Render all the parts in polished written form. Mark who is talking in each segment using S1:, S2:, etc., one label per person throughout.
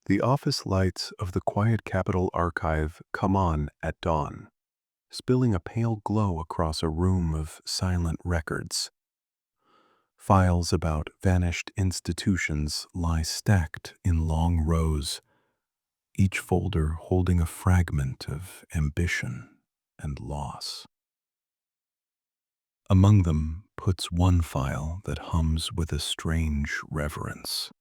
S1: The office lights of the quiet Capitol archive come on at dawn, spilling a pale glow across a room of silent records. Files about vanished institutions lie stacked in long rows, each folder holding a fragment of ambition and loss. Among them puts one file that hums with a strange reverence.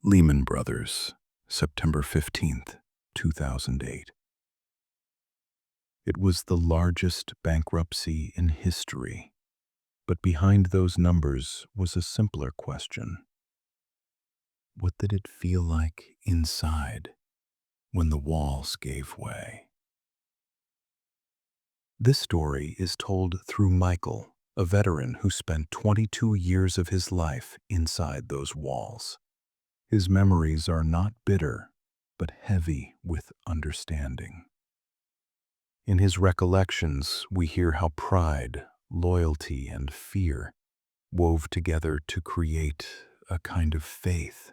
S1: Lehman Brothers, September 15th, 2008. It was the largest bankruptcy in history, but behind those numbers was a simpler question. What did it feel like inside when the walls gave way? This story is told through Michael, a veteran who spent 22 years of his life inside those walls. His memories are not bitter, but heavy with understanding. In his recollections, we hear how pride, loyalty, and fear wove together to create a kind of faith.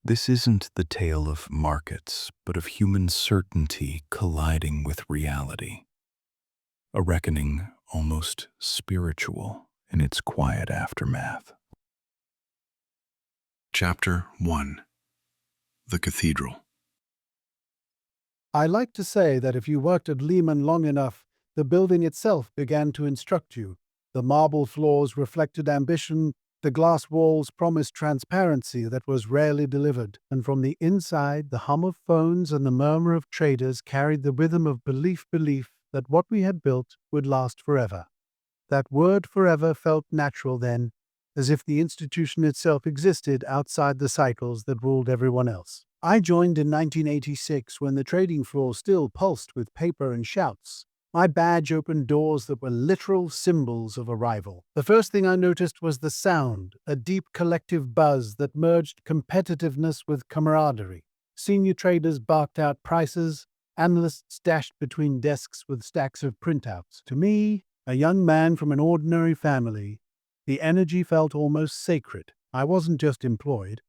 S1: This isn't the tale of markets, but of human certainty colliding with reality. A reckoning almost spiritual in its quiet aftermath. Chapter 1. The Cathedral.
S2: I like to say that if you worked at Lehman long enough, the building itself began to instruct you. The marble floors reflected ambition, the glass walls promised transparency that was rarely delivered, and from the inside the hum of phones and the murmur of traders carried the rhythm of belief that what we had built would last forever. That word forever felt natural then, as if the institution itself existed outside the cycles that ruled everyone else. I joined in 1986 when the trading floor still pulsed with paper and shouts. My badge opened doors that were literal symbols of arrival. The first thing I noticed was the sound, a deep collective buzz that merged competitiveness with camaraderie. Senior traders barked out prices, analysts dashed between desks with stacks of printouts. To me, a young man from an ordinary family, the energy felt almost sacred. I wasn't just employed.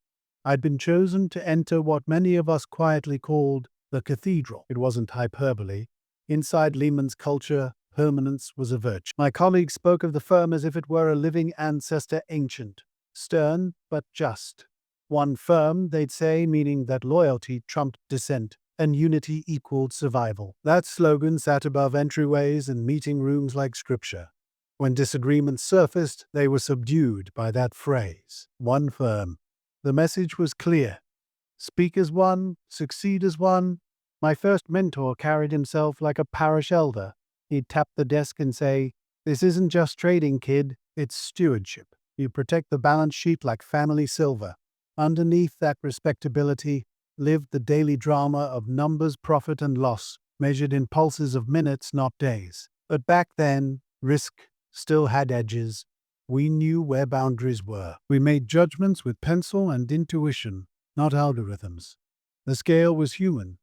S2: I'd been chosen to enter what many of us quietly called the Cathedral. It wasn't hyperbole. Inside Lehman's culture, permanence was a virtue. My colleagues spoke of the firm as if it were a living ancestor, ancient, stern but just. One firm, they'd say, meaning that loyalty trumped dissent and unity equaled survival. That slogan sat above entryways and meeting rooms like scripture. When disagreements surfaced, they were subdued by that phrase. One firm. The message was clear. Speak as one, succeed as one. My first mentor carried himself like a parish elder. He'd tap the desk and say, "This isn't just trading, kid, it's stewardship. You protect the balance sheet like family silver." Underneath that respectability lived the daily drama of numbers, profit, and loss, measured in pulses of minutes, not days. But back then, risk still had edges. We knew where boundaries were. We made judgments with pencil and intuition, not algorithms. The scale was human.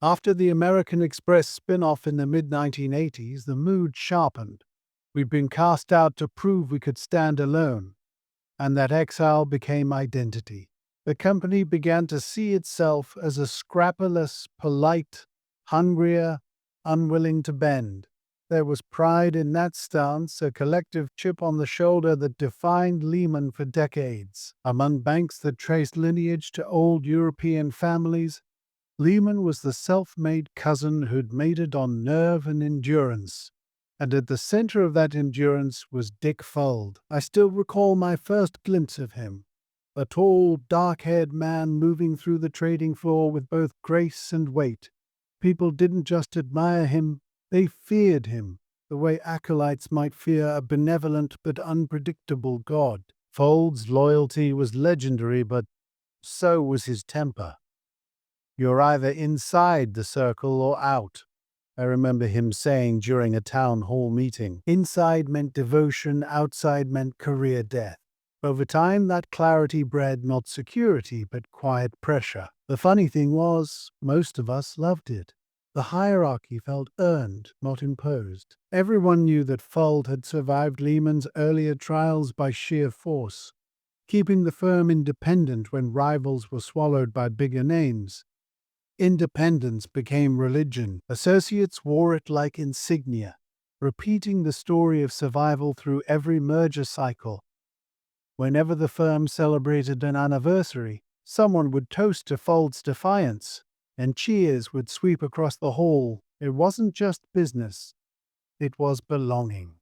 S2: After the American Express spin-off in the mid-1980s, the mood sharpened. We'd been cast out to prove we could stand alone, and that exile became identity. The company began to see itself as a scrapperless, polite, hungrier, unwilling to bend. There was pride in that stance, a collective chip on the shoulder that defined Lehman for decades. Among banks that traced lineage to old European families, Lehman was the self-made cousin who'd made it on nerve and endurance. And at the center of that endurance was Dick Fuld. I still recall my first glimpse of him. A tall, dark-haired man moving through the trading floor with both grace and weight. People didn't just admire him, they feared him, the way acolytes might fear a benevolent but unpredictable god. Fuld's loyalty was legendary, but so was his temper. You're either inside the circle or out, I remember him saying during a town hall meeting. Inside meant devotion, outside meant career death. Over time, that clarity bred not security, but quiet pressure. The funny thing was, most of us loved it. The hierarchy felt earned, not imposed. Everyone knew that Fuld had survived Lehman's earlier trials by sheer force. keeping the firm independent when rivals were swallowed by bigger names. Independence became religion. Associates wore it like insignia, repeating the story of survival through every merger cycle. Whenever the firm celebrated an anniversary, someone would toast to Fuld's defiance, and cheers would sweep across the hall. It wasn't just business, it was belonging.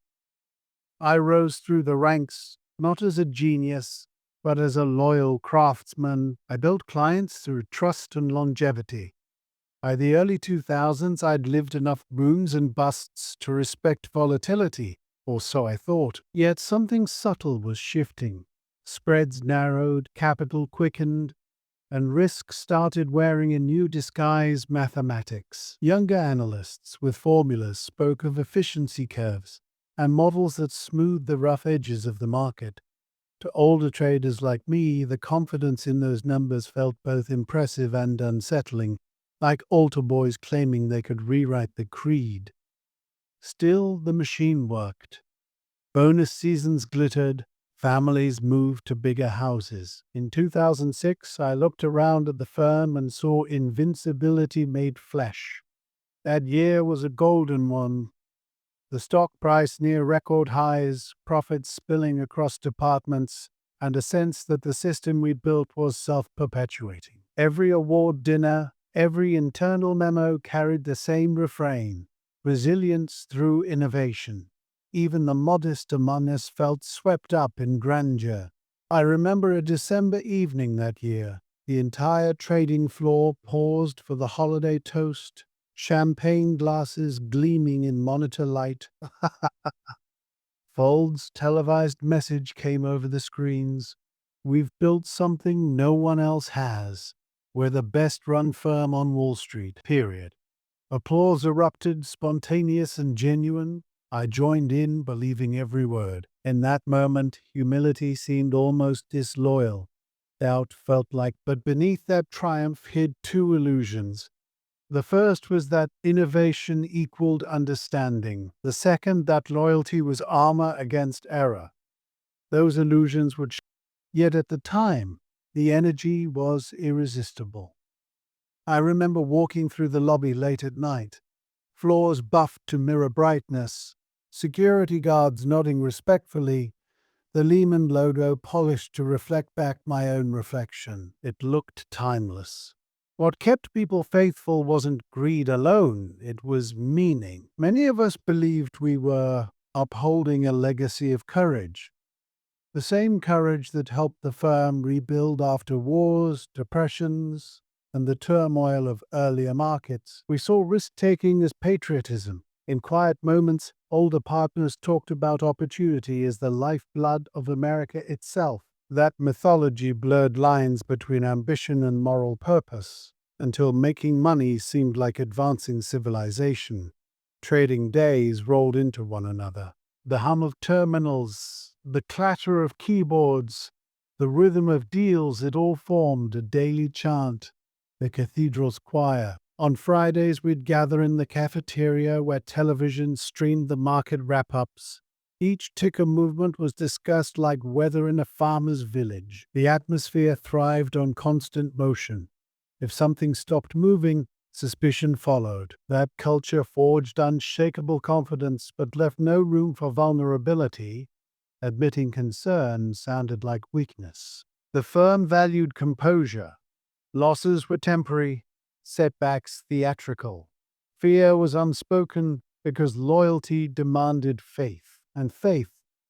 S2: I rose through the ranks, not as a genius, but as a loyal craftsman. I built clients through trust and longevity. By the early 2000s, I'd lived enough booms and busts to respect volatility, or so I thought. Yet something subtle was shifting. Spreads narrowed, capital quickened, and risk started wearing a new disguise: mathematics. Younger analysts with formulas spoke of efficiency curves and models that smoothed the rough edges of the market. To older traders like me, the confidence in those numbers felt both impressive and unsettling, like altar boys claiming they could rewrite the creed. Still, the machine worked. Bonus seasons glittered, families moved to bigger houses. In 2006, I looked around at the firm and saw invincibility made flesh. That year was a golden one. The stock price near record highs, profits spilling across departments, and a sense that the system we built was self-perpetuating. Every award dinner, every internal memo carried the same refrain: resilience through innovation. Even the modest among us felt swept up in grandeur. I remember a December evening that year. The entire trading floor paused for the holiday toast, champagne glasses gleaming in monitor light. Fuld's televised message came over the screens: "We've built something no one else has. We're the best-run firm on Wall Street, period." Applause erupted, spontaneous and genuine. I joined in, believing every word. In that moment, humility seemed almost disloyal. Doubt felt like, but beneath that triumph hid two illusions. The first was that innovation equaled understanding. The second, that loyalty was armor against error. Those illusions would yet at the time, the energy was irresistible. I remember walking through the lobby late at night, floors buffed to mirror brightness, security guards nodding respectfully, the Lehman logo polished to reflect back my own reflection. It looked timeless. What kept people faithful wasn't greed alone, it was meaning. Many of us believed we were upholding a legacy of courage. The same courage that helped the firm rebuild after wars, depressions, and the turmoil of earlier markets. We saw risk-taking as patriotism. In quiet moments, older partners talked about opportunity as the lifeblood of America itself. That mythology blurred lines between ambition and moral purpose, until making money seemed like advancing civilization. Trading days rolled into one another. The hum of terminals, the clatter of keyboards, the rhythm of deals, it all formed a daily chant. The Cathedral's choir. On Fridays, we'd gather in the cafeteria where television streamed the market wrap-ups. Each ticker movement was discussed like weather in a farmer's village. The atmosphere thrived on constant motion. If something stopped moving, suspicion followed. That culture forged unshakable confidence but left no room for vulnerability. Admitting concern sounded like weakness. The firm valued composure. Losses were temporary, setbacks theatrical. Fear was unspoken because loyalty demanded faith, and faith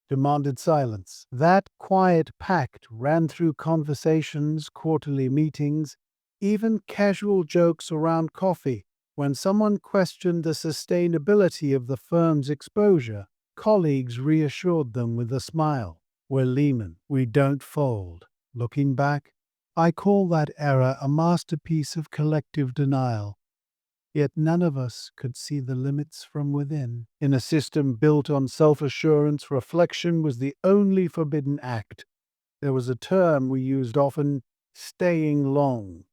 S2: demanded silence. That quiet pact ran through conversations, quarterly meetings, even casual jokes around coffee. When someone questioned the sustainability of the firm's exposure, colleagues reassured them with a smile. "We're Lehman. We don't fold." Looking back, I call that era a masterpiece of collective denial. Yet none of us could see the limits from within. In a system built on self-assurance, reflection was the only forbidden act. There was a term we used often: staying long.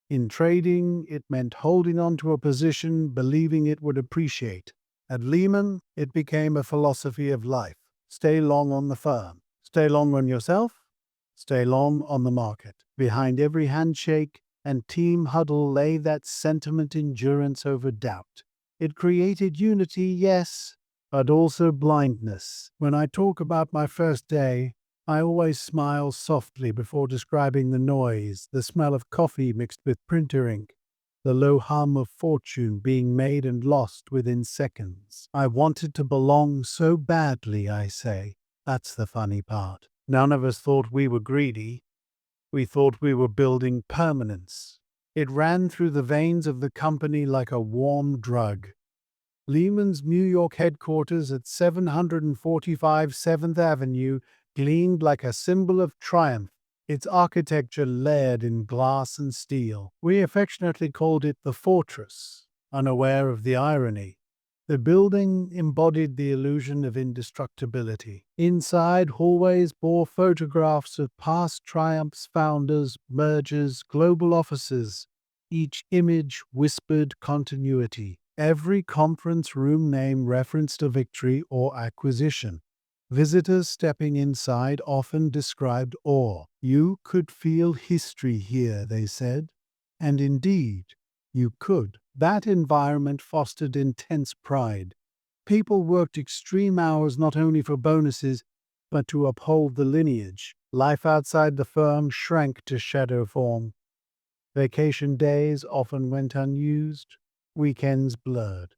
S2: In trading, it meant holding on to a position, believing it would appreciate. At Lehman, it became a philosophy of life. Stay long on the firm. Stay long on yourself. stay long on the market. Behind every handshake and team huddle lay that sentiment endurance over doubt. It created unity, yes, but also blindness. When I talk about my first day, I always smile softly before describing the noise, the smell of coffee mixed with printer ink, the low hum of fortune being made and lost within seconds. I wanted to belong so badly, I say. That's the funny part. None of us thought we were greedy. We thought we were building permanence. It ran through the veins of the company like a warm drug. Lehman's New York headquarters at 745 7th Avenue gleamed like a symbol of triumph, its architecture layered in glass and steel. We affectionately called it the Fortress, unaware of the irony. The building embodied the illusion of indestructibility. Inside, hallways bore photographs of past triumphs, founders, mergers, global offices. Each image whispered continuity. Every conference room name referenced a victory or acquisition. Visitors stepping inside often described awe. You could feel history here, they said. And indeed, you could. That environment fostered intense pride. People worked extreme hours not only for bonuses, but to uphold the lineage. Life outside the firm shrank to shadow form. Vacation days often went unused, weekends blurred.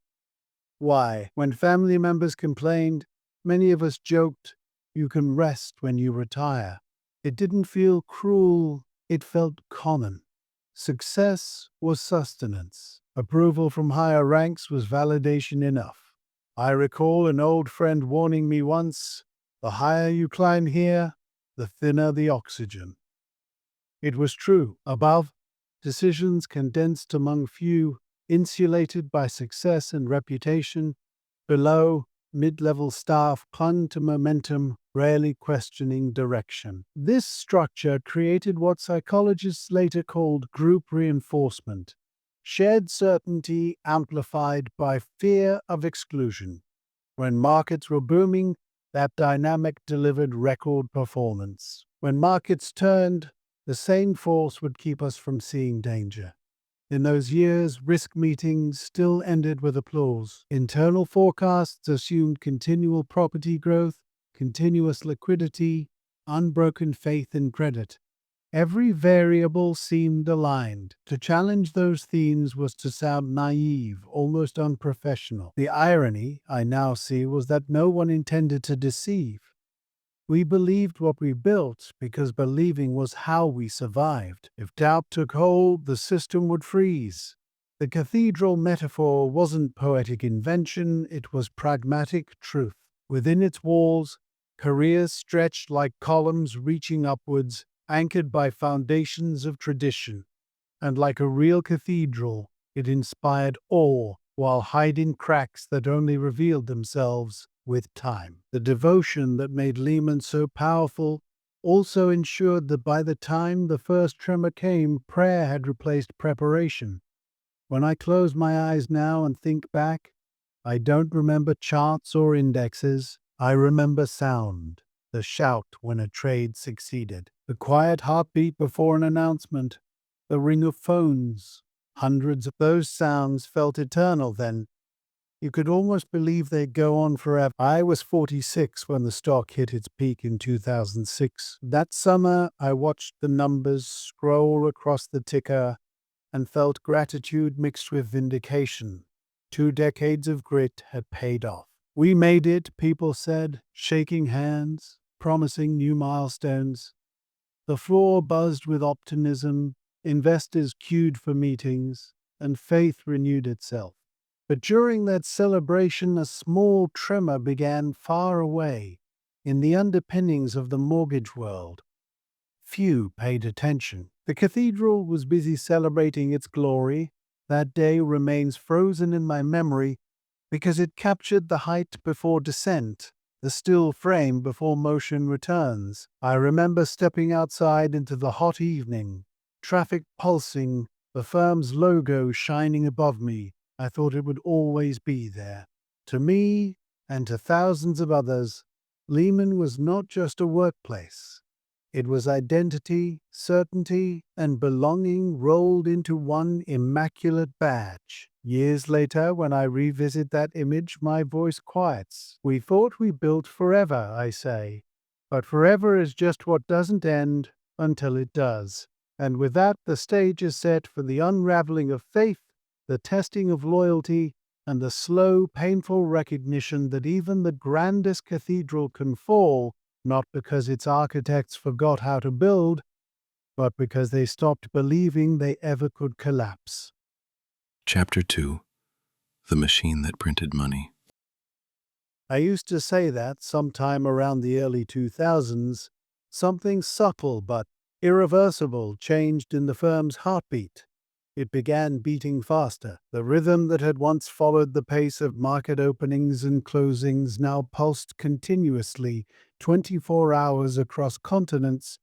S2: Why, when family members complained, many of us joked, "You can rest when you retire." It didn't feel cruel, it felt common. Success was sustenance. Approval from higher ranks was validation enough. I recall an old friend warning me once, "The higher you climb here, the thinner the oxygen." It was true. Above, decisions condensed among few, insulated by success and reputation. Below, mid-level staff clung to momentum, rarely questioning direction. This structure created what psychologists later called group reinforcement, shared certainty amplified by fear of exclusion. When markets were booming, that dynamic delivered record performance. When markets turned, the same force would keep us from seeing danger. In those years, risk meetings still ended with applause. Internal forecasts assumed continual property growth, continuous liquidity, unbroken faith in credit. Every variable seemed aligned. To challenge those themes was to sound naive, almost unprofessional. The irony, I now see, was that no one intended to deceive. We believed what we built because believing was how we survived. If doubt took hold, the system would freeze. The cathedral metaphor wasn't poetic invention, it was pragmatic truth. Within its walls, careers stretched like columns reaching upwards, anchored by foundations of tradition. And like a real cathedral, it inspired awe while hiding cracks that only revealed themselves with time. The devotion that made Lehman so powerful also ensured that by the time the first tremor came, prayer had replaced preparation. When I close my eyes now and think back, I don't remember charts or indexes. I remember sound, the shout when a trade succeeded, the quiet heartbeat before an announcement, the ring of phones. Hundreds of those sounds felt eternal then. You could almost believe they'd go on forever. I was 46 when the stock hit its peak in 2006. That summer, I watched the numbers scroll across the ticker and felt gratitude mixed with vindication. 2 decades of grit had paid off. We made it, people said, shaking hands, promising new milestones. The floor buzzed with optimism, investors queued for meetings, and faith renewed itself. But during that celebration, a small tremor began far away, in the underpinnings of the mortgage world. Few paid attention. The cathedral was busy celebrating its glory. That day remains frozen in my memory because it captured the height before descent, the still frame before motion returns. I remember stepping outside into the hot evening, traffic pulsing, the firm's logo shining above me. I thought it would always be there. To me, and to thousands of others, Lehman was not just a workplace. It was identity, certainty, and belonging rolled into one immaculate badge. Years later, when I revisit that image, my voice quiets. We thought we built forever, I say. But forever is just what doesn't end until it does. And with that, the stage is set for the unraveling of faith, the testing of loyalty, and the slow, painful recognition that even the grandest cathedral can fall, not because its architects forgot how to build, but because they stopped believing they ever could collapse.
S1: Chapter 2: The Machine That Printed Money.
S2: I used to say that sometime around the early 2000s, something subtle but irreversible changed in the firm's heartbeat. It began beating faster. The rhythm that had once followed the pace of market openings and closings now pulsed continuously, 24 hours across continents.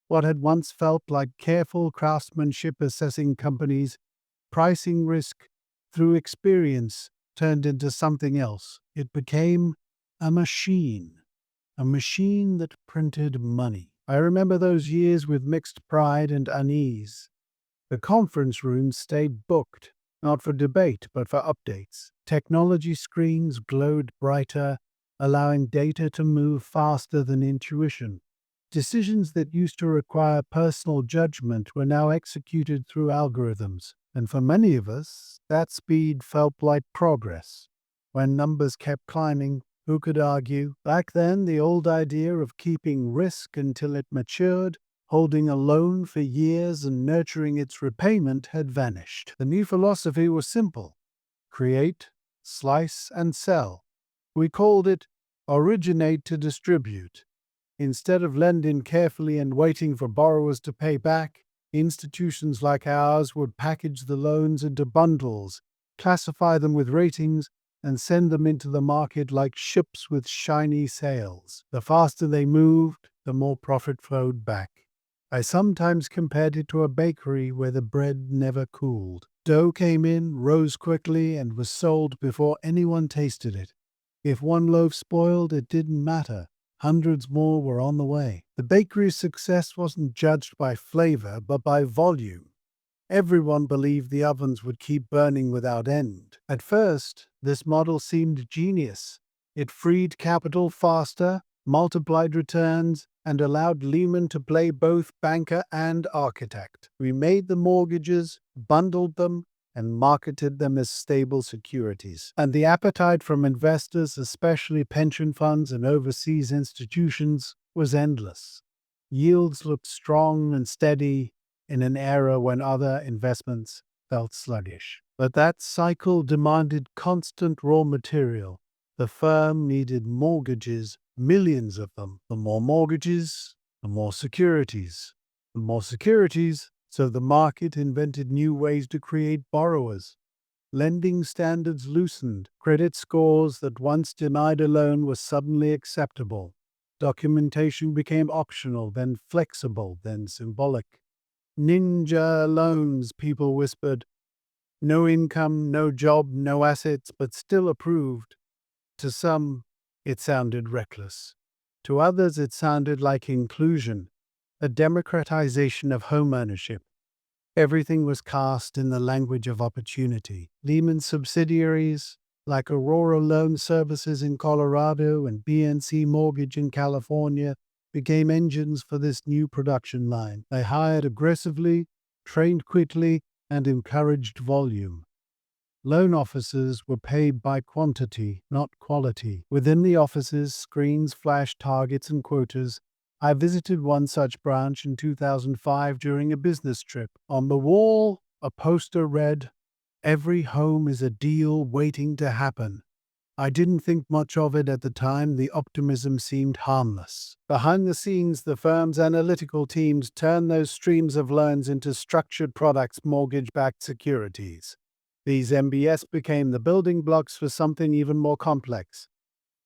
S2: What had once felt like careful craftsmanship assessing companies, pricing risk through experience, turned into something else. It became a machine that printed money. I remember those years with mixed pride and unease. The conference rooms stayed booked, not for debate, but for updates. Technology screens glowed brighter, allowing data to move faster than intuition. Decisions that used to require personal judgment were now executed through algorithms, and for many of us, that speed felt like progress. When numbers kept climbing, who could argue? Back then, the old idea of keeping risk until it matured, holding a loan for years and nurturing its repayment had vanished. The new philosophy was simple: create, slice, and sell. We called it originate to distribute. Instead of lending carefully and waiting for borrowers to pay back, institutions like ours would package the loans into bundles, classify them with ratings, and send them into the market like ships with shiny sails. The faster they moved, the more profit flowed back. I sometimes compared it to a bakery where the bread never cooled. Dough came in, rose quickly, and was sold before anyone tasted it. If one loaf spoiled, it didn't matter. Hundreds more were on the way. The bakery's success wasn't judged by flavor, but by volume. Everyone believed the ovens would keep burning without end. At first, this model seemed genius. It freed capital faster, multiplied returns, and allowed Lehman to play both banker and architect. We made the mortgages, bundled them, and marketed them as stable securities. And the appetite from investors, especially pension funds and overseas institutions, was endless. Yields looked strong and steady in an era when other investments felt sluggish. But that cycle demanded constant raw material. The firm needed mortgages, millions of them. The more mortgages, the more securities. The more securities, so the market invented new ways to create borrowers. Lending standards loosened. Credit scores that once denied a loan were suddenly acceptable. Documentation became optional, then flexible, then symbolic. Ninja loans, people whispered. No income, no job, no assets, but still approved. To some, it sounded reckless. To others, it sounded like inclusion, a democratization of home ownership. Everything was cast in the language of opportunity. Lehman subsidiaries, like Aurora Loan Services in Colorado and BNC Mortgage in California, became engines for this new production line. They hired aggressively, trained quickly, and encouraged volume. Loan officers were paid by quantity, not quality. Within the offices, screens flashed targets and quotas. I visited one such branch in 2005 during a business trip. On the wall, a poster read, "Every home is a deal waiting to happen." I didn't think much of it at the time. The optimism seemed harmless. Behind the scenes, the firm's analytical teams turned those streams of loans into structured products, mortgage-backed securities. These MBS became the building blocks for something even more complex: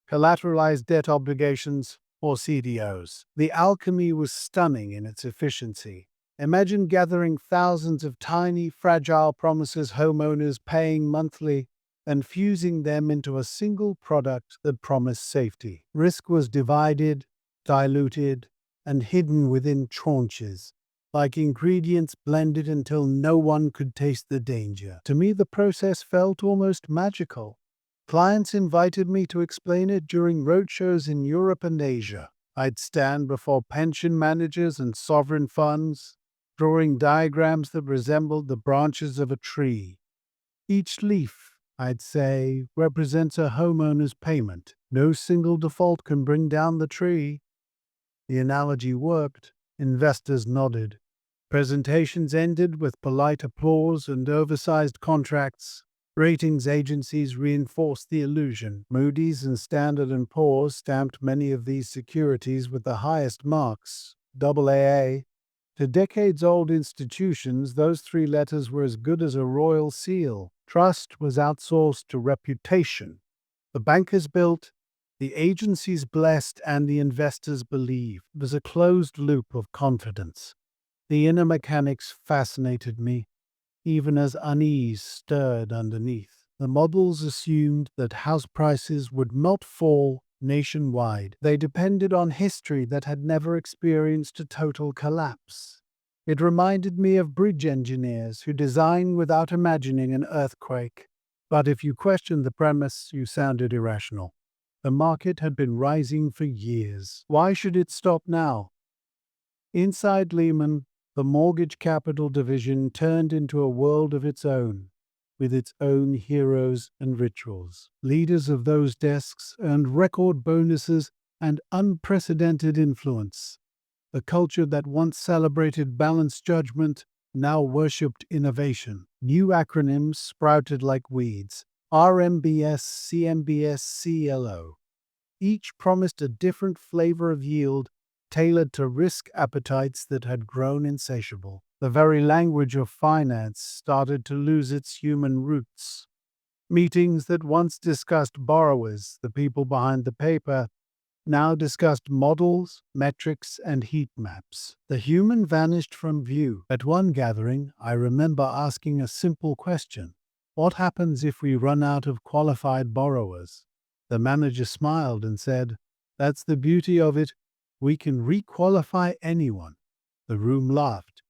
S2: collateralized debt obligations, or CDOs. The alchemy was stunning in its efficiency. Imagine gathering thousands of tiny, fragile promises homeowners paying monthly and fusing them into a single product that promised safety. Risk was divided, diluted, and hidden within tranches, like ingredients blended until no one could taste the danger. To me, the process felt almost magical. Clients invited me to explain it during roadshows in Europe and Asia. I'd stand before pension managers and sovereign funds, drawing diagrams that resembled the branches of a tree. Each leaf, I'd say, represents a homeowner's payment. No single default can bring down the tree. The analogy worked. Investors nodded. Presentations ended with polite applause and oversized contracts. Ratings agencies reinforced the illusion. Moody's and Standard & Poor's stamped many of these securities with the highest marks, AAA. To decades-old institutions, those three letters were as good as a royal seal. Trust was outsourced to reputation. The bankers built, the agencies blessed, and the investors believed. It was a closed loop of confidence. The inner mechanics fascinated me, even as unease stirred underneath. The models assumed that house prices would not fall nationwide. They depended on history that had never experienced a total collapse. It reminded me of bridge engineers who design without imagining an earthquake. But if you questioned the premise, you sounded irrational. The market had been rising for years. Why should it stop now? Inside Lehman, the mortgage capital division turned into a world of its own, with its own heroes and rituals. Leaders of those desks earned record bonuses and unprecedented influence. The culture that once celebrated balanced judgment now worshipped innovation. New acronyms sprouted like weeds: RMBS, CMBS, CLO. Each promised a different flavor of yield, tailored to risk appetites that had grown insatiable. The very language of finance started to lose its human roots. Meetings that once discussed borrowers, the people behind the paper, now discussed models, metrics, and heat maps. The human vanished from view. At one gathering, I remember asking a simple question: what happens if we run out of qualified borrowers? The manager smiled and said, "That's the beauty of it. We can requalify anyone." The room laughed.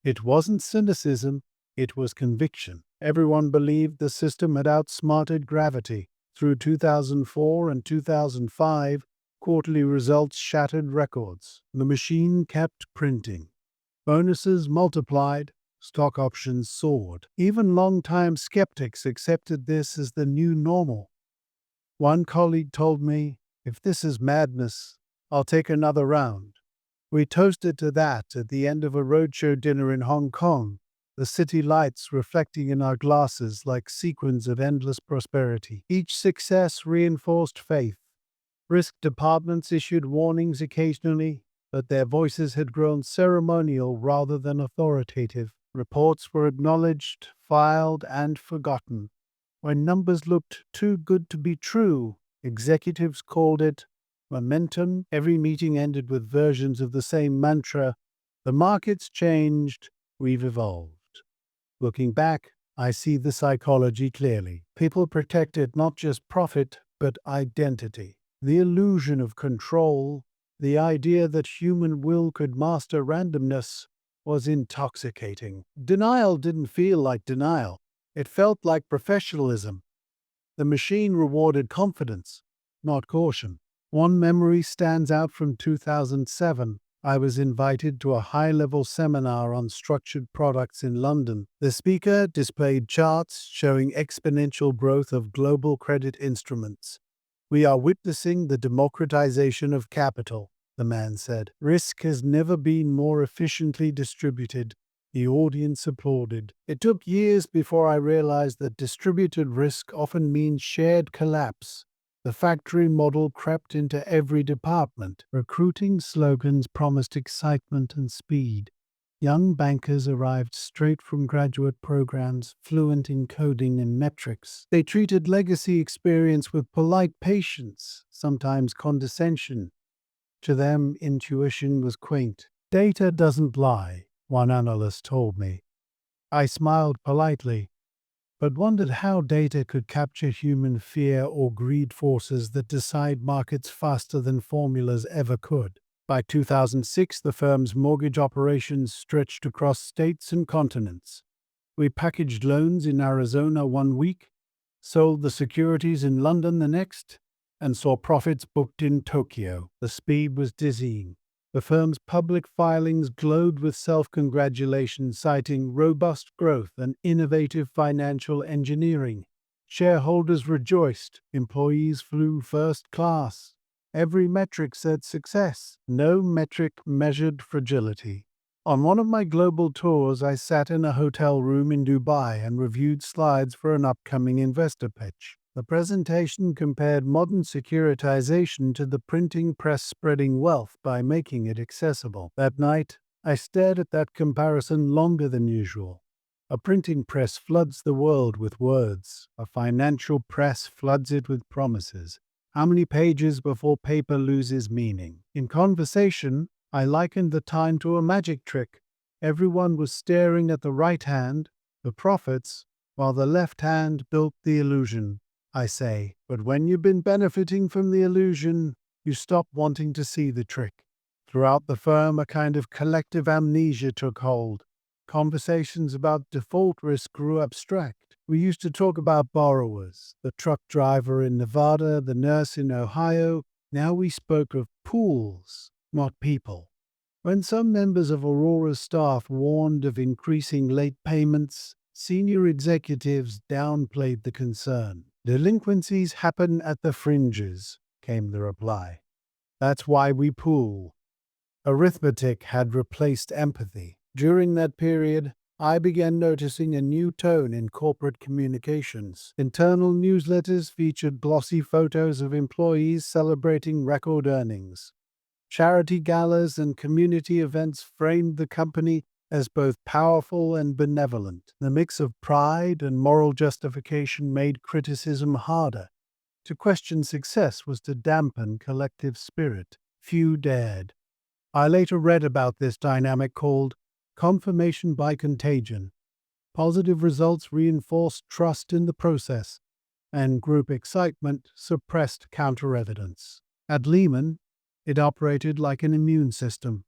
S2: It wasn't cynicism, it was conviction. Everyone believed the system had outsmarted gravity. Through 2004 and 2005, quarterly results shattered records. The machine kept printing. Bonuses multiplied, stock options soared. Even long-time skeptics accepted this as the new normal. One colleague told me, "If this is madness, I'll take another round." We toasted to that at the end of a roadshow dinner in Hong Kong, the city lights reflecting in our glasses like sequins of endless prosperity. Each success reinforced faith. Risk departments issued warnings occasionally, but their voices had grown ceremonial rather than authoritative. Reports were acknowledged, filed, and forgotten. When numbers looked too good to be true, executives called it momentum. Every meeting ended with versions of the same mantra: the market's changed, we've evolved. Looking back, I see the psychology clearly. People protected not just profit, but identity. The illusion of control, the idea that human will could master randomness, was intoxicating. Denial didn't feel like denial. It felt like professionalism. The machine rewarded confidence, not caution. One memory stands out from 2007. I was invited to a high-level seminar on structured products in London. The speaker displayed charts showing exponential growth of global credit instruments. "We are witnessing the democratization of capital," the man said. "Risk has never been more efficiently distributed." The audience applauded. It took years before I realized that distributed risk often means shared collapse. The factory model crept into every department. Recruiting slogans promised excitement and speed. Young bankers arrived straight from graduate programs, fluent in coding and metrics. They treated legacy experience with polite patience, sometimes condescension. To them, intuition was quaint. "Data doesn't lie," one analyst told me. I smiled politely, but wondered how data could capture human fear or greed forces that decide markets faster than formulas ever could. By 2006, the firm's mortgage operations stretched across states and continents. We packaged loans in Arizona one week, sold the securities in London the next, and saw profits booked in Tokyo. The speed was dizzying. The firm's public filings glowed with self-congratulation, citing robust growth and innovative financial engineering. Shareholders rejoiced. Employees flew first class. Every metric said success. No metric measured fragility. On one of my global tours, I sat in a hotel room in Dubai and reviewed slides for an upcoming investor pitch. The presentation compared modern securitization to the printing press spreading wealth by making it accessible. That night, I stared at that comparison longer than usual. A printing press floods the world with words. A financial press floods it with promises. How many pages before paper loses meaning? In conversation, I likened the time to a magic trick. Everyone was staring at the right hand, the profits, while the left hand built the illusion. I say, but when you've been benefiting from the illusion, you stop wanting to see the trick. Throughout the firm, a kind of collective amnesia took hold. Conversations about default risk grew abstract. We used to talk about borrowers, the truck driver in Nevada, the nurse in Ohio. Now we spoke of pools, not people. When some members of Aurora's staff warned of increasing late payments, senior executives downplayed the concern. Delinquencies happen at the fringes, came the reply. That's why we pool. Arithmetic had replaced empathy. During that period, I began noticing a new tone in corporate communications. Internal newsletters featured glossy photos of employees celebrating record earnings. Charity galas and community events framed the company as both powerful and benevolent. The mix of pride and moral justification made criticism harder. To question success was to dampen collective spirit. Few dared. I later read about this dynamic called confirmation by contagion. Positive results reinforced trust in the process, and group excitement suppressed counter-evidence. At Lehman, it operated like an immune system.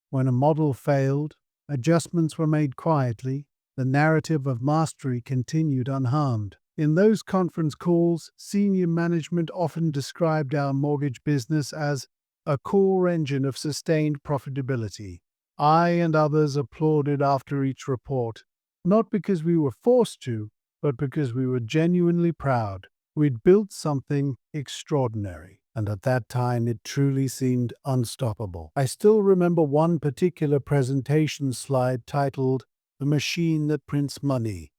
S2: When a model failed, adjustments were made quietly. The narrative of mastery continued unharmed. In those conference calls, senior management often described our mortgage business as a core engine of sustained profitability. I and others applauded after each report, not because we were forced to, but because we were genuinely proud. We'd built something extraordinary, and at that time it truly seemed unstoppable. I still remember one particular presentation slide titled, "The Machine That Prints Money."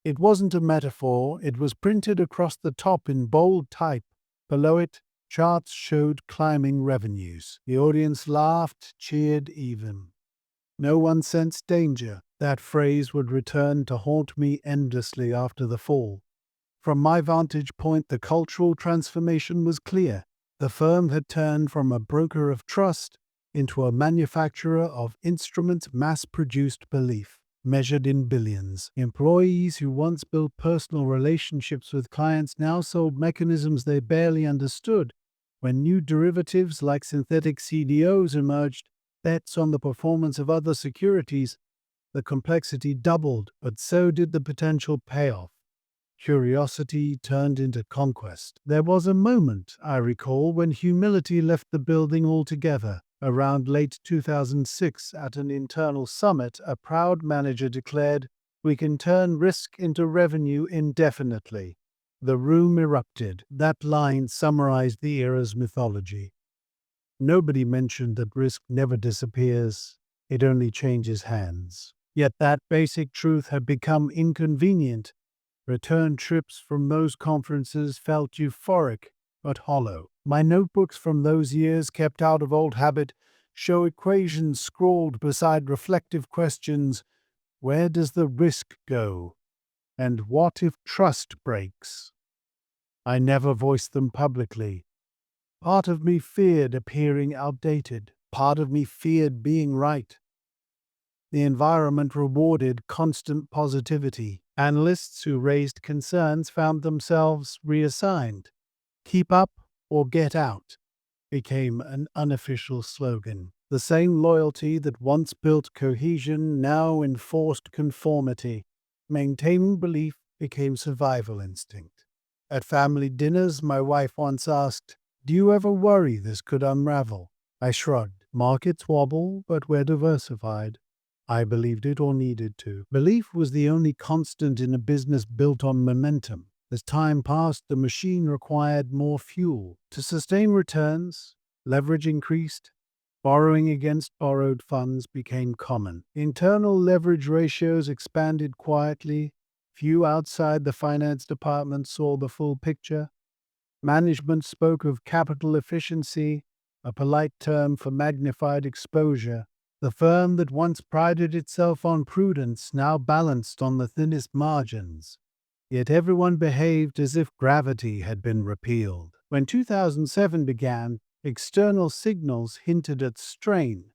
S2: It wasn't a metaphor, it was printed across the top in bold type. Below it, charts showed climbing revenues. The audience laughed, cheered even. No one sensed danger. That phrase would return to haunt me endlessly after the fall. From my vantage point, the cultural transformation was clear. The firm had turned from a broker of trust into a manufacturer of instruments mass-produced belief, measured in billions. Employees who once built personal relationships with clients now sold mechanisms they barely understood. When new derivatives like synthetic CDOs emerged, bets on the performance of other securities, the complexity doubled, but so did the potential payoff. Curiosity turned into conquest. There was a moment, I recall, when humility left the building altogether. Around late 2006, at an internal summit, a proud manager declared, "We can turn risk into revenue indefinitely." The room erupted. That line summarized the era's mythology. Nobody mentioned that risk never disappears, it only changes hands. Yet that basic truth had become inconvenient. Return trips from those conferences felt euphoric but hollow. My notebooks from those years, kept out of old habit, show equations scrawled beside reflective questions. Where does the risk go? And what if trust breaks? I never voiced them publicly. Part of me feared appearing outdated. Part of me feared being right. The environment rewarded constant positivity. Analysts who raised concerns found themselves reassigned. Keep up or get out. became an unofficial slogan. The same loyalty that once built cohesion now enforced conformity. Maintaining belief became survival instinct. At family dinners, my wife once asked, "Do you ever worry this could unravel?" I shrugged. Markets wobble, but we're diversified. I believed it or needed to. Belief was the only constant in a business built on momentum. As time passed, the machine required more fuel. To sustain returns, leverage increased. Borrowing against borrowed funds became common. Internal leverage ratios expanded quietly. Few outside the finance department saw the full picture. Management spoke of capital efficiency, a polite term for magnified exposure. The firm that once prided itself on prudence now balanced on the thinnest margins. Yet everyone behaved as if gravity had been repealed. When 2007 began, external signals hinted at strain.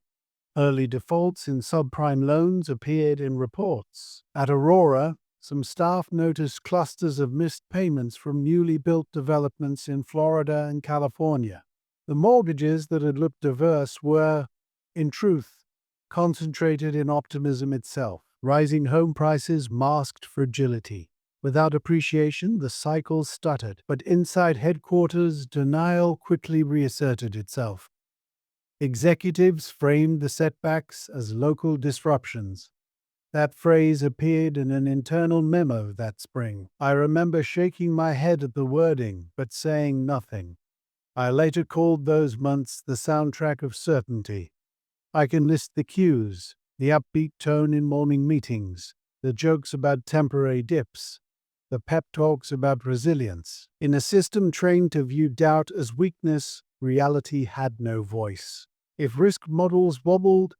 S2: Early defaults in subprime loans appeared in reports. At Aurora, some staff noticed clusters of missed payments from newly built developments in Florida and California. The mortgages that had looked diverse were, in truth, concentrated in optimism itself. Rising home prices masked fragility. Without appreciation, the cycle stuttered, but inside headquarters, denial quickly reasserted itself. Executives framed the setbacks as local disruptions. That phrase appeared in an internal memo that spring. I remember shaking my head at the wording, but saying nothing. I later called those months the soundtrack of certainty. I can list the cues, the upbeat tone in morning meetings, the jokes about temporary dips, the pep talks about resilience. In a system trained to view doubt as weakness, reality had no voice. If risk models wobbled,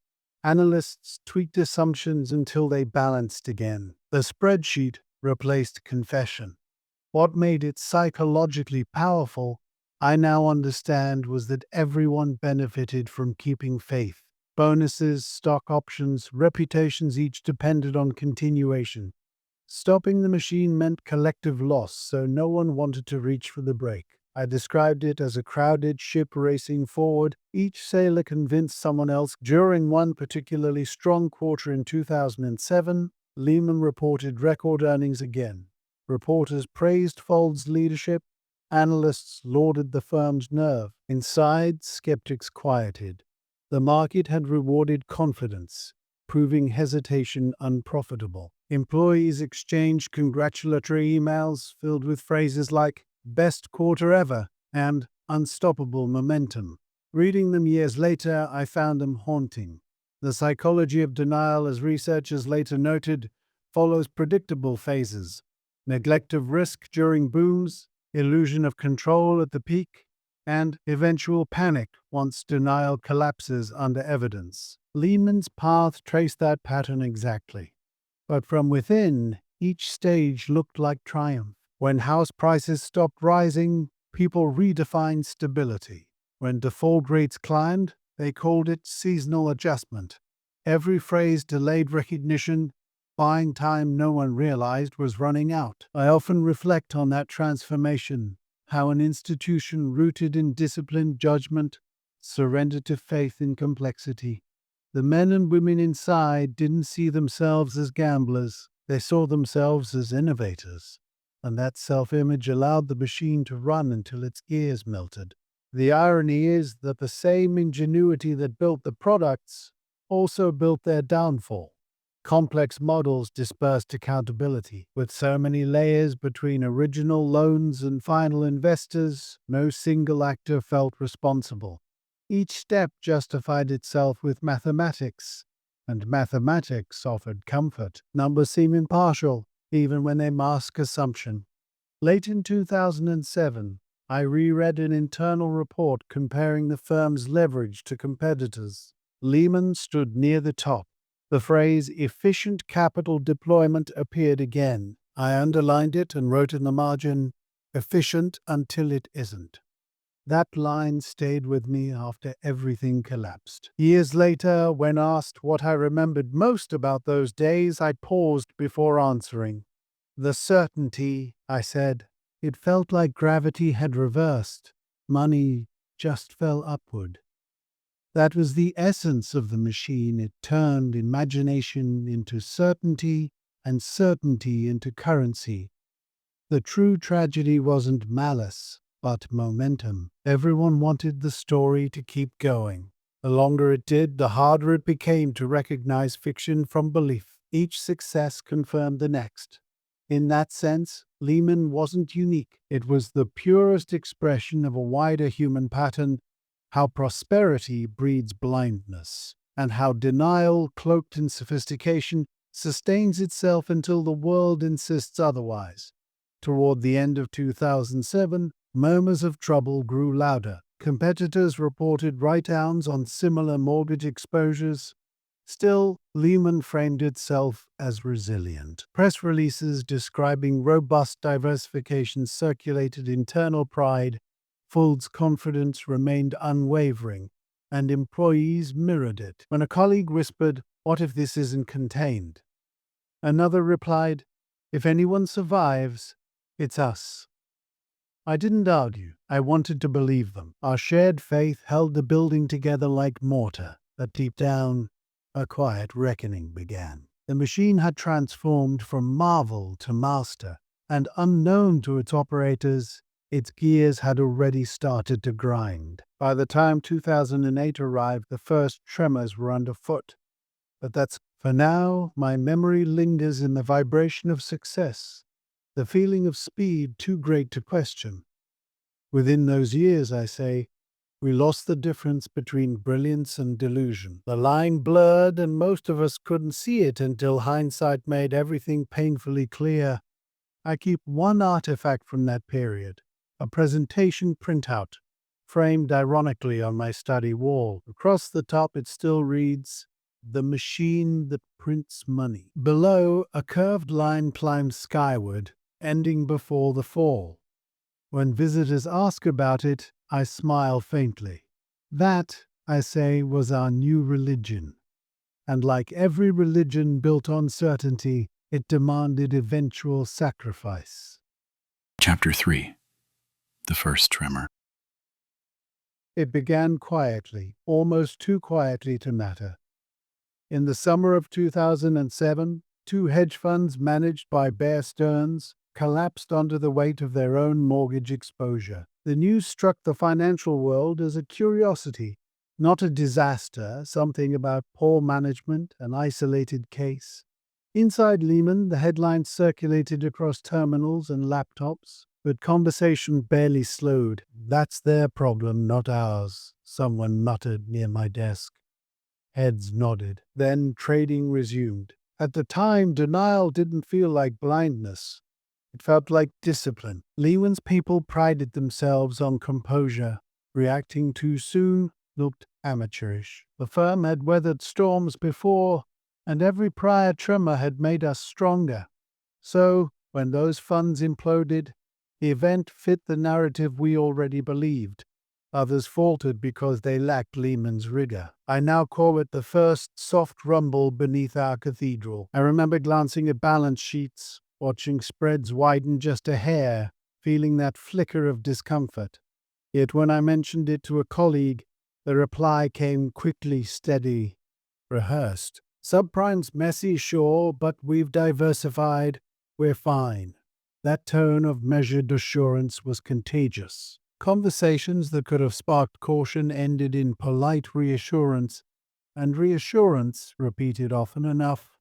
S2: analysts tweaked assumptions until they balanced again. The spreadsheet replaced confession. What made it psychologically powerful, I now understand, was that everyone benefited from keeping faith. Bonuses, stock options, reputations each depended on continuation. Stopping the machine meant collective loss, so no one wanted to reach for the brake. I described it as a crowded ship racing forward, each sailor convinced someone else. During one particularly strong quarter in 2007, Lehman reported record earnings again. Reporters praised Fuld's leadership. Analysts lauded the firm's nerve. Inside, skeptics quieted. The market had rewarded confidence, proving hesitation unprofitable. Employees exchanged congratulatory emails filled with phrases like "best quarter ever" and "unstoppable momentum." Reading them years later, I found them haunting. The psychology of denial, as researchers later noted, follows predictable phases: neglect of risk during booms, illusion of control at the peak, and eventual panic once denial collapses under evidence. Lehman's path traced that pattern exactly. But from within, each stage looked like triumph. When house prices stopped rising, people redefined stability. When default rates climbed, they called it seasonal adjustment. Every phrase delayed recognition, buying time no one realized was running out. I often reflect on that transformation, how an institution rooted in disciplined judgment surrendered to faith in complexity. The men and women inside didn't see themselves as gamblers, they saw themselves as innovators. And that self-image allowed the machine to run until its gears melted. The irony is that the same ingenuity that built the products also built their downfall. Complex models dispersed accountability. With so many layers between original loans and final investors, no single actor felt responsible. Each step justified itself with mathematics, and mathematics offered comfort. Numbers seem impartial, even when they mask assumption. Late in 2007, I reread an internal report comparing the firm's leverage to competitors. Lehman stood near the top. The phrase "efficient capital deployment" appeared again. I underlined it and wrote in the margin, "efficient until it isn't." That line stayed with me after everything collapsed. Years later, when asked what I remembered most about those days, I paused before answering. "The certainty," I said. It felt like gravity had reversed. Money just fell upward. That was the essence of the machine. It turned imagination into certainty and certainty into currency. The true tragedy wasn't malice, but momentum. Everyone wanted the story to keep going. The longer it did, the harder it became to recognize fiction from belief. Each success confirmed the next. In that sense, Lehman wasn't unique. It was the purest expression of a wider human pattern: how prosperity breeds blindness, and how denial, cloaked in sophistication, sustains itself until the world insists otherwise. Toward the end of 2007, murmurs of trouble grew louder. Competitors reported write-downs on similar mortgage exposures. Still, Lehman framed itself as resilient. Press releases describing robust diversification circulated internal pride. Fuld's confidence remained unwavering, and employees mirrored it. When a colleague whispered, "What if this isn't contained?" another replied, "If anyone survives, it's us." I didn't argue. I wanted to believe them. Our shared faith held the building together like mortar, but deep down, a quiet reckoning began. The machine had transformed from marvel to master, and unknown to its operators, its gears had already started to grind. By the time 2008 arrived, the first tremors were underfoot. But that's for now. My memory lingers in the vibration of success, the feeling of speed too great to question. Within those years, I say, we lost the difference between brilliance and delusion. The line blurred, and most of us couldn't see it until hindsight made everything painfully clear. I keep one artifact from that period, a presentation printout, framed ironically on my study wall. Across the top it still reads, "The machine that prints money." Below, a curved line climbs skyward, ending before the fall. When visitors ask about it, I smile faintly. That, I say, was our new religion. And like every religion built on certainty, it demanded eventual sacrifice.
S1: Chapter 3. The First Tremor.
S2: It began quietly, almost too quietly to matter. In the summer of 2007, two hedge funds managed by Bear Stearns collapsed under the weight of their own mortgage exposure. The news struck the financial world as a curiosity, not a disaster, something about poor management, an isolated case. Inside Lehman, the headlines circulated across terminals and laptops, but conversation barely slowed. "That's their problem, not ours," someone muttered near my desk. Heads nodded. Then trading resumed. At the time, denial didn't feel like blindness. It felt like discipline. Lehman's people prided themselves on composure. Reacting too soon looked amateurish. The firm had weathered storms before, and every prior tremor had made us stronger. So, when those funds imploded, the event fit the narrative we already believed. Others faltered because they lacked Lehman's rigor. I now call it the first soft rumble beneath our cathedral. I remember glancing at balance sheets, watching spreads widen just a hair, feeling that flicker of discomfort. Yet when I mentioned it to a colleague, the reply came quickly, steady, rehearsed. "Subprime's messy, sure, but we've diversified. We're fine." That tone of measured assurance was contagious. Conversations that could have sparked caution ended in polite reassurance, and reassurance, repeated often enough,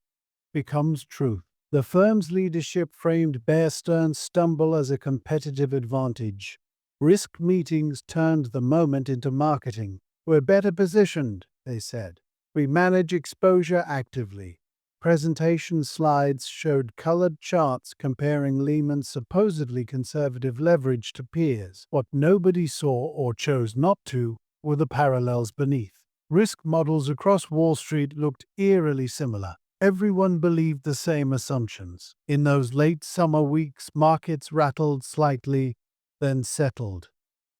S2: becomes truth. The firm's leadership framed Bear Stearns' stumble as a competitive advantage. Risk meetings turned the moment into marketing. "We're better positioned," they said. "We manage exposure actively." Presentation slides showed colored charts comparing Lehman's supposedly conservative leverage to peers. What nobody saw or chose not to were the parallels beneath. Risk models across Wall Street looked eerily similar. Everyone believed the same assumptions. In those late summer weeks, markets rattled slightly, then settled.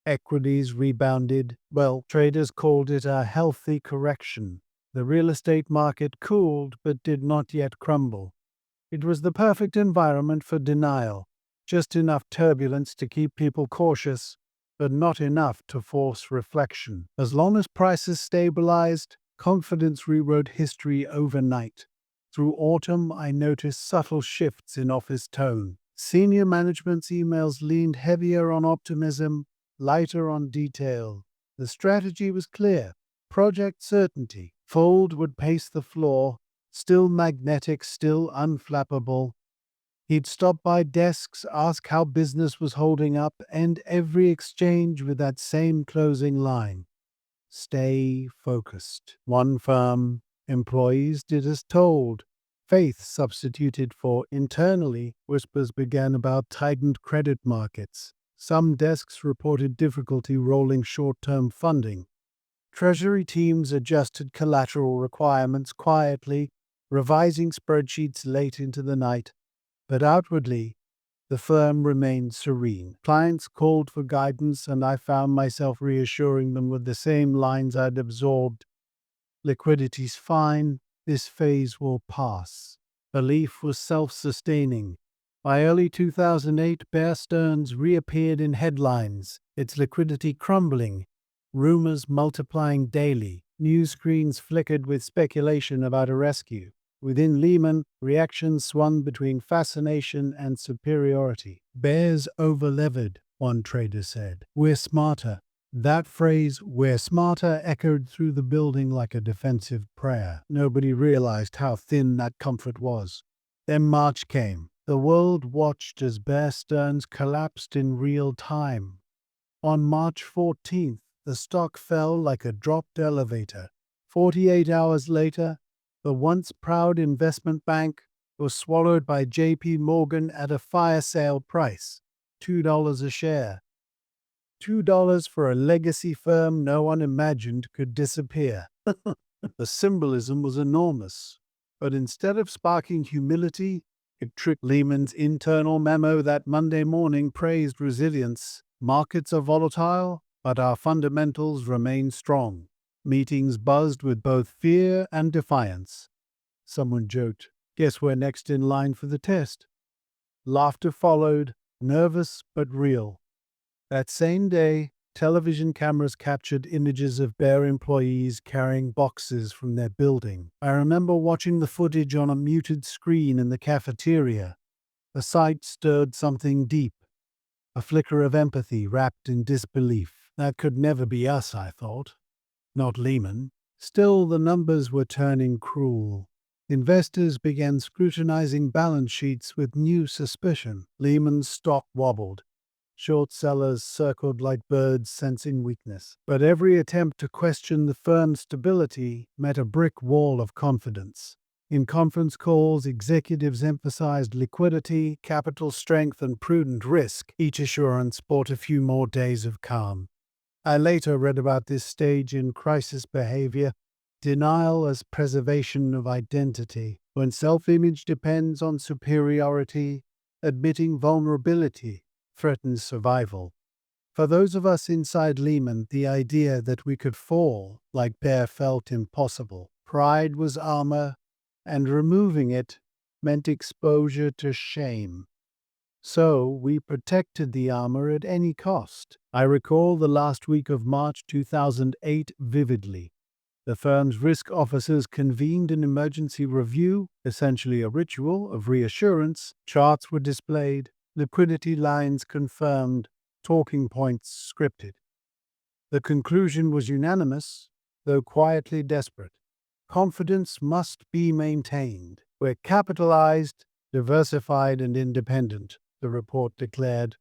S2: Equities rebounded. Well, traders called it a healthy correction. The real estate market cooled but did not yet crumble. It was the perfect environment for denial, just enough turbulence to keep people cautious, but not enough to force reflection. As long as prices stabilized, confidence rewrote history overnight. Through autumn, I noticed subtle shifts in office tone. Senior management's emails leaned heavier on optimism, lighter on detail. The strategy was clear: project certainty. Fuld would pace the floor, still magnetic, still unflappable. He'd stop by desks, ask how business was holding up, end every exchange with that same closing line: stay focused. One firm, employees did as told. Faith substituted for internally, whispers began about tightened credit markets. Some desks reported difficulty rolling short-term funding. Treasury teams adjusted collateral requirements quietly, revising spreadsheets late into the night. But outwardly, the firm remained serene. Clients called for guidance, and I found myself reassuring them with the same lines I'd absorbed. Liquidity's fine, this phase will pass. Belief was self-sustaining. By early 2008, Bear Stearns reappeared in headlines, its liquidity crumbling, rumors multiplying daily. News screens flickered with speculation about a rescue. Within Lehman, reactions swung between fascination and superiority. Bear's overlevered, one trader said. We're smarter. That phrase, "we're smarter," echoed through the building like a defensive prayer. Nobody realized how thin that comfort was. Then March came. The world watched as Bear Stearns collapsed in real time. On March 14th, the stock fell like a dropped elevator. 48 hours later, the once proud investment bank was swallowed by J.P. Morgan at a fire sale price, $2 a share. $2 for a legacy firm no one imagined could disappear. The symbolism was enormous. But instead of sparking humility, it tricked. Lehman's internal memo that Monday morning praised resilience. Markets are volatile, but our fundamentals remain strong. Meetings buzzed with both fear and defiance. Someone joked, "Guess we're next in line for the test." Laughter followed, nervous but real. That same day, television cameras captured images of Bear employees carrying boxes from their building. I remember watching the footage on a muted screen in the cafeteria. The sight stirred something deep, a flicker of empathy wrapped in disbelief. That could never be us, I thought. Not Lehman. Still, the numbers were turning cruel. Investors began scrutinizing balance sheets with new suspicion. Lehman's stock wobbled. Short sellers circled like birds sensing weakness. But every attempt to question the firm's stability met a brick wall of confidence. In conference calls, executives emphasized liquidity, capital strength, and prudent risk. Each assurance brought a few more days of calm. I later read about this stage in crisis behavior: denial as preservation of identity. When self-image depends on superiority, admitting vulnerability threatens survival. For those of us inside Lehman, the idea that we could fall like Bear felt impossible. Pride was armor, and removing it meant exposure to shame. So we protected the armor at any cost. I recall the last week of March 2008 vividly. The firm's risk officers convened an emergency review, essentially a ritual of reassurance. Charts were displayed, liquidity lines confirmed, talking points scripted. The conclusion was unanimous, though quietly desperate. Confidence must be maintained. We're capitalized, diversified, and independent, the report declared.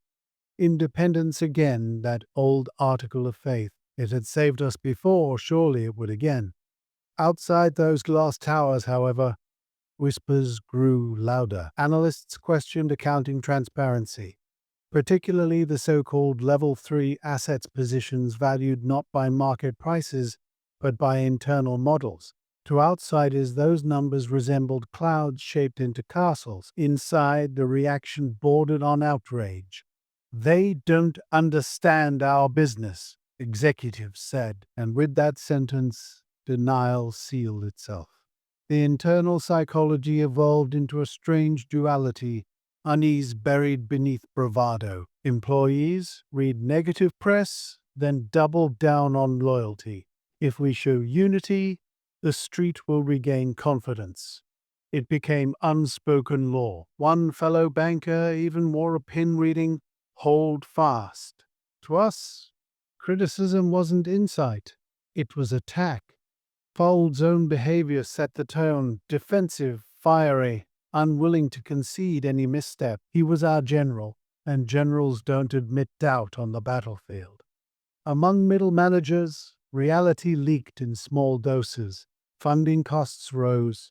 S2: Independence again, that old article of faith. It had saved us before, surely it would again. Outside those glass towers, however, whispers grew louder. Analysts questioned accounting transparency, particularly the so-called Level 3 assets positions valued not by market prices, but by internal models. To outsiders, those numbers resembled clouds shaped into castles. Inside, the reaction bordered on outrage. "They don't understand our business," executives said, and with that sentence, denial sealed itself. The internal psychology evolved into a strange duality, unease buried beneath bravado. Employees read negative press, then double down on loyalty. If we show unity, the street will regain confidence. It became unspoken law. One fellow banker even wore a pin reading, "Hold fast." To us, criticism wasn't insight, it was attack. Fuld's own behavior set the tone, defensive, fiery, unwilling to concede any misstep. He was our general, and generals don't admit doubt on the battlefield. Among middle managers, reality leaked in small doses. Funding costs rose.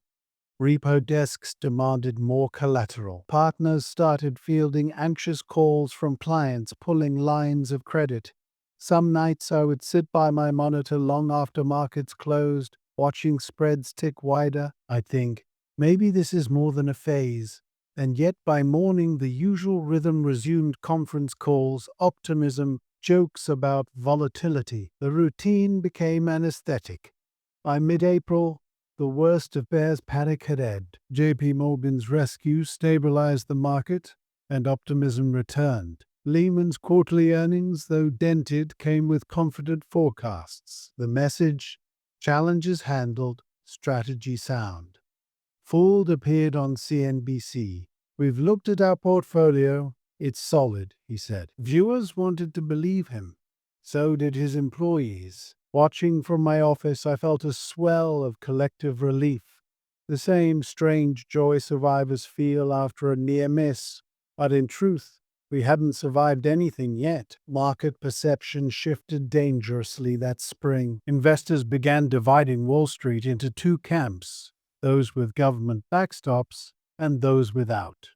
S2: Repo desks demanded more collateral. Partners started fielding anxious calls from clients pulling lines of credit. Some nights I would sit by my monitor long after markets closed, watching spreads tick wider. I'd think, maybe this is more than a phase. And yet by morning the usual rhythm resumed: conference calls, optimism, jokes about volatility. The routine became anesthetic. By mid-April, the worst of Bear's panic had ebbed. JP Morgan's rescue stabilized the market, and optimism returned. Lehman's quarterly earnings, though dented, came with confident forecasts. The message: challenges handled, strategy sound. Fuld appeared on CNBC. "We've looked at our portfolio. It's solid," he said. Viewers wanted to believe him. So did his employees. Watching from my office, I felt a swell of collective relief. The same strange joy survivors feel after a near miss. But in truth, we hadn't survived anything yet. Market perception shifted dangerously that spring. Investors began dividing Wall Street into two camps: those with government backstops and those without.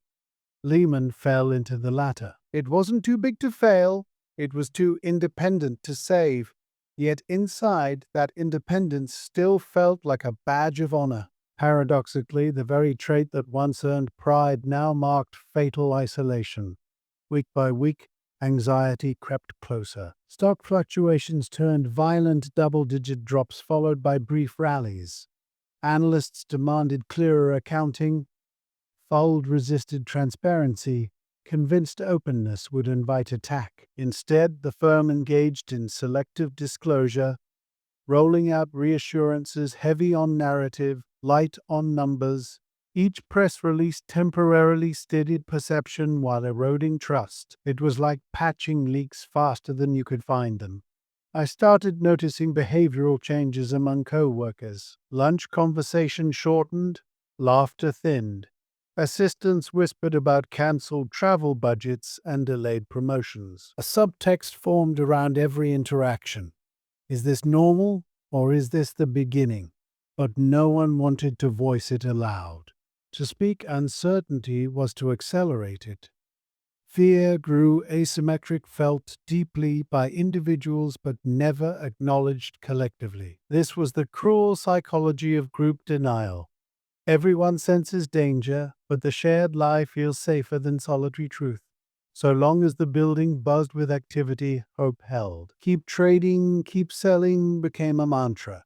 S2: Lehman fell into the latter. It wasn't too big to fail, it was too independent to save. Yet inside, that independence still felt like a badge of honor. Paradoxically, the very trait that once earned pride now marked fatal isolation. Week by week, anxiety crept closer. Stock fluctuations turned violent double-digit drops followed by brief rallies. Analysts demanded clearer accounting. Fuld resisted transparency, convinced openness would invite attack. Instead, the firm engaged in selective disclosure, rolling out reassurances heavy on narrative, light on numbers. Each press release temporarily steadied perception while eroding trust. It was like patching leaks faster than you could find them. I started noticing behavioral changes among co-workers. Lunch conversation shortened, laughter thinned. Assistants whispered about cancelled travel budgets and delayed promotions. A subtext formed around every interaction. Is this normal, or is this the beginning? But no one wanted to voice it aloud. To speak uncertainty was to accelerate it. Fear grew asymmetric, felt deeply by individuals but never acknowledged collectively. This was the cruel psychology of group denial. Everyone senses danger, but the shared lie feels safer than solitary truth. So long as the building buzzed with activity, hope held. Keep trading, keep selling became a mantra.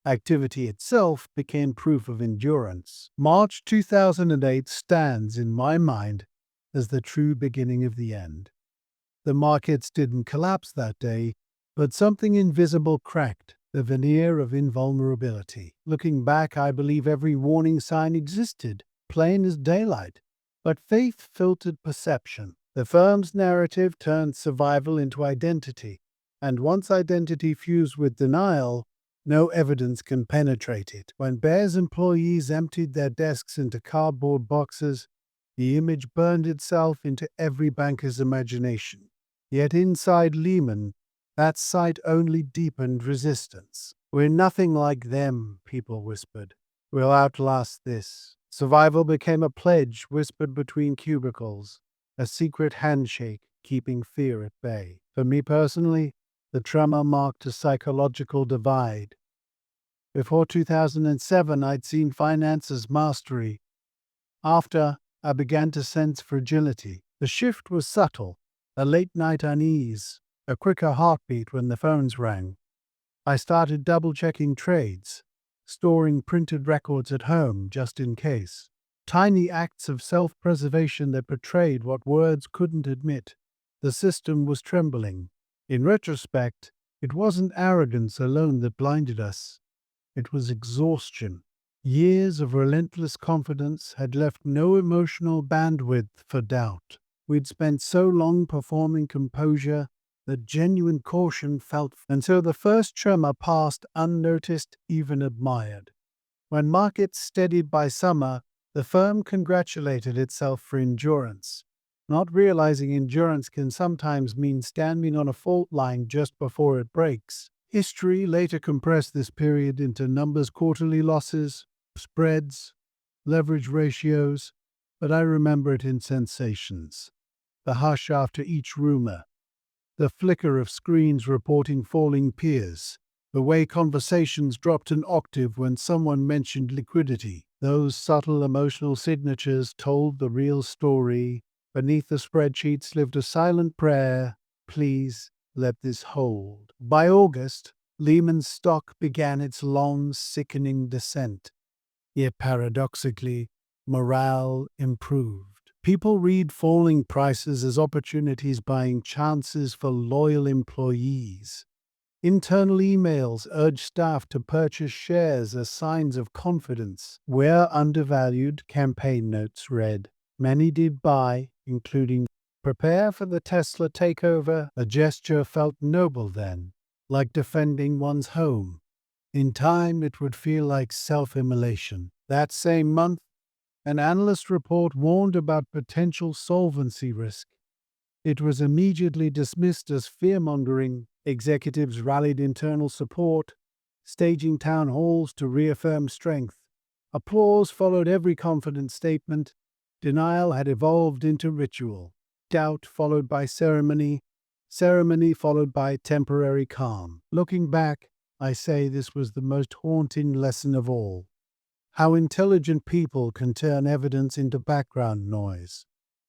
S2: Activity itself became proof of endurance. March 2008 stands, in my mind, as the true beginning of the end. The markets didn't collapse that day, but something invisible cracked, the veneer of invulnerability. Looking back, I believe every warning sign existed, plain as daylight. But faith filtered perception. The firm's narrative turned survival into identity, and once identity fused with denial, no evidence can penetrate it. When Bear's employees emptied their desks into cardboard boxes, the image burned itself into every banker's imagination. Yet inside Lehman, that sight only deepened resistance. "We're nothing like them," people whispered. "We'll outlast this." Survival became a pledge whispered between cubicles, a secret handshake keeping fear at bay. For me personally, the tremor marked a psychological divide. Before 2007, I'd seen finance as mastery. After, I began to sense fragility. The shift was subtle, a late-night unease, a quicker heartbeat when the phones rang. I started double-checking trades, storing printed records at home just in case. Tiny acts of self-preservation that betrayed what words couldn't admit. The system was trembling. In retrospect, it wasn't arrogance alone that blinded us. It was exhaustion. Years of relentless confidence had left no emotional bandwidth for doubt. We'd spent so long performing composure that genuine caution felt until the first tremor passed unnoticed, even admired. When markets steadied by summer, the firm congratulated itself for endurance, not realizing endurance can sometimes mean standing on a fault line just before it breaks. History later compressed this period into numbers, quarterly losses, spreads, leverage ratios, but I remember it in sensations. The hush after each rumor, the flicker of screens reporting falling peers, the way conversations dropped an octave when someone mentioned liquidity. Those subtle emotional signatures told the real story. Beneath the spreadsheets lived a silent prayer, please let this hold. By August, Lehman's stock began its long, sickening descent. Yet paradoxically, morale improved. People read falling prices as opportunities, buying chances for loyal employees. Internal emails urge staff to purchase shares as signs of confidence. Where undervalued, campaign notes read. Many did buy, including prepare for the Tesla takeover. A gesture felt noble then, like defending one's home. In time, it would feel like self-immolation. That same month, an analyst report warned about potential solvency risk. It was immediately dismissed as fear-mongering. Executives rallied internal support, staging town halls to reaffirm strength. Applause followed every confident statement. Denial had evolved into ritual. Doubt followed by ceremony. Ceremony followed by temporary calm. Looking back, I say this was the most haunting lesson of all. How intelligent people can turn evidence into background noise.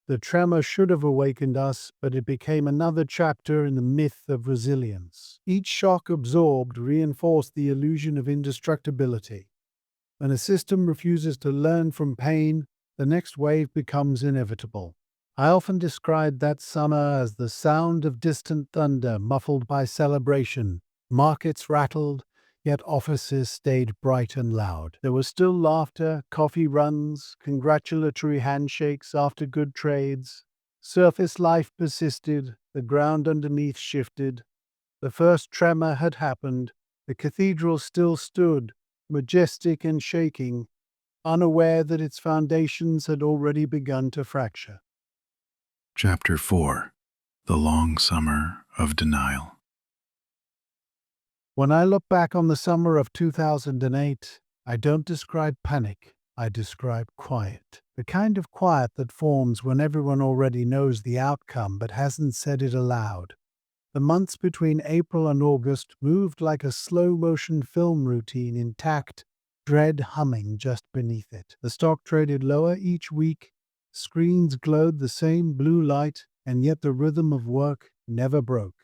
S2: The tremor should have awakened us, but it became another chapter in the myth of resilience. Each shock absorbed reinforced the illusion of indestructibility. When a system refuses to learn from pain, the next wave becomes inevitable. I often described that summer as the sound of distant thunder muffled by celebration. Markets rattled, yet offices stayed bright and loud. There was still laughter, coffee runs, congratulatory handshakes after good trades. Surface life persisted, the ground underneath shifted. The first tremor had happened. The cathedral still stood, majestic and shaking, unaware that its foundations had already begun to fracture.
S1: Chapter 4. The Long Summer of Denial.
S2: When I look back on the summer of 2008, I don't describe panic, I describe quiet. The kind of quiet that forms when everyone already knows the outcome but hasn't said it aloud. The months between April and August moved like a slow-motion film routine, intact, dread humming just beneath it. The stock traded lower each week, screens glowed the same blue light, and yet the rhythm of work never broke.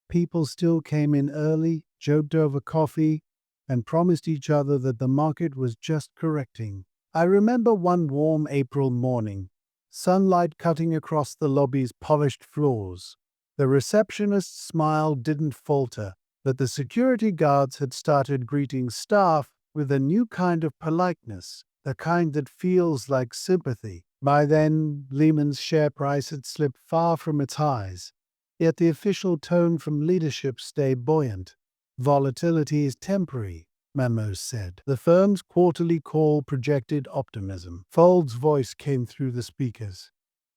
S2: People still came in early, joked over coffee, and promised each other that the market was just correcting. I remember one warm April morning, sunlight cutting across the lobby's polished floors. The receptionist's smile didn't falter, but the security guards had started greeting staff with a new kind of politeness, the kind that feels like sympathy. By then, Lehman's share price had slipped far from its highs, yet the official tone from leadership stayed buoyant. Volatility is temporary, memos said. The firm's quarterly call projected optimism. Fuld's voice came through the speakers.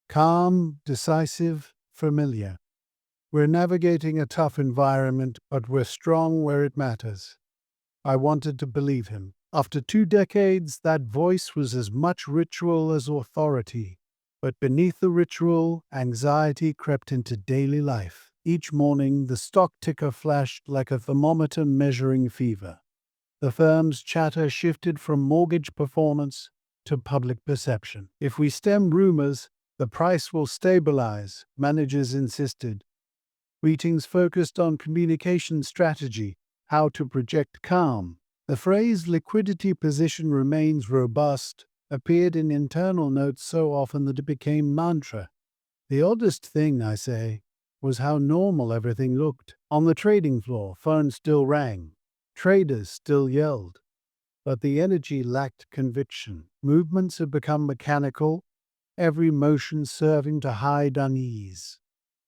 S2: Calm, decisive, familiar. We're navigating a tough environment, but we're strong where it matters. I wanted to believe him. After 2 decades, that voice was as much ritual as authority. But beneath the ritual, anxiety crept into daily life. Each morning, the stock ticker flashed like a thermometer measuring fever. The firm's chatter shifted from mortgage performance to public perception. If we stem rumors, the price will stabilize, managers insisted. Meetings focused on communication strategy, how to project calm. The phrase liquidity position remains robust appeared in internal notes so often that it became mantra. The oddest thing, I say, was how normal everything looked. On the trading floor, phones still rang. Traders still yelled. But the energy lacked conviction. Movements had become mechanical, every motion serving to hide unease.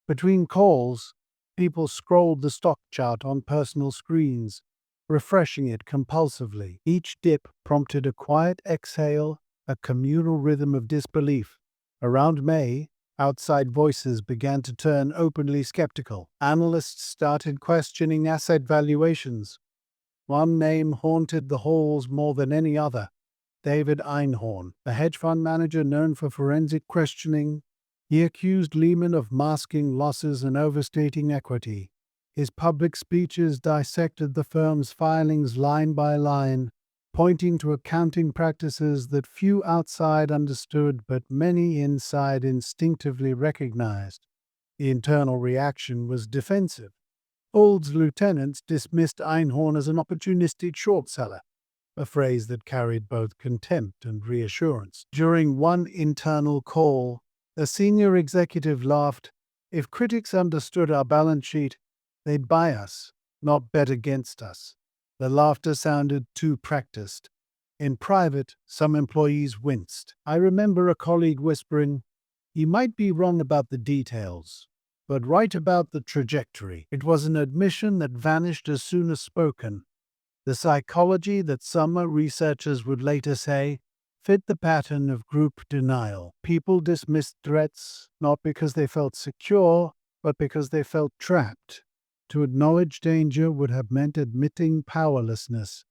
S2: Between calls, people scrolled the stock chart on personal screens, refreshing it compulsively. Each dip prompted a quiet exhale, a communal rhythm of disbelief. Around May, outside voices began to turn openly skeptical. Analysts started questioning asset valuations. One name haunted the halls more than any other: David Einhorn, a hedge fund manager known for forensic questioning. He accused Lehman of masking losses and overstating equity. His public speeches dissected the firm's filings line by line, pointing to accounting practices that few outside understood but many inside instinctively recognized. The internal reaction was defensive. Old's lieutenants dismissed Einhorn as an opportunistic short seller, a phrase that carried both contempt and reassurance. During one internal call, a senior executive laughed. "If critics understood our balance sheet, they'd buy us, not bet against us." The laughter sounded too practiced. In private, some employees winced. I remember a colleague whispering, "He might be wrong about the details, but right about the trajectory." It was an admission that vanished as soon as spoken. The psychology that some researchers would later say fit the pattern of group denial. People dismissed threats not because they felt secure, but because they felt trapped. To acknowledge danger would have meant admitting powerlessness,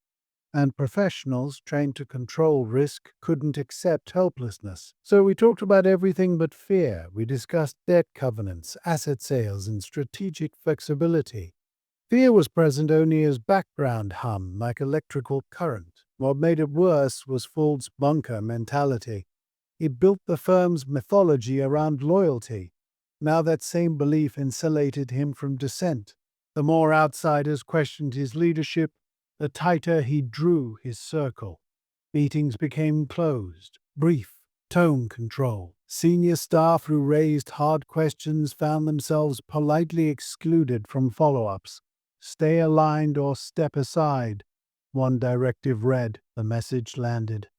S2: and professionals trained to control risk couldn't accept helplessness. So we talked about everything but fear. We discussed debt covenants, asset sales, and strategic flexibility. Fear was present only as background hum, like electrical current. What made it worse was Fuld's bunker mentality. He built the firm's mythology around loyalty. Now that same belief insulated him from dissent. The more outsiders questioned his leadership, the tighter he drew his circle. Meetings became closed, brief, tone control. Senior staff who raised hard questions found themselves politely excluded from follow-ups. "Stay aligned or step aside," one directive read. The message landed.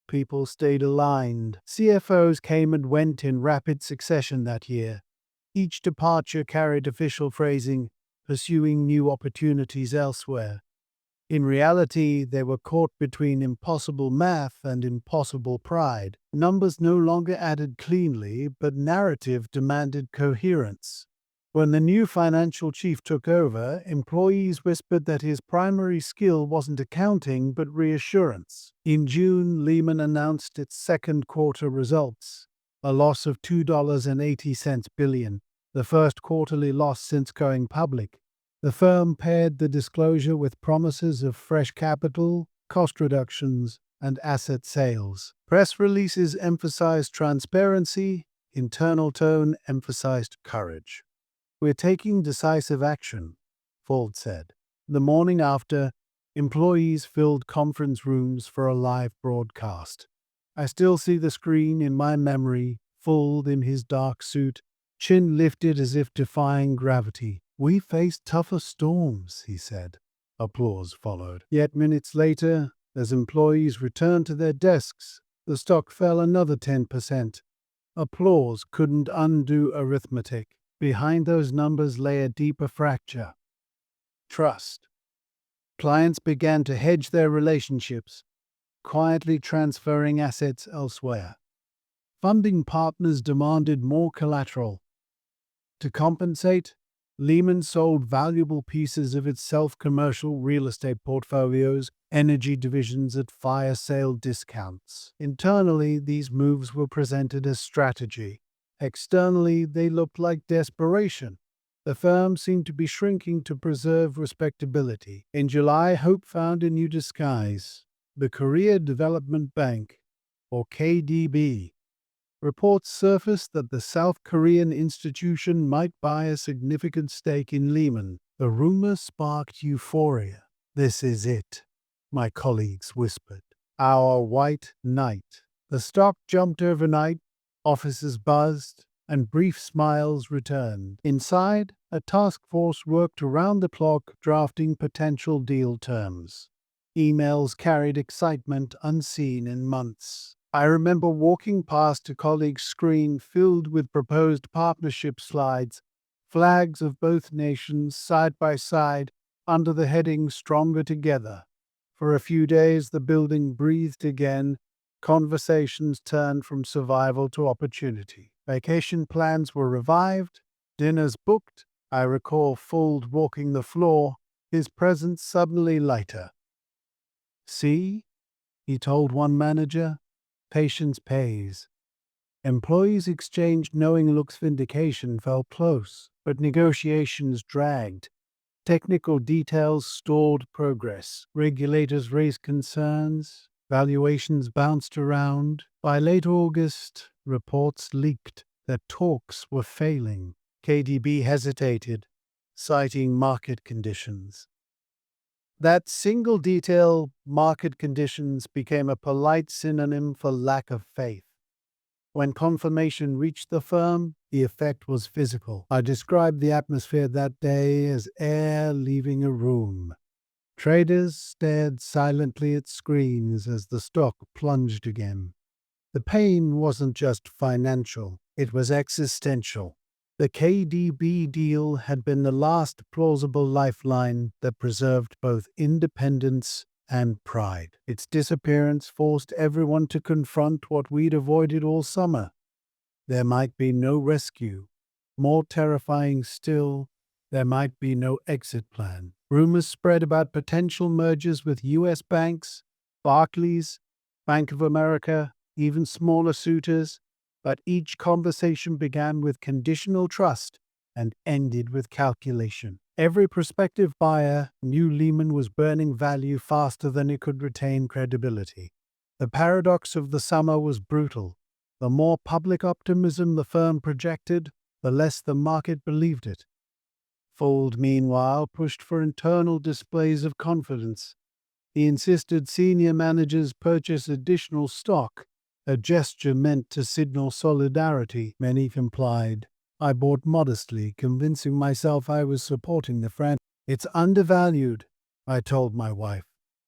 S2: People stayed aligned. CFOs came and went in rapid succession that year. Each departure carried official phrasing, pursuing new opportunities elsewhere. In reality, they were caught between impossible math and impossible pride. Numbers no longer added cleanly, but narrative demanded coherence. When the new financial chief took over, employees whispered that his primary skill wasn't accounting but reassurance. In June, Lehman announced its second quarter results, a loss of $2.80 billion, the first quarterly loss since going public. The firm paired the disclosure with promises of fresh capital, cost reductions, and asset sales. Press releases emphasized transparency, internal tone emphasized courage. "We're taking decisive action," Fuld said. The morning after, employees filled conference rooms for a live broadcast. I still see the screen in my memory, Fuld in his dark suit, chin lifted as if defying gravity. "We faced tougher storms," he said. Applause followed. Yet minutes later, as employees returned to their desks, the stock fell another 10%. Applause couldn't undo arithmetic. Behind those numbers lay a deeper fracture: trust. Clients began to hedge their relationships, quietly transferring assets elsewhere. Funding partners demanded more collateral. To compensate, Lehman sold valuable pieces of its self-commercial real estate portfolios, energy divisions at fire sale discounts. Internally, these moves were presented as strategy. Externally, they looked like desperation. The firm seemed to be shrinking to preserve respectability. In July, hope found a new disguise: the Korea Development Bank, or KDB. Reports surfaced that the South Korean institution might buy a significant stake in Lehman. The rumor sparked euphoria. "This is it," my colleagues whispered. "Our white knight." The stock jumped overnight, offices buzzed, and brief smiles returned. Inside, a task force worked around the clock drafting potential deal terms. Emails carried excitement unseen in months. I remember walking past a colleague's screen filled with proposed partnership slides, flags of both nations side by side under the heading Stronger Together. For a few days, the building breathed again. Conversations turned from survival to opportunity. Vacation plans were revived, dinners booked. I recall Fuld walking the floor, his presence suddenly lighter. "See," he told one manager, "patience pays." Employees exchanged knowing looks. Vindication felt close, but negotiations dragged. Technical details stalled progress. Regulators raised concerns. Valuations bounced around. By late August, reports leaked that talks were failing. KDB hesitated, citing market conditions. That single detail, market conditions, became a polite synonym for lack of faith. When confirmation reached the firm, the effect was physical. I described the atmosphere that day as air leaving a room. Traders stared silently at screens as the stock plunged again. The pain wasn't just financial, it was existential. The KDB deal had been the last plausible lifeline that preserved both independence and pride. Its disappearance forced everyone to confront what we'd avoided all summer. There might be no rescue. More terrifying still, there might be no exit plan. Rumors spread about potential mergers with U.S. banks, Barclays, Bank of America, even smaller suitors, but each conversation began with conditional trust and ended with calculation. Every prospective buyer knew Lehman was burning value faster than it could retain credibility. The paradox of the summer was brutal. The more public optimism the firm projected, the less the market believed it. Fuld, meanwhile, pushed for internal displays of confidence. He insisted senior managers purchase additional stock, a gesture meant to signal solidarity. Many complied. I bought modestly, convincing myself I was supporting the franchise. "It's undervalued," I told my wife.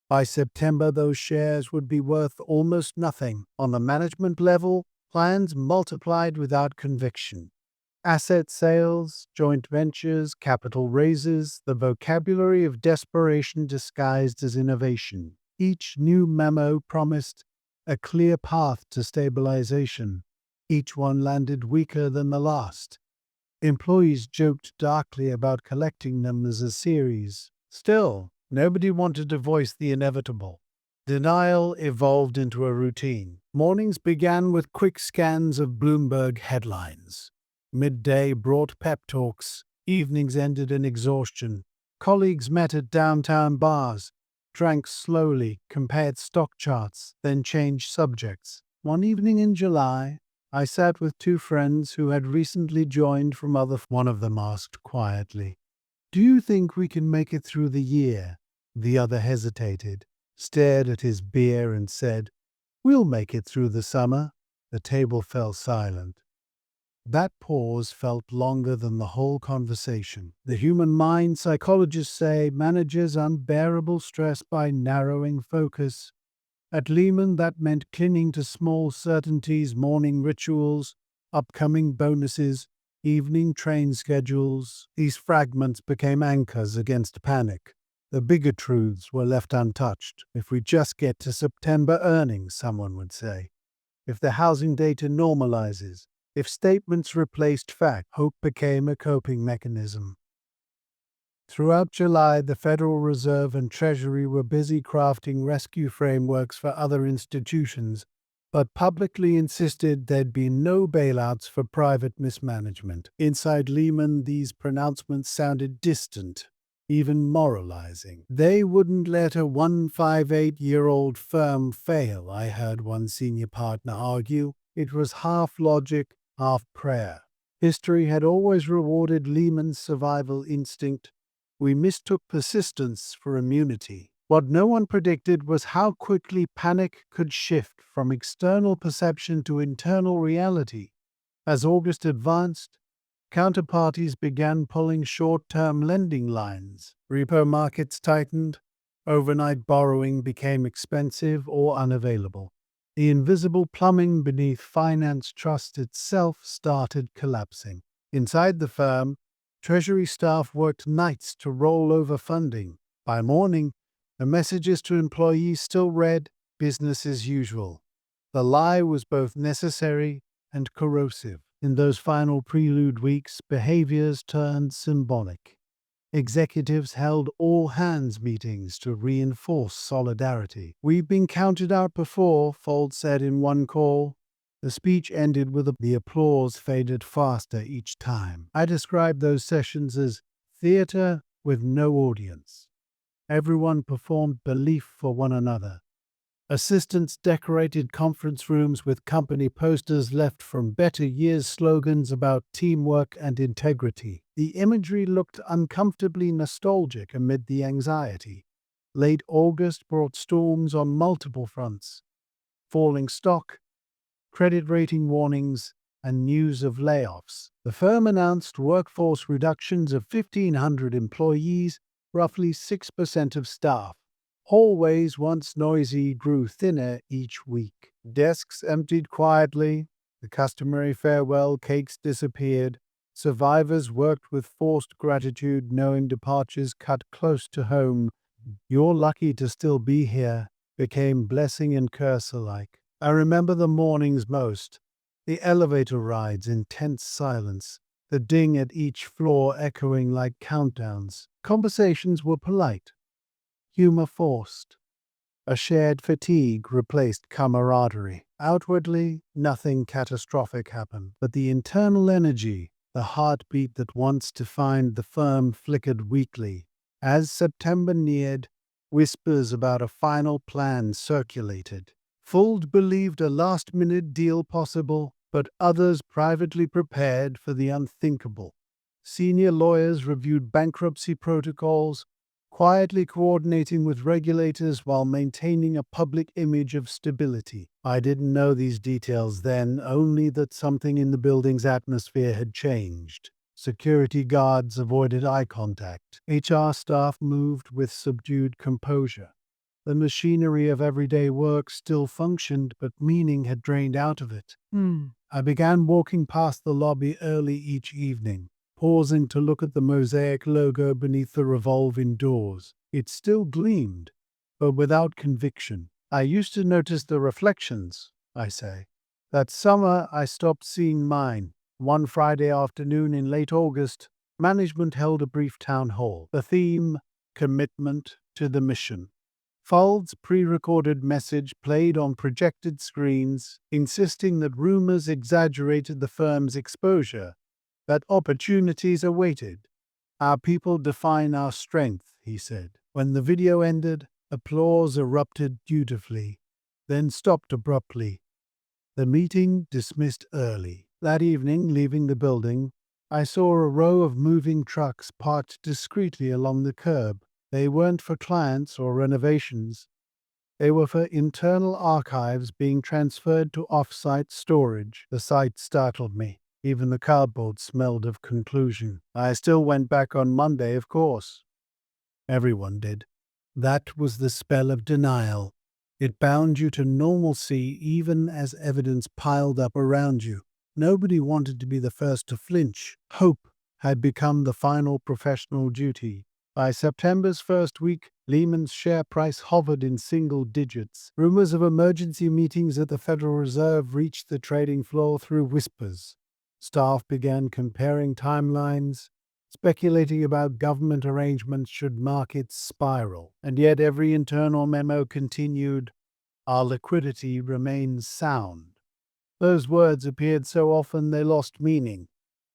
S2: By September, those shares would be worth almost nothing. On the management level, plans multiplied without conviction. Asset sales, joint ventures, capital raises, the vocabulary of desperation disguised as innovation. Each new memo promised a clear path to stabilization. Each one landed weaker than the last. Employees joked darkly about collecting them as a series. Still, nobody wanted to voice the inevitable. Denial evolved into a routine. Mornings began with quick scans of Bloomberg headlines. Midday brought pep talks. Evenings ended in exhaustion. Colleagues met at downtown bars, drank slowly, compared stock charts, then changed subjects. One evening in July, I sat with two friends who had recently joined from other. One of them asked quietly, "Do you think we can make it through the year?" The other hesitated, stared at his beer and said, "We'll make it through the summer." The table fell silent. That pause felt longer than the whole conversation. The human mind, psychologists say, manages unbearable stress by narrowing focus. At Lehman, that meant clinging to small certainties, morning rituals, upcoming bonuses, evening train schedules. These fragments became anchors against panic. The bigger truths were left untouched. "If we just get to September earnings," someone would say. "If the housing data normalizes. If statements replaced fact," hope became a coping mechanism. Throughout July, the Federal Reserve and Treasury were busy crafting rescue frameworks for other institutions, but publicly insisted there'd be no bailouts for private mismanagement. Inside Lehman, these pronouncements sounded distant, even moralizing. They wouldn't let a 158-year-old firm fail, I heard one senior partner argue. It was half logic, half prayer. History had always rewarded Lehman's survival instinct. We mistook persistence for immunity. What no one predicted was how quickly panic could shift from external perception to internal reality. As August advanced, counterparties began pulling short-term lending lines. Repo markets tightened. Overnight borrowing became expensive or unavailable. The invisible plumbing beneath finance trust itself started collapsing. Inside the firm, Treasury staff worked nights to roll over funding. By morning, the messages to employees still read, "Business as usual." The lie was both necessary and corrosive. In those final prelude weeks, behaviors turned symbolic. Executives held all-hands meetings to reinforce solidarity. "We've been counted out before," Fuld said in one call. The speech ended with the applause faded faster each time. I described those sessions as theater with no audience. Everyone performed belief for one another. Assistants decorated conference rooms with company posters left from better years slogans about teamwork and integrity. The imagery looked uncomfortably nostalgic amid the anxiety. Late August brought storms on multiple fronts: falling stock, credit rating warnings, and news of layoffs. The firm announced workforce reductions of 1,500 employees, roughly 6% of staff. Hallways, once noisy, grew thinner each week. Desks emptied quietly. The customary farewell cakes disappeared. Survivors worked with forced gratitude, knowing departures cut close to home. "You're lucky to still be here," became blessing and curse alike. I remember the mornings most. The elevator rides in tense silence, the ding at each floor echoing like countdowns. Conversations were polite, humor forced. A shared fatigue replaced camaraderie. Outwardly, nothing catastrophic happened, but the internal energy, the heartbeat that once defined the firm, flickered weakly. As September neared, whispers about a final plan circulated. Fuld believed a last-minute deal possible, but others privately prepared for the unthinkable. Senior lawyers reviewed bankruptcy protocols, quietly coordinating with regulators while maintaining a public image of stability. I didn't know these details then, only that something in the building's atmosphere had changed. Security guards avoided eye contact. HR staff moved with subdued composure. The machinery of everyday work still functioned, but meaning had drained out of it. I began walking past the lobby early each evening, pausing to look at the mosaic logo beneath the revolving doors. It still gleamed, but without conviction. "I used to notice the reflections," I say. That summer, I stopped seeing mine. One Friday afternoon in late August, management held a brief town hall. The theme, commitment to the mission. Fuld's pre-recorded message played on projected screens, insisting that rumors exaggerated the firm's exposure, that opportunities awaited. "Our people define our strength," he said. When the video ended, applause erupted dutifully, then stopped abruptly. The meeting dismissed early. That evening, leaving the building, I saw a row of moving trucks parked discreetly along the curb. They weren't for clients or renovations. They were for internal archives being transferred to off-site storage. The sight startled me. Even the cardboard smelled of conclusion. I still went back on Monday, of course. Everyone did. That was the spell of denial. It bound you to normalcy even as evidence piled up around you. Nobody wanted to be the first to flinch. Hope had become the final professional duty. By September's first week, Lehman's share price hovered in single digits. Rumors of emergency meetings at the Federal Reserve reached the trading floor through whispers. Staff began comparing timelines, speculating about government arrangements should markets spiral. And yet every internal memo continued, "Our liquidity remains sound." Those words appeared so often they lost meaning.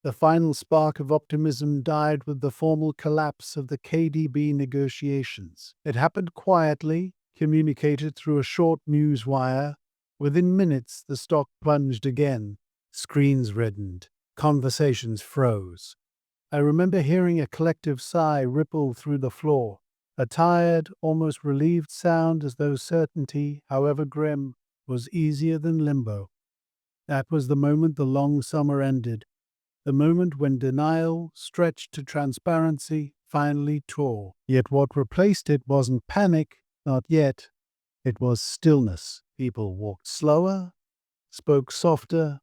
S2: The final spark of optimism died with the formal collapse of the KDB negotiations. It happened quietly, communicated through a short news wire. Within minutes, the stock plunged again. Screens reddened. Conversations froze. I remember hearing a collective sigh ripple through the floor, a tired, almost relieved sound as though certainty, however grim, was easier than limbo. That was the moment the long summer ended, the moment when denial, stretched to transparency, finally tore. Yet what replaced it wasn't panic, not yet. It was stillness. People walked slower, spoke softer,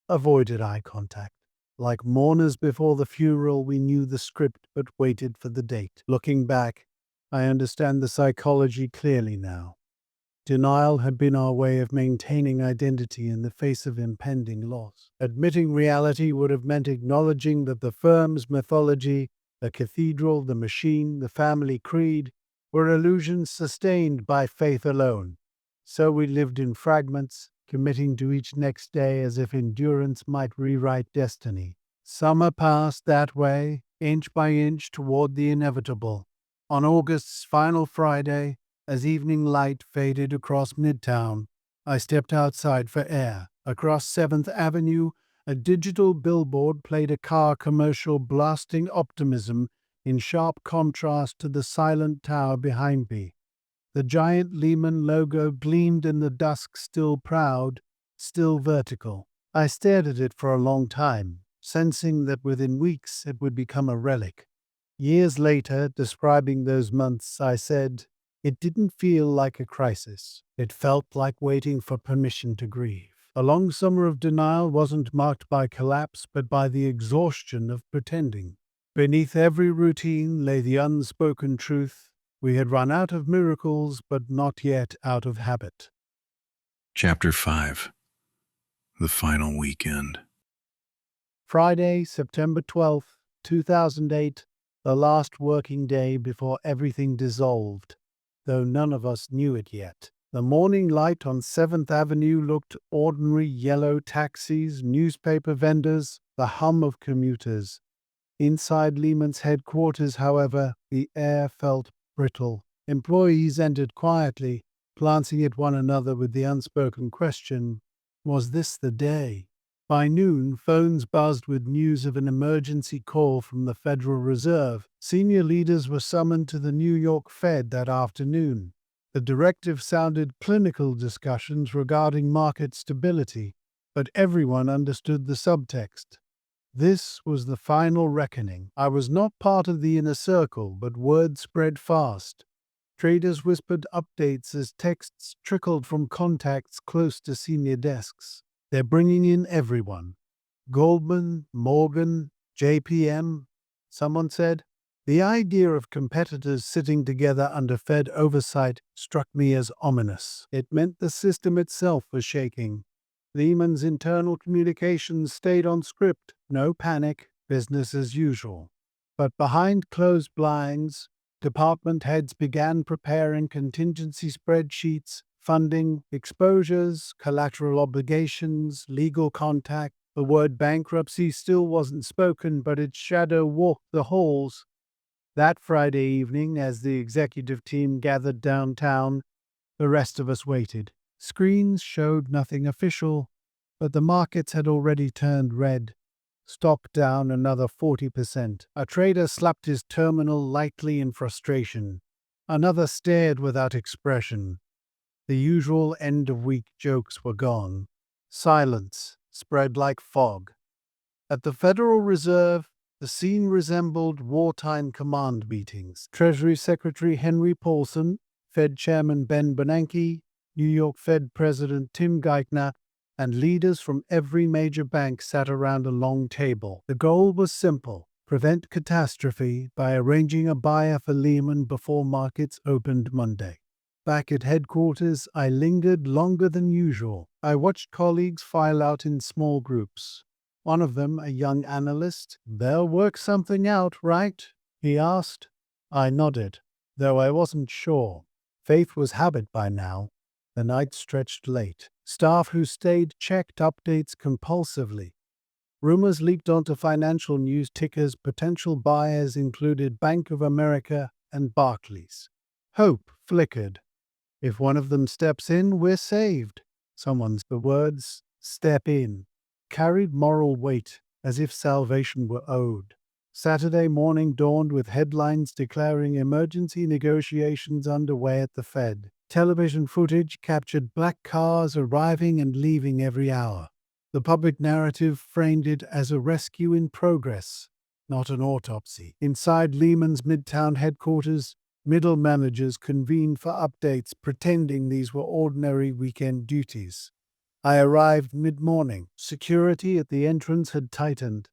S2: avoided eye contact. Like mourners before the funeral, we knew the script but waited for the date. Looking back, I understand the psychology clearly now. Denial had been our way of maintaining identity in the face of impending loss. Admitting reality would have meant acknowledging that the firm's mythology, the cathedral, the machine, the family creed, were illusions sustained by faith alone. So we lived in fragments, committing to each next day as if endurance might rewrite destiny. Summer passed that way, inch by inch toward the inevitable. On August's final Friday, as evening light faded across Midtown, I stepped outside for air. Across 7th Avenue, a digital billboard played a car commercial blasting optimism in sharp contrast to the silent tower behind me. The giant Lehman logo gleamed in the dusk, still proud, still vertical. I stared at it for a long time, sensing that within weeks it would become a relic. Years later, describing those months, I said, "It didn't feel like a crisis. It felt like waiting for permission to grieve." A long summer of denial wasn't marked by collapse, but by the exhaustion of pretending. Beneath every routine lay the unspoken truth. We had run out of miracles, but not yet out of habit.
S1: Chapter 5. The Final Weekend.
S2: Friday, September 12th, 2008, the last working day before everything dissolved, though none of us knew it yet. The morning light on 7th Avenue looked ordinary: yellow taxis, newspaper vendors, the hum of commuters. Inside Lehman's headquarters, however, the air felt brittle. Employees entered quietly, glancing at one another with the unspoken question, was this the day? By noon, phones buzzed with news of an emergency call from the Federal Reserve. Senior leaders were summoned to the New York Fed that afternoon. The directive sounded clinical discussions regarding market stability, but everyone understood the subtext. This was the final reckoning. I was not part of the inner circle, but word spread fast. Traders whispered updates as texts trickled from contacts close to senior desks. They're bringing in everyone. Goldman, Morgan, JPM, someone said. The idea of competitors sitting together under Fed oversight struck me as ominous. It meant the system itself was shaking. Lehman's internal communications stayed on script. No panic, business as usual. But behind closed blinds, department heads began preparing contingency spreadsheets, funding, exposures, collateral obligations, legal contact. The word bankruptcy still wasn't spoken, but its shadow walked the halls. That Friday evening, as the executive team gathered downtown, the rest of us waited. Screens showed nothing official, but the markets had already turned red. Stock down another 40%. A trader slapped his terminal lightly in frustration. Another stared without expression. The usual end-of-week jokes were gone. Silence spread like fog. At the Federal Reserve, the scene resembled wartime command meetings. Treasury Secretary Henry Paulson, Fed Chairman Ben Bernanke, New York Fed President Tim Geithner, and leaders from every major bank sat around a long table. The goal was simple: prevent catastrophe by arranging a buyer for Lehman before markets opened Monday. Back at headquarters, I lingered longer than usual. I watched colleagues file out in small groups. One of them, a young analyst, "They'll work something out, right?" he asked. I nodded, though I wasn't sure. Faith was habit by now. The night stretched late. Staff who stayed checked updates compulsively. Rumors leaked onto financial news tickers. Potential buyers included Bank of America and Barclays. Hope flickered. If one of them steps in, we're saved. The words, "step in," carried moral weight, as if salvation were owed. Saturday morning dawned with headlines declaring emergency negotiations underway at the Fed. Television footage captured black cars arriving and leaving every hour. The public narrative framed it as a rescue in progress, not an autopsy. Inside Lehman's Midtown headquarters, middle managers convened for updates, pretending these were ordinary weekend duties. I arrived mid-morning. Security at the entrance had tightened.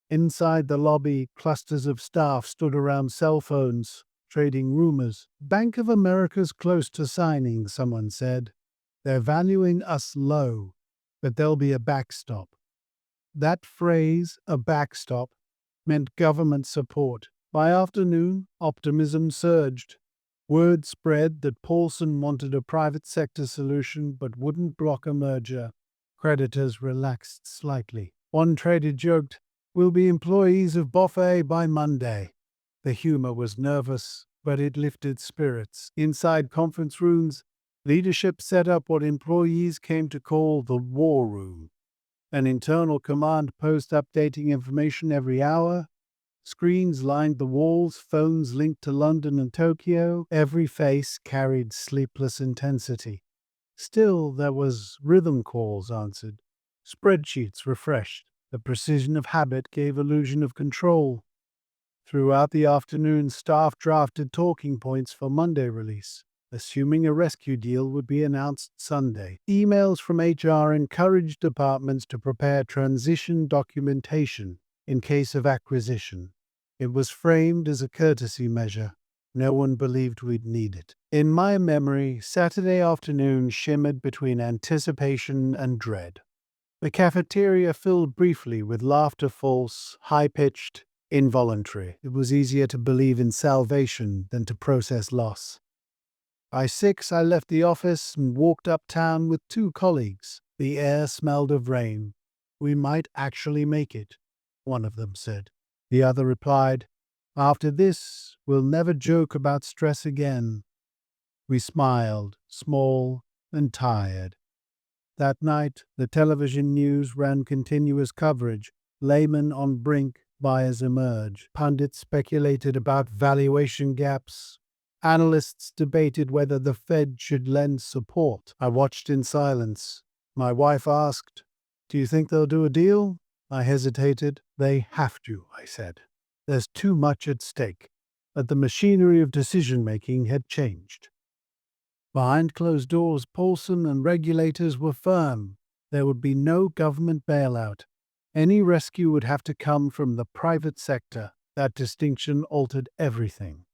S2: Inside the lobby, clusters of staff stood around cell phones, trading rumors. Bank of America's close to signing, someone said. They're valuing us low, but there'll be a backstop. That phrase, a backstop, meant government support. By afternoon, optimism surged. Word spread that Paulson wanted a private sector solution but wouldn't block a merger. Creditors relaxed slightly. One trader joked, "We'll be employees of Buffet by Monday." The humor was nervous, but it lifted spirits. Inside conference rooms, leadership set up what employees came to call the war room, an internal command post updating information every hour. Screens lined the walls, phones linked to London and Tokyo. Every face carried sleepless intensity. Still, there was rhythm calls answered, spreadsheets refreshed. The precision of habit gave illusion of control. Throughout the afternoon, staff drafted talking points for Monday release, assuming a rescue deal would be announced Sunday. Emails from HR encouraged departments to prepare transition documentation in case of acquisition. It was framed as a courtesy measure. No one believed we'd need it. In my memory, Saturday afternoon shimmered between anticipation and dread. The cafeteria filled briefly with laughter, false, high-pitched, involuntary. It was easier to believe in salvation than to process loss. By 6, I left the office and walked uptown with 2 colleagues. The air smelled of rain. "We might actually make it," one of them said. The other replied, "After this, we'll never joke about stress again." We smiled, small and tired. That night, the television news ran continuous coverage. Lehman on brink, buyers emerge. Pundits speculated about valuation gaps. Analysts debated whether the Fed should lend support. I watched in silence. My wife asked, "Do you think they'll do a deal?" I hesitated. "They have to," I said. "There's too much at stake." But the machinery of decision-making had changed. Behind closed doors, Paulson and regulators were firm. There would be no government bailout. Any rescue would have to come from the private sector. That distinction altered everything.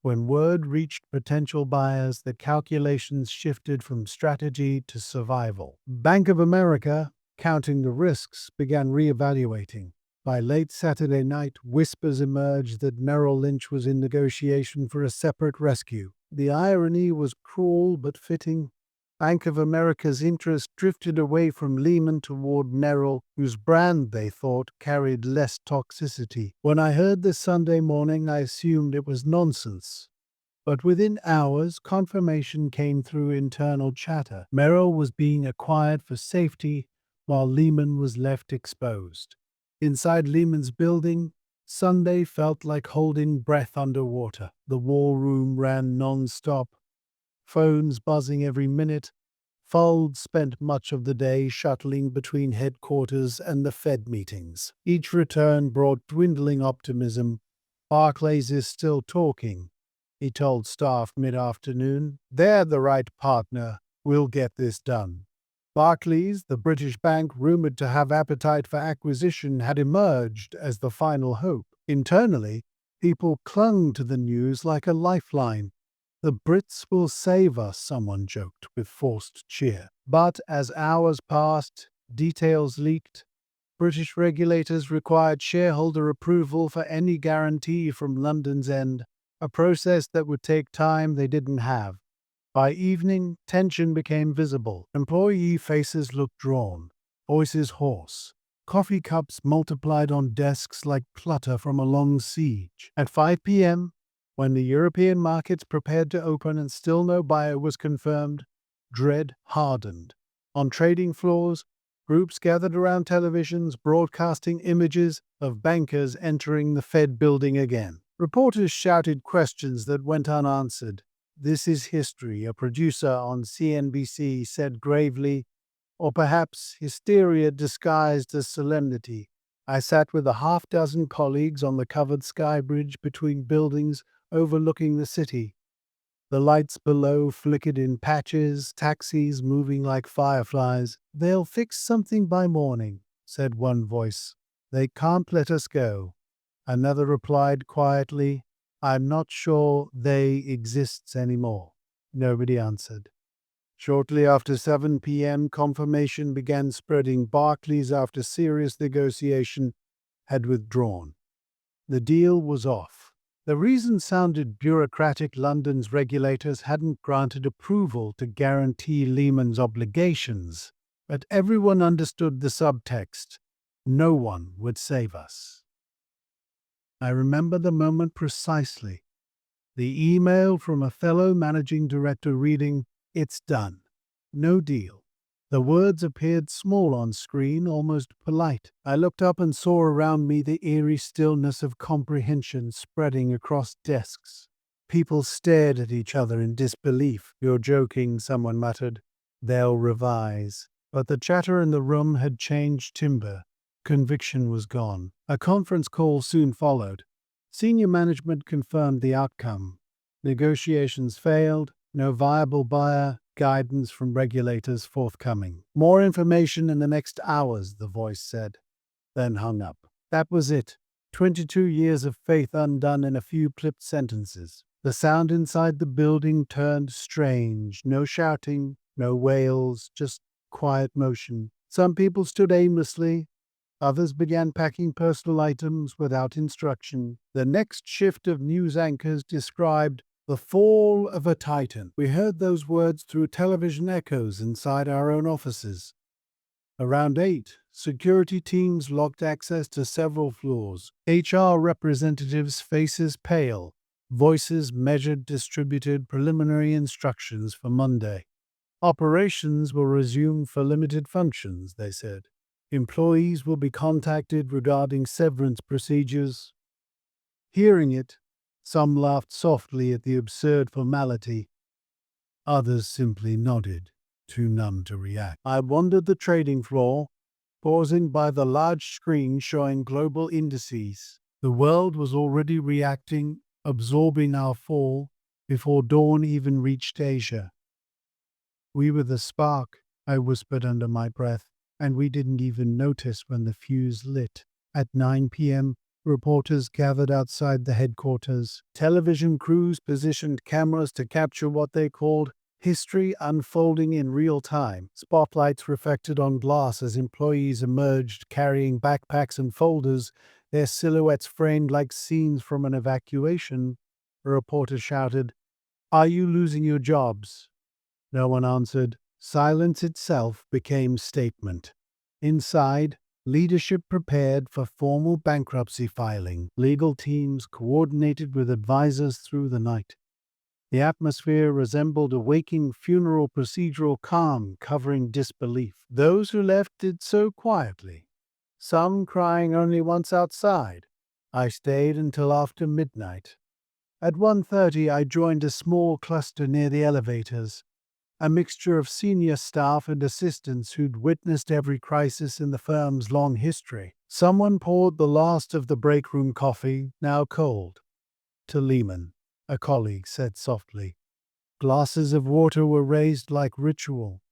S2: When word reached potential buyers, the calculations shifted from strategy to survival. Bank of America, counting the risks, began reevaluating. By late Saturday night, whispers emerged that Merrill Lynch was in negotiation for a separate rescue. The irony was cruel but fitting. Bank of America's interest drifted away from Lehman toward Merrill, whose brand, they thought, carried less toxicity. When I heard this Sunday morning, I assumed it was nonsense. But within hours, confirmation came through internal chatter. Merrill was being acquired for safety, while Lehman was left exposed. Inside Lehman's building, Sunday felt like holding breath underwater. The war room ran non-stop, phones buzzing every minute. Fuld spent much of the day shuttling between headquarters and the Fed meetings. Each return brought dwindling optimism. "Barclays is still talking," he told staff mid-afternoon. "They're the right partner. We'll get this done." Barclays, the British bank rumored to have appetite for acquisition, had emerged as the final hope. Internally, people clung to the news like a lifeline. "The Brits will save us," someone joked with forced cheer. But as hours passed, details leaked. British regulators required shareholder approval for any guarantee from London's end, a process that would take time they didn't have. By evening, tension became visible. Employee faces looked drawn, voices hoarse. Coffee cups multiplied on desks like clutter from a long siege. At 5 p.m., when the European markets prepared to open and still no buyer was confirmed, dread hardened. On trading floors, groups gathered around televisions broadcasting images of bankers entering the Fed building again. Reporters shouted questions that went unanswered. "This is history," a producer on CNBC said gravely. or perhaps hysteria disguised as solemnity. I sat with a half-dozen colleagues on the covered sky bridge between buildings overlooking the city. The lights below flickered in patches, taxis moving like fireflies. "They'll fix something by morning," said one voice. "They can't let us go." Another replied quietly, "I'm not sure they exists anymore." Nobody answered. Shortly after 7 p.m., confirmation began spreading. Barclays, after serious negotiation, had withdrawn. The deal was off. The reason sounded bureaucratic. London's regulators hadn't granted approval to guarantee Lehman's obligations, but everyone understood the subtext. No one would save us. I remember the moment precisely. The email from a fellow managing director reading, "It's done. No deal." The words appeared small on screen, almost polite. I looked up and saw around me the eerie stillness of comprehension spreading across desks. People stared at each other in disbelief. "You're joking," someone muttered. "They'll revise." But the chatter in the room had changed timbre. Conviction was gone. A conference call soon followed. Senior management confirmed the outcome. Negotiations failed, no viable buyer, guidance from regulators forthcoming. "More information in the next hours," the voice said, then hung up. That was it. 22 years of faith undone in a few clipped sentences. The sound inside the building turned strange. No shouting, no wails, just quiet motion. Some people stood aimlessly. Others began packing personal items without instruction. The next shift of news anchors described the fall of a titan. We heard those words through television echoes inside our own offices. Around 8, security teams locked access to several floors. HR representatives, faces pale, voices measured, distributed preliminary instructions for Monday. Operations will resume for limited functions, they said. Employees will be contacted regarding severance procedures. Hearing it, some laughed softly at the absurd formality. Others simply nodded, too numb to react. I wandered the trading floor, pausing by the large screen showing global indices. The world was already reacting, absorbing our fall, before dawn even reached Asia. "We were the spark," I whispered under my breath, "and we didn't even notice when the fuse lit." At 9 p.m., reporters gathered outside the headquarters. Television crews positioned cameras to capture what they called history unfolding in real time. Spotlights reflected on glass as employees emerged carrying backpacks and folders, their silhouettes framed like scenes from an evacuation. A reporter shouted, "Are you losing your jobs?" No one answered. Silence itself became statement. Inside, leadership prepared for formal bankruptcy filing. Legal teams coordinated with advisors through the night. The atmosphere resembled a waking funeral, procedural calm covering disbelief. Those who left did so quietly, some crying only once outside. I stayed until after midnight. At 1:30, I joined a small cluster near the elevators, a mixture of senior staff and assistants who'd witnessed every crisis in the firm's long history. Someone poured the last of the break room coffee, now cold. "To Lehman," a colleague said softly. Glasses of water were raised like ritual.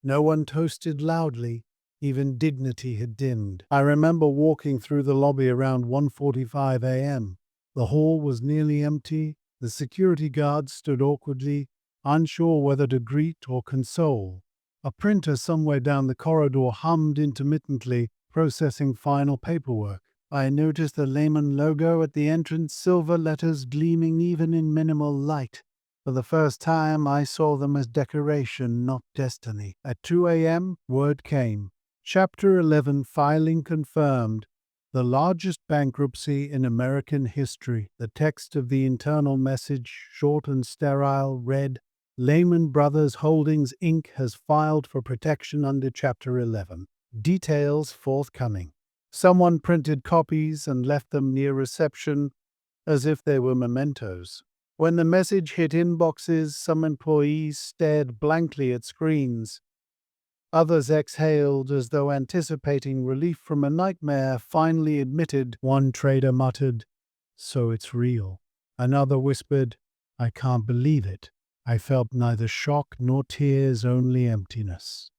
S2: No one toasted loudly. Even dignity had dimmed. I remember walking through the lobby around 1:45 a.m. The hall was nearly empty. The security guards stood awkwardly, unsure whether to greet or console. A printer somewhere down the corridor hummed intermittently, processing final paperwork. I noticed the Lehman logo at the entrance, silver letters gleaming even in minimal light. For the first time, I saw them as decoration, not destiny. At 2 a.m., word came. Chapter 11 filing confirmed. The largest bankruptcy in American history. The text of the internal message, short and sterile, read, "Lehman Brothers Holdings, Inc. has filed for protection under Chapter 11. Details forthcoming." Someone printed copies and left them near reception as if they were mementos. When the message hit inboxes, some employees stared blankly at screens. Others exhaled as though anticipating relief from a nightmare, finally admitted. One trader muttered, "So it's real." Another whispered, "I can't believe it." I felt neither shock nor tears, only emptiness.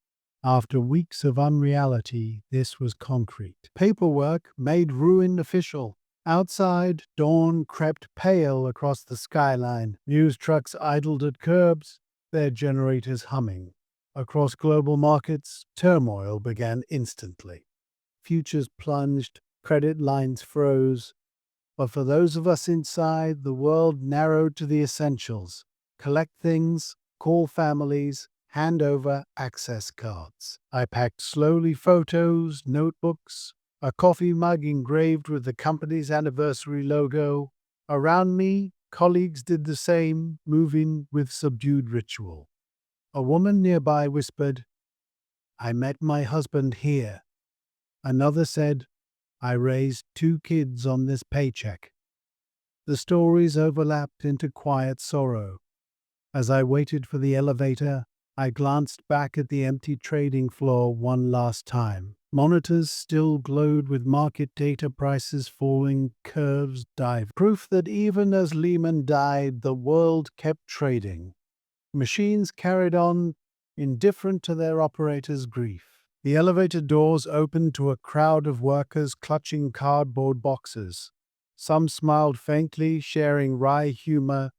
S2: After weeks of unreality, this was concrete. Paperwork made ruin official. Outside, dawn crept pale across the skyline. News trucks idled at curbs, their generators humming. Across global markets, turmoil began instantly. Futures plunged, credit lines froze. But for those of us inside, the world narrowed to the essentials: collect things, call families, hand over access cards. I packed slowly photos, notebooks, a coffee mug engraved with the company's anniversary logo. Around me, colleagues did the same, moving with subdued ritual. A woman nearby whispered, "I met my husband here." Another said, "I raised 2 kids on this paycheck." The stories overlapped into quiet sorrow. As I waited for the elevator, I glanced back at the empty trading floor one last time. Monitors still glowed with market data, prices falling, curves diving. Proof that even as Lehman died, the world kept trading. Machines carried on, indifferent to their operators' grief. The elevator doors opened to a crowd of workers clutching cardboard boxes. Some smiled faintly, sharing wry humor.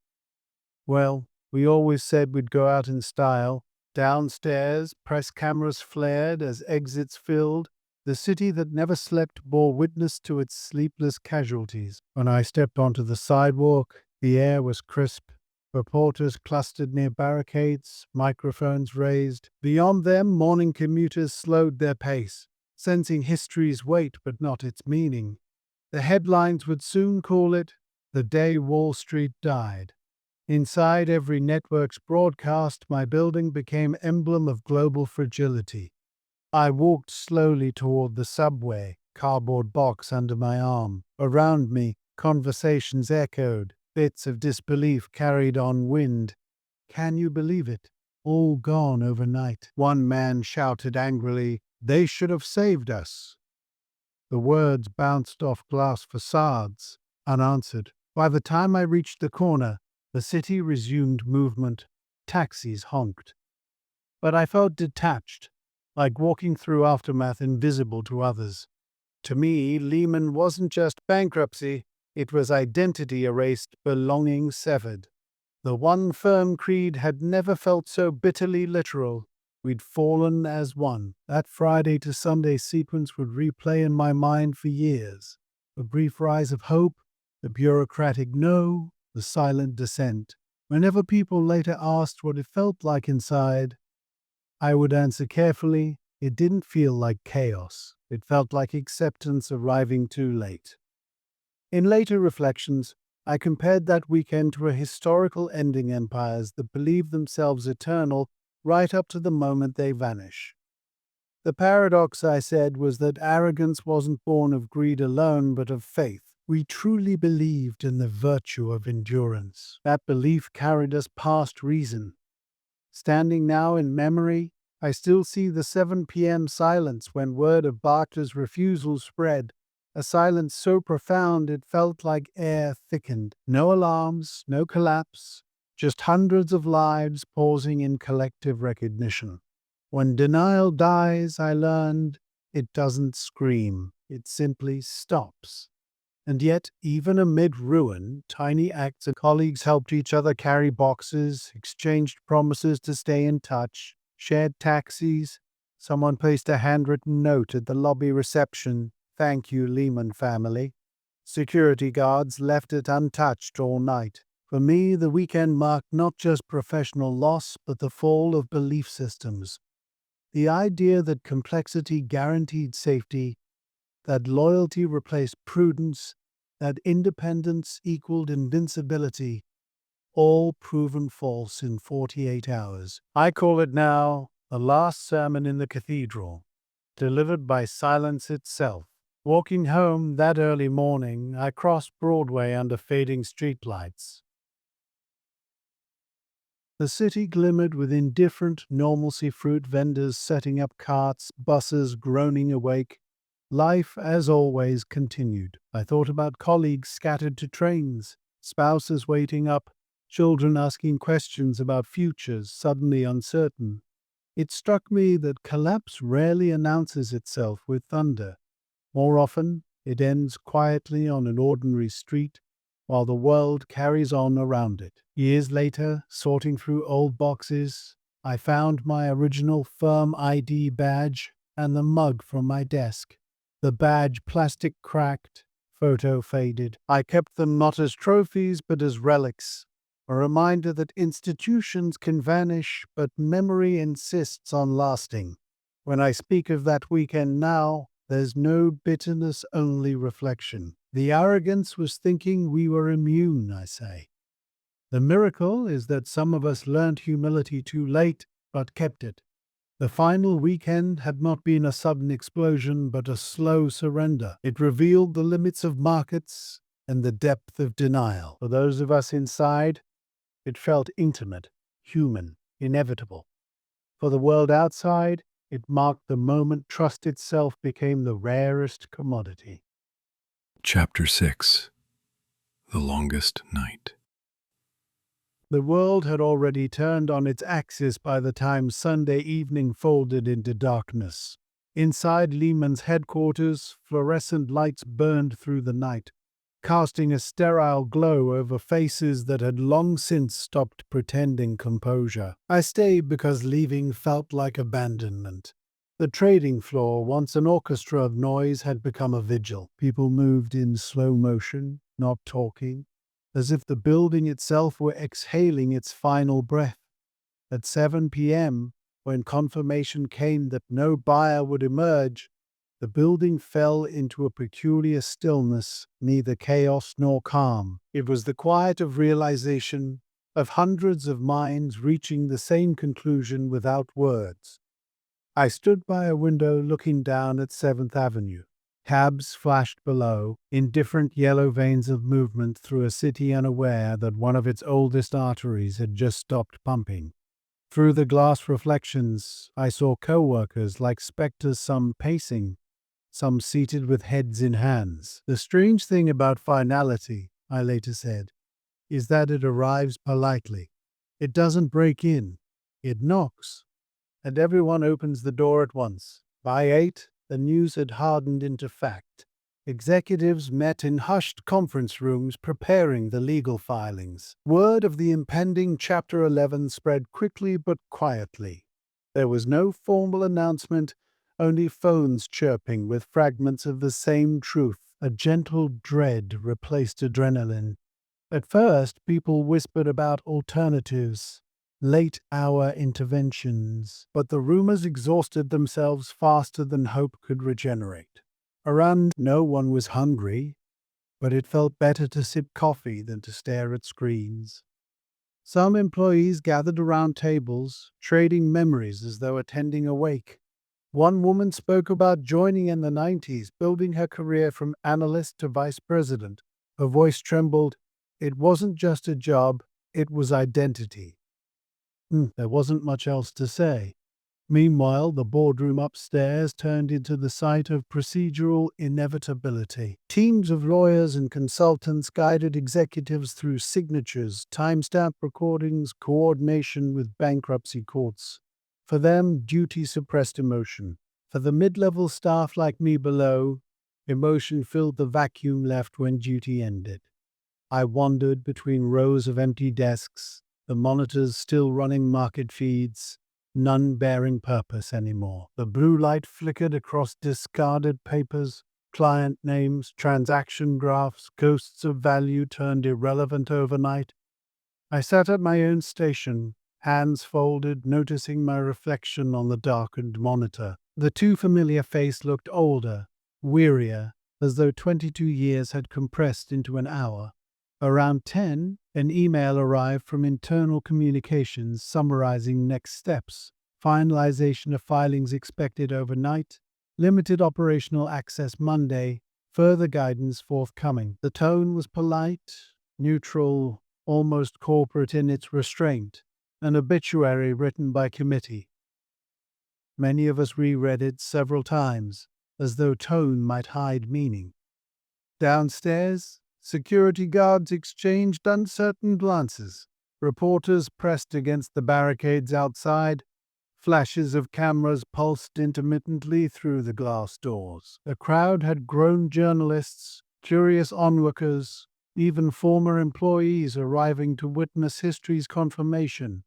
S2: "Well, we always said we'd go out in style." Downstairs, press cameras flared as exits filled. The city that never slept bore witness to its sleepless casualties. When I stepped onto the sidewalk, the air was crisp. Reporters clustered near barricades, microphones raised. Beyond them, morning commuters slowed their pace, sensing history's weight but not its meaning. The headlines would soon call it "The Day Wall Street Died." Inside every network's broadcast, my building became emblem of global fragility. I walked slowly toward the subway, cardboard box under my arm. Around me, conversations echoed, bits of disbelief carried on wind. "Can you believe it? All gone overnight." One man shouted angrily, "They should have saved us." The words bounced off glass facades, unanswered. By the time I reached the corner, the city resumed movement. Taxis honked. But I felt detached, like walking through aftermath invisible to others. To me, Lehman wasn't just bankruptcy, it was identity erased, belonging severed. The one firm creed had never felt so bitterly literal. We'd fallen as one. That Friday to Sunday sequence would replay in my mind for years. The brief rise of hope, the bureaucratic no, the silent descent. Whenever people later asked what it felt like inside, I would answer carefully, it didn't feel like chaos. It felt like acceptance arriving too late. In later reflections, I compared that weekend to a historical ending empires that believe themselves eternal right up to the moment they vanish. The paradox, I said, was that arrogance wasn't born of greed alone, but of faith. We truly believed in the virtue of endurance. That belief carried us past reason. Standing now in memory, I still see the 7 p.m. silence when word of Barclays' refusal spread, a silence so profound it felt like air thickened. No alarms, no collapse, just hundreds of lives pausing in collective recognition. When denial dies, I learned, it doesn't scream, it simply stops. And yet, even amid ruin, tiny acts of colleagues helped each other carry boxes, exchanged promises to stay in touch, shared taxis. Someone placed a handwritten note at the lobby reception, "Thank you, Lehman family." Security guards left it untouched all night. For me, the weekend marked not just professional loss, but the fall of belief systems. The idea that complexity guaranteed safety, that loyalty replaced prudence, that independence equaled invincibility, all proven false in 48 hours. I call it now the last sermon in the Cathedral, delivered by silence itself. Walking home that early morning, I crossed Broadway under fading streetlights. The city glimmered with indifferent normalcy, fruit vendors setting up carts, buses groaning awake. Life, as always, continued. I thought about colleagues scattered to trains, spouses waiting up, children asking questions about futures suddenly uncertain. It struck me that collapse rarely announces itself with thunder. More often, it ends quietly on an ordinary street while the world carries on around it. Years later, sorting through old boxes, I found my original firm ID badge and the mug from my desk. The badge plastic cracked, photo faded. I kept them not as trophies but as relics, a reminder that institutions can vanish, but memory insists on lasting. When I speak of that weekend now, there's no bitterness, only reflection. The arrogance was thinking we were immune, I say. The miracle is that some of us learned humility too late, but kept it. The final weekend had not been a sudden explosion, but a slow surrender. It revealed the limits of markets and the depth of denial. For those of us inside, it felt intimate, human, inevitable. For the world outside, it marked the moment trust itself became the rarest commodity.
S1: Chapter 6. The Longest Night.
S2: The world had already turned on its axis by the time Sunday evening folded into darkness. Inside Lehman's headquarters, fluorescent lights burned through the night, casting a sterile glow over faces that had long since stopped pretending composure. I stayed because leaving felt like abandonment. The trading floor, once an orchestra of noise, had become a vigil. People moved in slow motion, not talking, as if the building itself were exhaling its final breath. At 7 p.m., when confirmation came that no buyer would emerge, the building fell into a peculiar stillness, neither chaos nor calm. It was the quiet of realization, of hundreds of minds reaching the same conclusion without words. I stood by a window looking down at 7th Avenue. Cabs flashed below, indifferent yellow veins of movement through a city unaware that one of its oldest arteries had just stopped pumping. Through the glass reflections, I saw co-workers like specters, some pacing, some seated with heads in hands. The strange thing about finality, I later said, is that it arrives politely. It doesn't break in. It knocks, and everyone opens the door at once. By 8, the news had hardened into fact. Executives met in hushed conference rooms preparing the legal filings. Word of the impending Chapter 11 spread quickly but quietly. There was no formal announcement, only phones chirping with fragments of the same truth. A gentle dread replaced adrenaline. At first, people whispered about alternatives, late-hour interventions, but the rumors exhausted themselves faster than hope could regenerate. Around, no one was hungry, but it felt better to sip coffee than to stare at screens. Some employees gathered around tables, trading memories as though attending a wake. One woman spoke about joining in the 90s, building her career from analyst to vice president. Her voice trembled. It wasn't just a job, it was identity. There wasn't much else to say. Meanwhile, the boardroom upstairs turned into the site of procedural inevitability. Teams of lawyers and consultants guided executives through signatures, timestamp recordings, coordination with bankruptcy courts. For them, duty suppressed emotion. For the mid-level staff like me below, emotion filled the vacuum left when duty ended. I wandered between rows of empty desks, the monitors still running market feeds, none bearing purpose anymore. The blue light flickered across discarded papers, client names, transaction graphs, ghosts of value turned irrelevant overnight. I sat at my own station, hands folded, noticing my reflection on the darkened monitor. The too familiar face looked older, wearier, as though 22 years had compressed into an hour. Around 10, an email arrived from internal communications summarizing next steps. Finalization of filings expected overnight. Limited operational access Monday. Further guidance forthcoming. The tone was polite, neutral, almost corporate in its restraint. an obituary written by committee. Many of us reread it several times, as though tone might hide meaning. Downstairs, security guards exchanged uncertain glances. Reporters pressed against the barricades outside. Flashes of cameras pulsed intermittently through the glass doors. The crowd had grown journalists, curious onlookers, even former employees arriving to witness history's confirmation.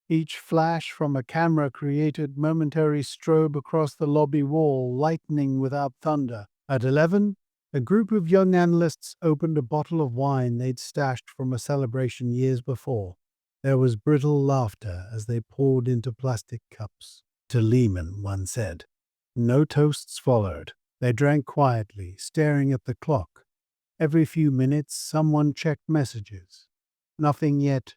S2: Each flash from a camera created momentary strobe across the lobby wall, lightning without thunder. At 11, a group of young analysts opened a bottle of wine they'd stashed from a celebration years before. There was brittle laughter as they poured into plastic cups. To Lehman, one said. No toasts followed. They drank quietly, staring at the clock. Every few minutes, someone checked messages. Nothing yet.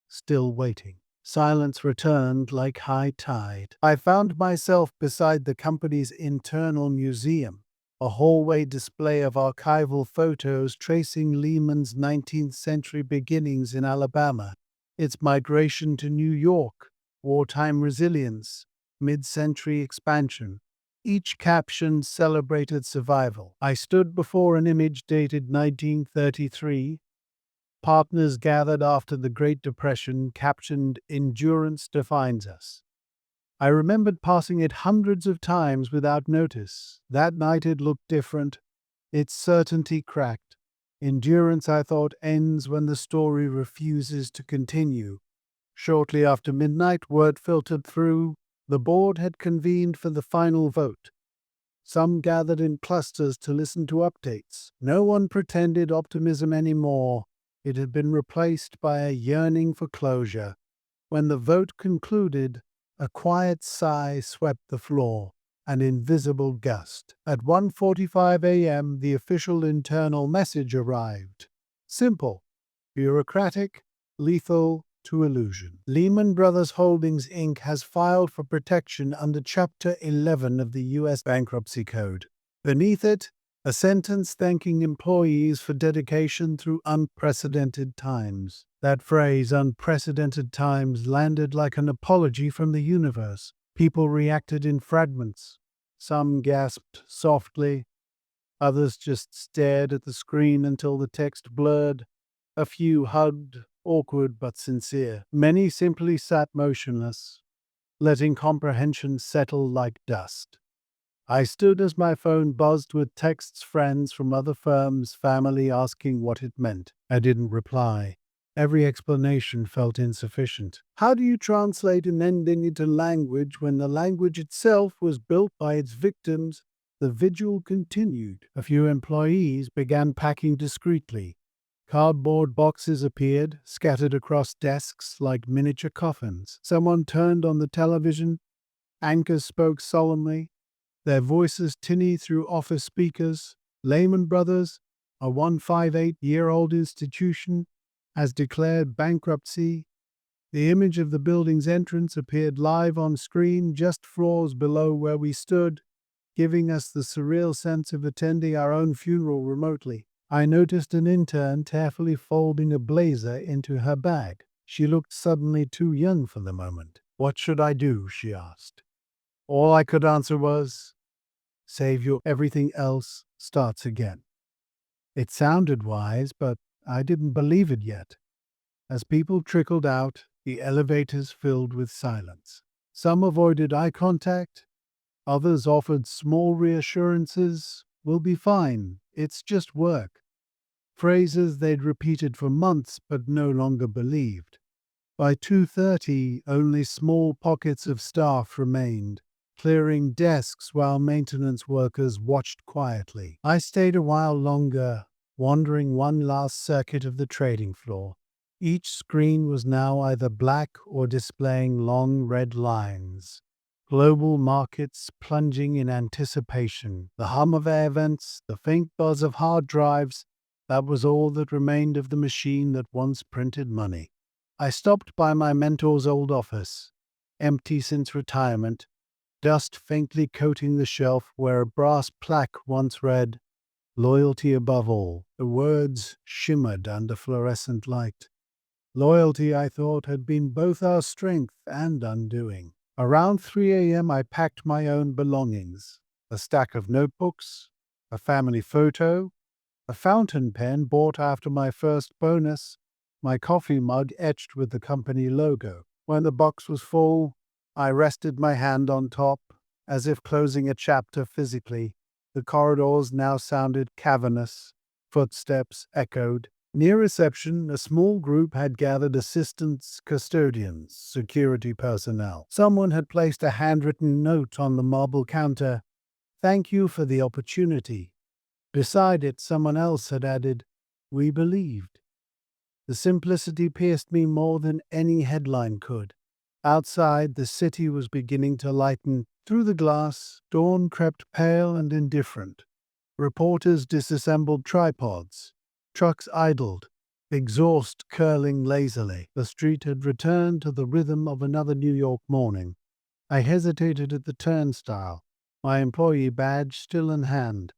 S2: Still waiting. Silence returned like high tide. I found myself beside the company's internal museum, a hallway display of archival photos tracing Lehman's 19th century beginnings in Alabama, its migration to New York, wartime resilience, mid-century expansion. Each caption celebrated survival. I stood before an image dated 1933. Partners gathered after the Great Depression, captioned "Endurance Defines Us." I remembered passing it hundreds of times without notice. That night it looked different. Its certainty cracked. Endurance, I thought, ends when the story refuses to continue. Shortly after midnight, word filtered through. The board had convened for the final vote. Some gathered in clusters to listen to updates. No one pretended optimism anymore. It had been replaced by a yearning for closure. When the vote concluded, a quiet sigh swept the floor, an invisible gust. At 1:45 a.m., the official internal message arrived. Simple, bureaucratic, lethal to illusion. Lehman Brothers Holdings, Inc. has filed for protection under Chapter 11 of the U.S. Bankruptcy Code. Beneath it, a sentence thanking employees for dedication through unprecedented times. That phrase, unprecedented times, landed like an apology from the universe. People reacted in fragments. Some gasped softly. Others just stared at the screen until the text blurred. A few hugged, awkward but sincere. Many simply sat motionless, letting comprehension settle like dust. I stood as my phone buzzed with texts, friends from other firms, family asking what it meant. I didn't reply. Every explanation felt insufficient. How do you translate an ending into language when the language itself was built by its victims? The vigil continued. A few employees began packing discreetly. Cardboard boxes appeared, scattered across desks like miniature coffins. Someone turned on the television. Anchors spoke solemnly, their voices tinny through office speakers. Lehman Brothers, a 158-year-old institution, has declared bankruptcy. The image of the building's entrance appeared live on screen just floors below where we stood, giving us the surreal sense of attending our own funeral remotely. I noticed an intern carefully folding a blazer into her bag. She looked suddenly too young for the moment. "What should I do?" she asked. All I could answer was, "Save your everything else starts again." It sounded wise, but I didn't believe it yet. As people trickled out, the elevators filled with silence. Some avoided eye contact. Others offered small reassurances. "We'll be fine. It's just work." Phrases they'd repeated for months but no longer believed. By 2:30, only small pockets of staff remained, clearing desks while maintenance workers watched quietly. I stayed a while longer, wandering one last circuit of the trading floor. Each screen was now either black or displaying long red lines. Global markets plunging in anticipation. The hum of air vents, the faint buzz of hard drives, that was all that remained of the machine that once printed money. I stopped by my mentor's old office, empty since retirement, dust faintly coating the shelf where a brass plaque once read, "Loyalty above all." The words shimmered under fluorescent light. Loyalty, I thought, had been both our strength and undoing. Around 3 a.m., I packed my own belongings: a stack of notebooks, a family photo, a fountain pen bought after my first bonus, my coffee mug etched with the company logo. When the box was full, I rested my hand on top, as if closing a chapter physically. The corridors now sounded cavernous. Footsteps echoed. Near reception, a small group had gathered: assistants, custodians, security personnel. Someone had placed a handwritten note on the marble counter: "Thank you for the opportunity." Beside it, someone else had added, "We believed." The simplicity pierced me more than any headline could. Outside, the city was beginning to lighten. Through the glass, dawn crept pale and indifferent. Reporters disassembled tripods. Trucks idled, exhaust curling lazily. The street had returned to the rhythm of another New York morning. I hesitated at the turnstile, my employee badge still in hand.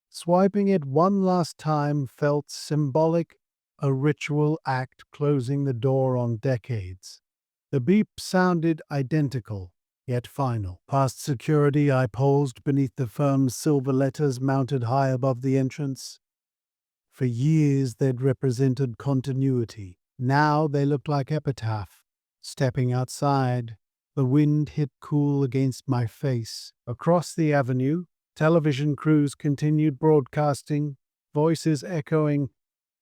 S2: Swiping it one last time felt symbolic, a ritual act closing the door on decades. The beep sounded identical, yet final. Past security, I paused beneath the firm's silver letters mounted high above the entrance. For years they'd represented continuity. Now they looked like epitaph. Stepping outside, the wind hit cool against my face. Across the avenue, television crews continued broadcasting, voices echoing,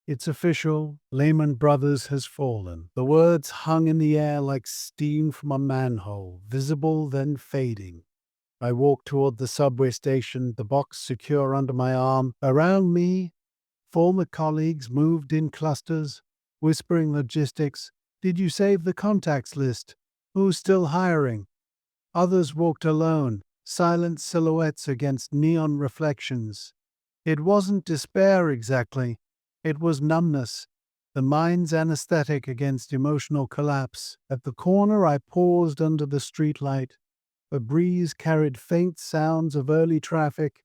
S2: "It's official, Lehman Brothers has fallen." The words hung in the air like steam from a manhole, visible then fading. I walked toward the subway station, the box secure under my arm. Around me, former colleagues moved in clusters, whispering logistics. "Did you save the contacts list? Who's still hiring?" Others walked alone, silent silhouettes against neon reflections. It wasn't despair exactly. It was numbness, the mind's anesthetic against emotional collapse. At the corner, I paused under the streetlight. The breeze carried faint sounds of early traffic,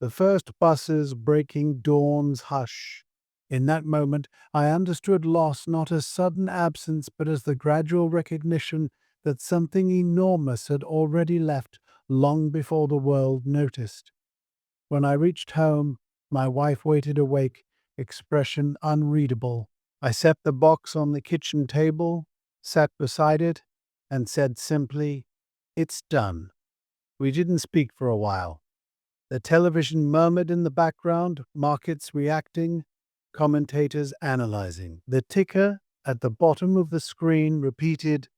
S2: the first buses breaking dawn's hush. In that moment, I understood loss not as sudden absence, but as the gradual recognition that something enormous had already left long before the world noticed. When I reached home, my wife waited awake, expression unreadable. I set the box on the kitchen table, sat beside it, and said simply, "It's done." We didn't speak for a while. The television murmured in the background, markets reacting, commentators analyzing. The ticker at the bottom of the screen repeated,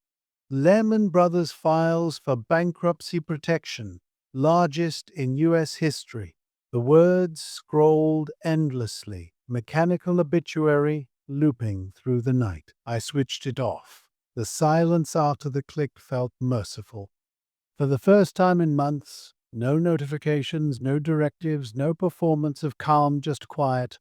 S2: "Lehman Brothers files for bankruptcy protection, largest in U.S. history." The words scrolled endlessly, mechanical obituary looping through the night. I switched it off. The silence after the click felt merciful. For the first time in months, no notifications, no directives, no performance of calm, just quiet.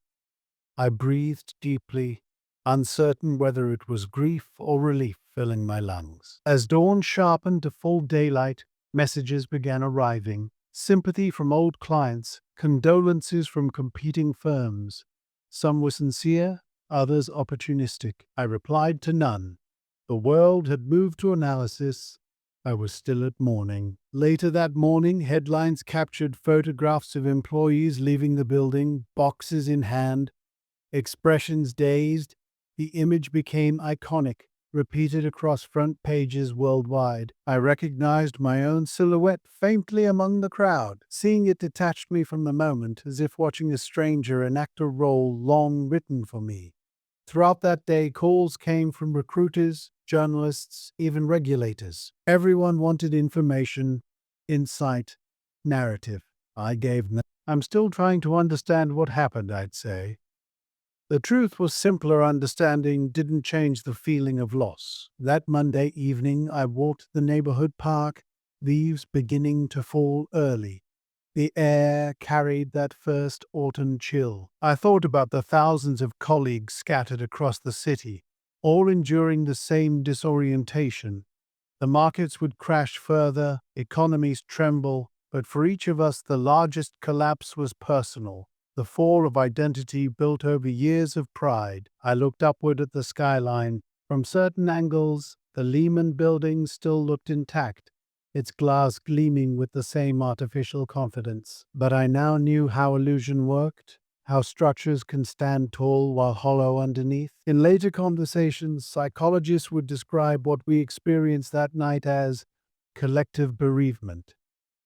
S2: I breathed deeply, uncertain whether it was grief or relief filling my lungs. As dawn sharpened to full daylight, messages began arriving. Sympathy from old clients, condolences from competing firms. Some were sincere, others opportunistic. I replied to none. The world had moved to analysis. I was still at mourning. Later that morning, headlines captured photographs of employees leaving the building, boxes in hand, expressions dazed. The image became iconic, repeated across front pages worldwide. I recognized my own silhouette faintly among the crowd. Seeing it detached me from the moment, as if watching a stranger enact a role long written for me. Throughout that day, calls came from recruiters, journalists, even regulators. Everyone wanted information, insight, narrative. I gave none. "I'm still trying to understand what happened," I'd say. The truth was simpler. Understanding didn't change the feeling of loss. That Monday evening, I walked the neighborhood park, leaves beginning to fall early. The air carried that first autumn chill. I thought about the thousands of colleagues scattered across the city, all enduring the same disorientation. The markets would crash further, economies tremble, but for each of us the largest collapse was personal. The fall of identity built over years of pride. I looked upward at the skyline, From certain angles, the Lehman building still looked intact, its glass gleaming with the same artificial confidence. But I now knew how illusion worked, how structures can stand tall while hollow underneath. In later conversations, psychologists would describe what we experienced that night as collective bereavement.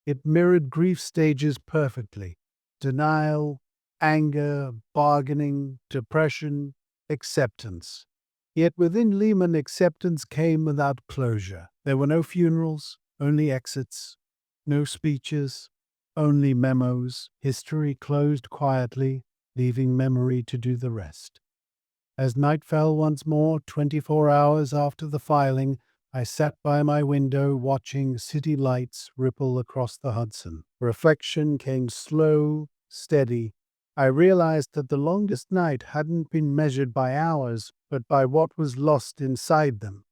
S2: It mirrored grief stages perfectly: denial, anger, bargaining, depression, acceptance. Yet within Lehman, acceptance came without closure. There were no funerals, only exits, no speeches, only memos. History closed quietly, leaving memory to do the rest. As night fell once more, 24 hours after the filing, I sat by my window watching city lights ripple across the Hudson. Reflection came slow, steady. I realized that the longest night hadn't been measured by hours, but by what was lost inside them.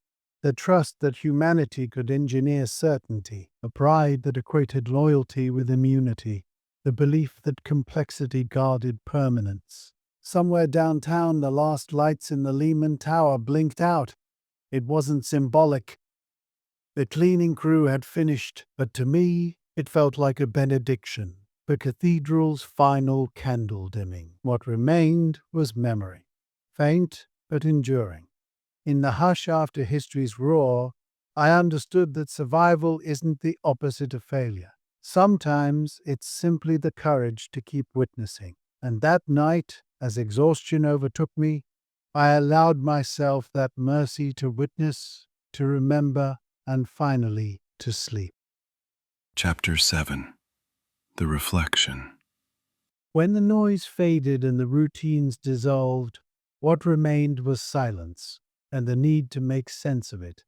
S2: The trust that humanity could engineer certainty, a pride that equated loyalty with immunity, the belief that complexity guarded permanence. Somewhere downtown, the last lights in the Lehman Tower blinked out. It wasn't symbolic. The cleaning crew had finished, but to me, it felt like a benediction, the cathedral's final candle dimming. What remained was memory, faint but enduring. In the hush after history's roar, I understood that survival isn't the opposite of failure. Sometimes it's simply the courage to keep witnessing. And that night, as exhaustion overtook me, I allowed myself that mercy to witness, to remember, and finally to sleep.
S1: Chapter 7. The Reflection.
S2: When the noise faded and the routines dissolved, what remained was silence and the need to make sense of it.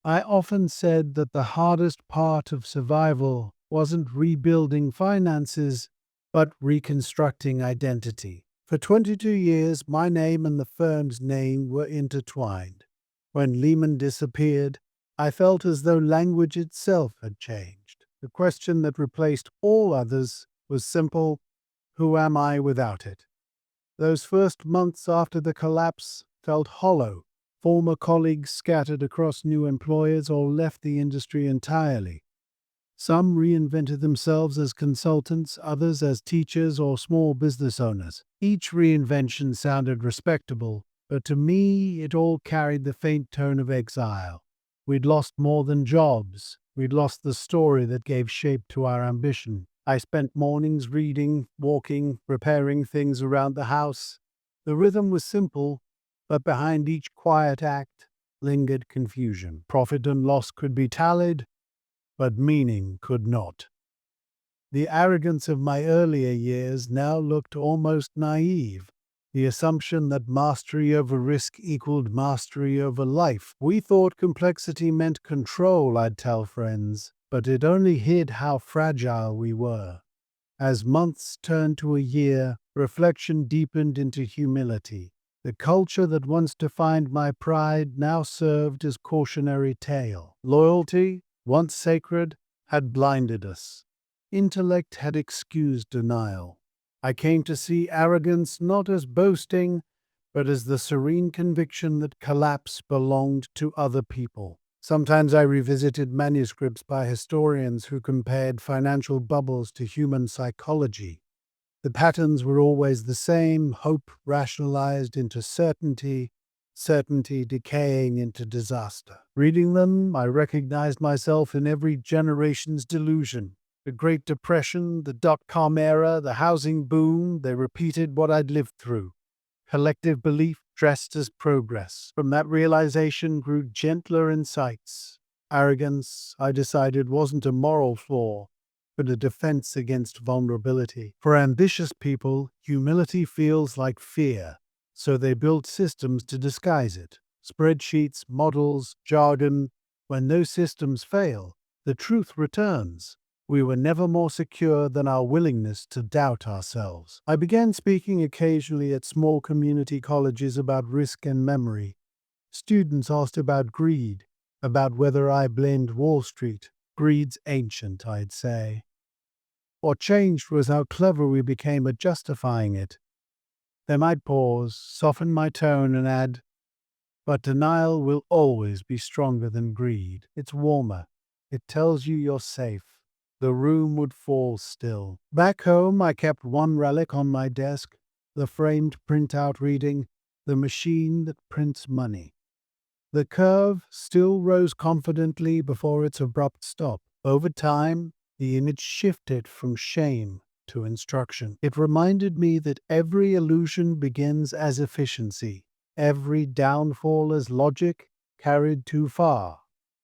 S2: I often said that the hardest part of survival wasn't rebuilding finances, but reconstructing identity. For 22 years, my name and the firm's name were intertwined. When Lehman disappeared, I felt as though language itself had changed. The question that replaced all others was simple: who am I without it? Those first months after the collapse felt hollow. Former colleagues scattered across new employers or left the industry entirely. Some reinvented themselves as consultants, others as teachers or small business owners. Each reinvention sounded respectable, but to me it all carried the faint tone of exile. We'd lost more than jobs. We'd lost the story that gave shape to our ambition. I spent mornings reading, walking, repairing things around the house. The rhythm was simple, but behind each quiet act lingered confusion. Profit and loss could be tallied, but meaning could not. The arrogance of my earlier years now looked almost naive. The assumption that mastery over risk equaled mastery over life. We thought complexity meant control, I'd tell friends, but it only hid how fragile we were. As months turned to a year, reflection deepened into humility. The culture that once defined my pride now served as cautionary tale. Loyalty, once sacred, had blinded us. Intellect had excused denial. I came to see arrogance not as boasting, but as the serene conviction that collapse belonged to other people. Sometimes I revisited manuscripts by historians who compared financial bubbles to human psychology. The patterns were always the same: hope rationalized into certainty, certainty decaying into disaster. Reading them, I recognized myself in every generation's delusion. The Great Depression, the dot-com era, the housing boom, they repeated what I'd lived through. Collective belief dressed as progress. From that realization grew gentler insights. Arrogance, I decided, wasn't a moral flaw, but a defense against vulnerability. For ambitious people, humility feels like fear, so they build systems to disguise it. Spreadsheets, models, jargon. When those systems fail, the truth returns. We were never more secure than our willingness to doubt ourselves. I began speaking occasionally at small community colleges about risk and memory. Students asked about greed, about whether I blamed Wall Street. Greed's ancient, I'd say. What changed was how clever we became at justifying it. Then I'd pause, soften my tone, and add, But denial will always be stronger than greed. It's warmer. It tells you you're safe. The room would fall still. Back home, I kept one relic on my desk, the framed printout reading, "The machine that prints money." The curve still rose confidently before its abrupt stop. Over time, the image shifted from shame to instruction. It reminded me that every illusion begins as efficiency, every downfall as logic carried too far.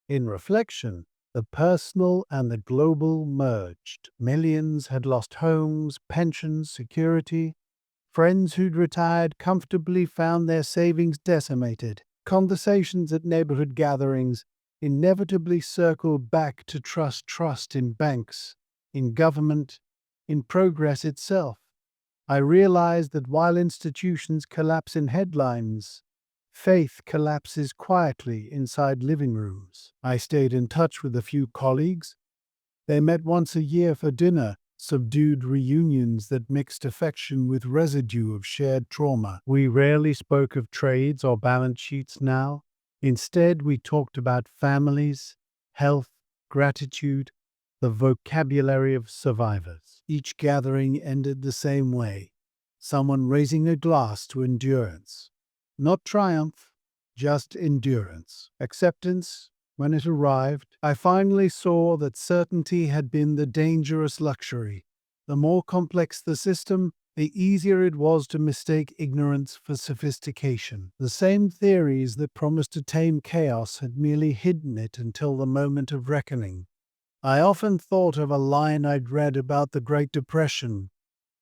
S2: In reflection, the personal and the global merged. Millions had lost homes, pensions, security. Friends who'd retired comfortably found their savings decimated. Conversations at neighborhood gatherings inevitably circled back to trust in banks, in government, in progress itself. I realized that while institutions collapse in headlines, faith collapses quietly inside living rooms. I stayed in touch with a few colleagues. They met once a year for dinner, subdued reunions that mixed affection with residue of shared trauma. We rarely spoke of trades or balance sheets now. Instead, we talked about families, health, gratitude, the vocabulary of survivors. Each gathering ended the same way, someone raising a glass to endurance. Not triumph, just endurance. Acceptance. When it arrived, I finally saw that certainty had been the dangerous luxury. The more complex the system, the easier it was to mistake ignorance for sophistication. The same theories that promised to tame chaos had merely hidden it until the moment of reckoning. I often thought of a line I'd read about the Great Depression,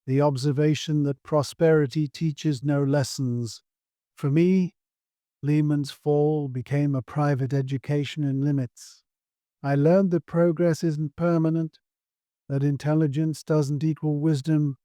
S2: the observation that prosperity teaches no lessons. For me, Lehman's fall became a private education in limits. I learned that progress isn't permanent, that intelligence doesn't equal wisdom,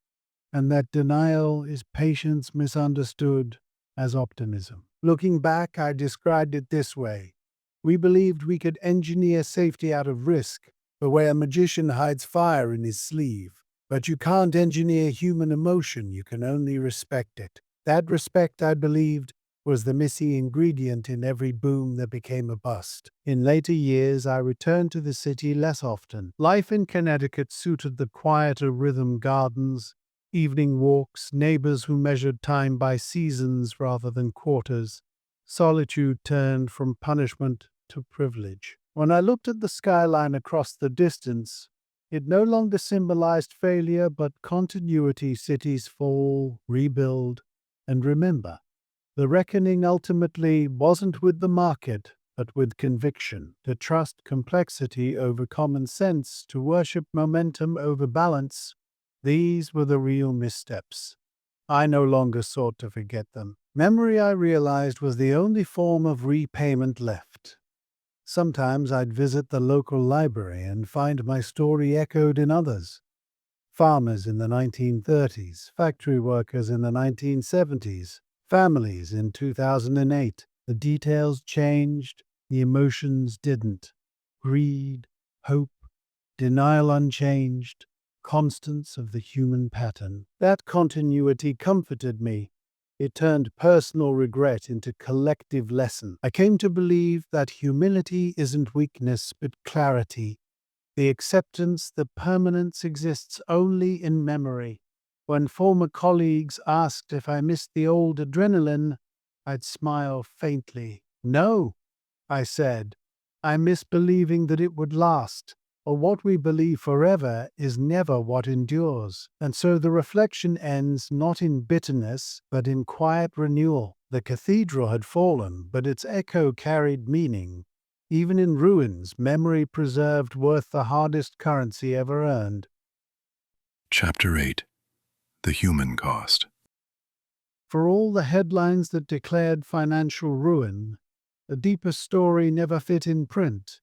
S2: and that denial is patience misunderstood as optimism. Looking back, I described it this way. We believed we could engineer safety out of risk, the way a magician hides fire in his sleeve. But you can't engineer human emotion, you can only respect it. That respect, I believed, was the missing ingredient in every boom that became a bust. In later years, I returned to the city less often. Life in Connecticut suited the quieter rhythm: gardens, evening walks, neighbors who measured time by seasons rather than quarters. Solitude turned from punishment to privilege. When I looked at the skyline across the distance, it no longer symbolized failure but continuity. Cities fall, rebuild, and remember. The reckoning ultimately wasn't with the market, but with conviction. To trust complexity over common sense, to worship momentum over balance, these were the real missteps. I no longer sought to forget them. Memory, I realized, was the only form of repayment left. Sometimes I'd visit the local library and find my story echoed in others. Farmers in the 1930s, factory workers in the 1970s, families in 2008. The details changed, the emotions didn't. Greed, hope, denial unchanged, constants of the human pattern. That continuity comforted me. It turned personal regret into collective lesson. I came to believe that humility isn't weakness but clarity, the acceptance that permanence exists only in memory. When former colleagues asked if I missed the old adrenaline, I'd smile faintly. No, I said. I miss believing that it would last, or what we believe forever is never what endures. And so the reflection ends not in bitterness, but in quiet renewal. The cathedral had fallen, but its echo carried meaning. Even in ruins, memory preserved worth the hardest currency ever earned.
S1: Chapter 8. The Human Cost.
S2: For all the headlines that declared financial ruin, the deeper story never fit in print.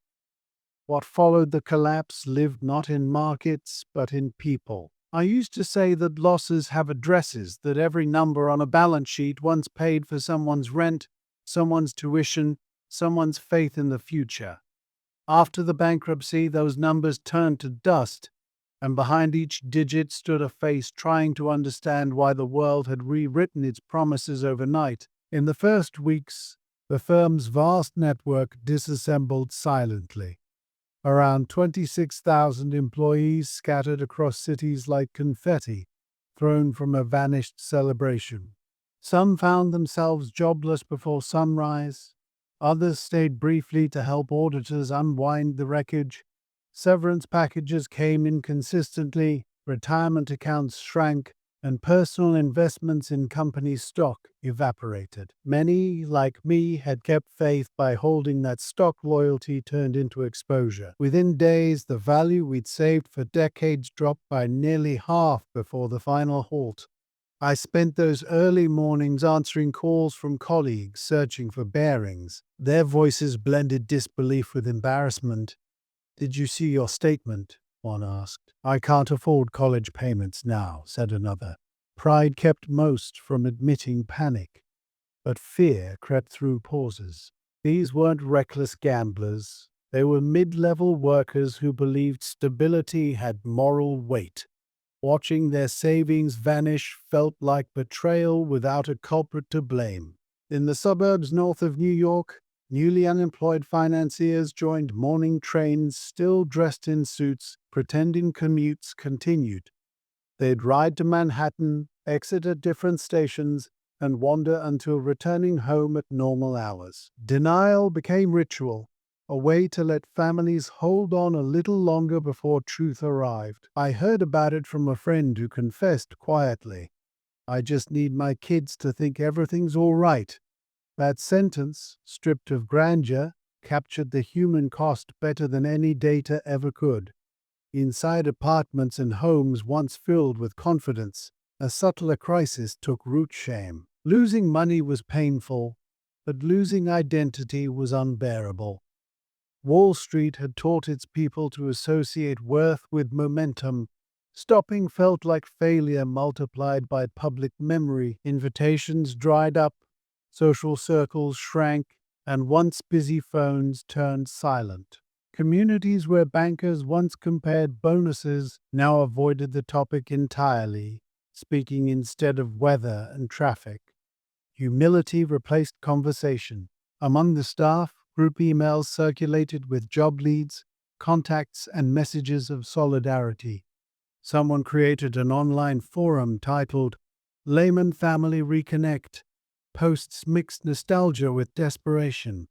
S2: What followed the collapse lived not in markets, but in people. I used to say that losses have addresses, that every number on a balance sheet once paid for someone's rent, someone's tuition, someone's faith in the future. After the bankruptcy, those numbers turned to dust, and behind each digit stood a face trying to understand why the world had rewritten its promises overnight. In the first weeks, The firm's vast network disassembled silently. Around 26,000 employees scattered across cities like confetti thrown from a vanished celebration. Some found themselves jobless before sunrise. Others stayed briefly to help auditors unwind the wreckage. Severance packages came inconsistently, retirement accounts shrank, and personal investments in company stock evaporated. Many, like me, had kept faith by holding that stock loyalty turned into exposure. Within days, the value we'd saved for decades dropped by nearly half before the final halt. I spent those early mornings answering calls from colleagues searching for bearings. Their voices blended disbelief with embarrassment. "Did you see your statement?" one asked. "I can't afford college payments now," said another. Pride kept most from admitting panic, but fear crept through pauses. These weren't reckless gamblers. They were mid-level workers who believed stability had moral weight. Watching their savings vanish felt like betrayal without a culprit to blame. In the suburbs north of New York, newly unemployed financiers joined morning trains still dressed in suits, pretending commutes continued. They'd ride to Manhattan, exit at different stations, and wander until returning home at normal hours. Denial became ritual, a way to let families hold on a little longer before truth arrived. I heard about it from a friend who confessed quietly, "I just need my kids to think everything's all right." That sentence, stripped of grandeur, captured the human cost better than any data ever could. Inside apartments and homes once filled with confidence, a subtler crisis took root: shame. Losing money was painful, but losing identity was unbearable. Wall Street had taught its people to associate worth with momentum. Stopping felt like failure multiplied by public memory. Invitations dried up, social circles shrank, and once busy phones turned silent. Communities where bankers once compared bonuses now avoided the topic entirely, speaking instead of weather and traffic. Humility replaced conversation. Among the staff, group emails circulated with job leads, contacts, and messages of solidarity. Someone created an online forum titled Lehman Family Reconnect. Posts mixed nostalgia with desperation.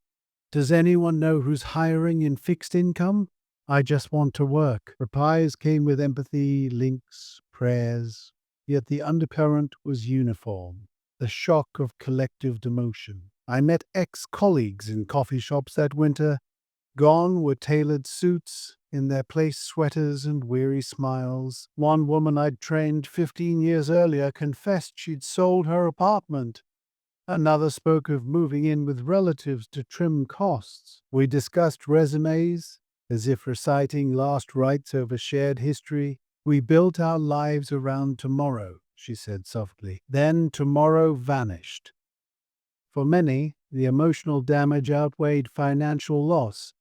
S2: "Does anyone know who's hiring in fixed income? I just want to work." Replies came with empathy, links, prayers. Yet the undercurrent was uniform, the shock of collective demotion. I met ex-colleagues in coffee shops that winter. Gone were tailored suits, in their place sweaters and weary smiles. One woman I'd trained 15 years earlier confessed she'd sold her apartment. Another spoke of moving in with relatives to trim costs. We discussed resumes, as if reciting last rites over shared history. "We built our lives around tomorrow," she said softly. Then tomorrow vanished. For many, the emotional damage outweighed financial loss.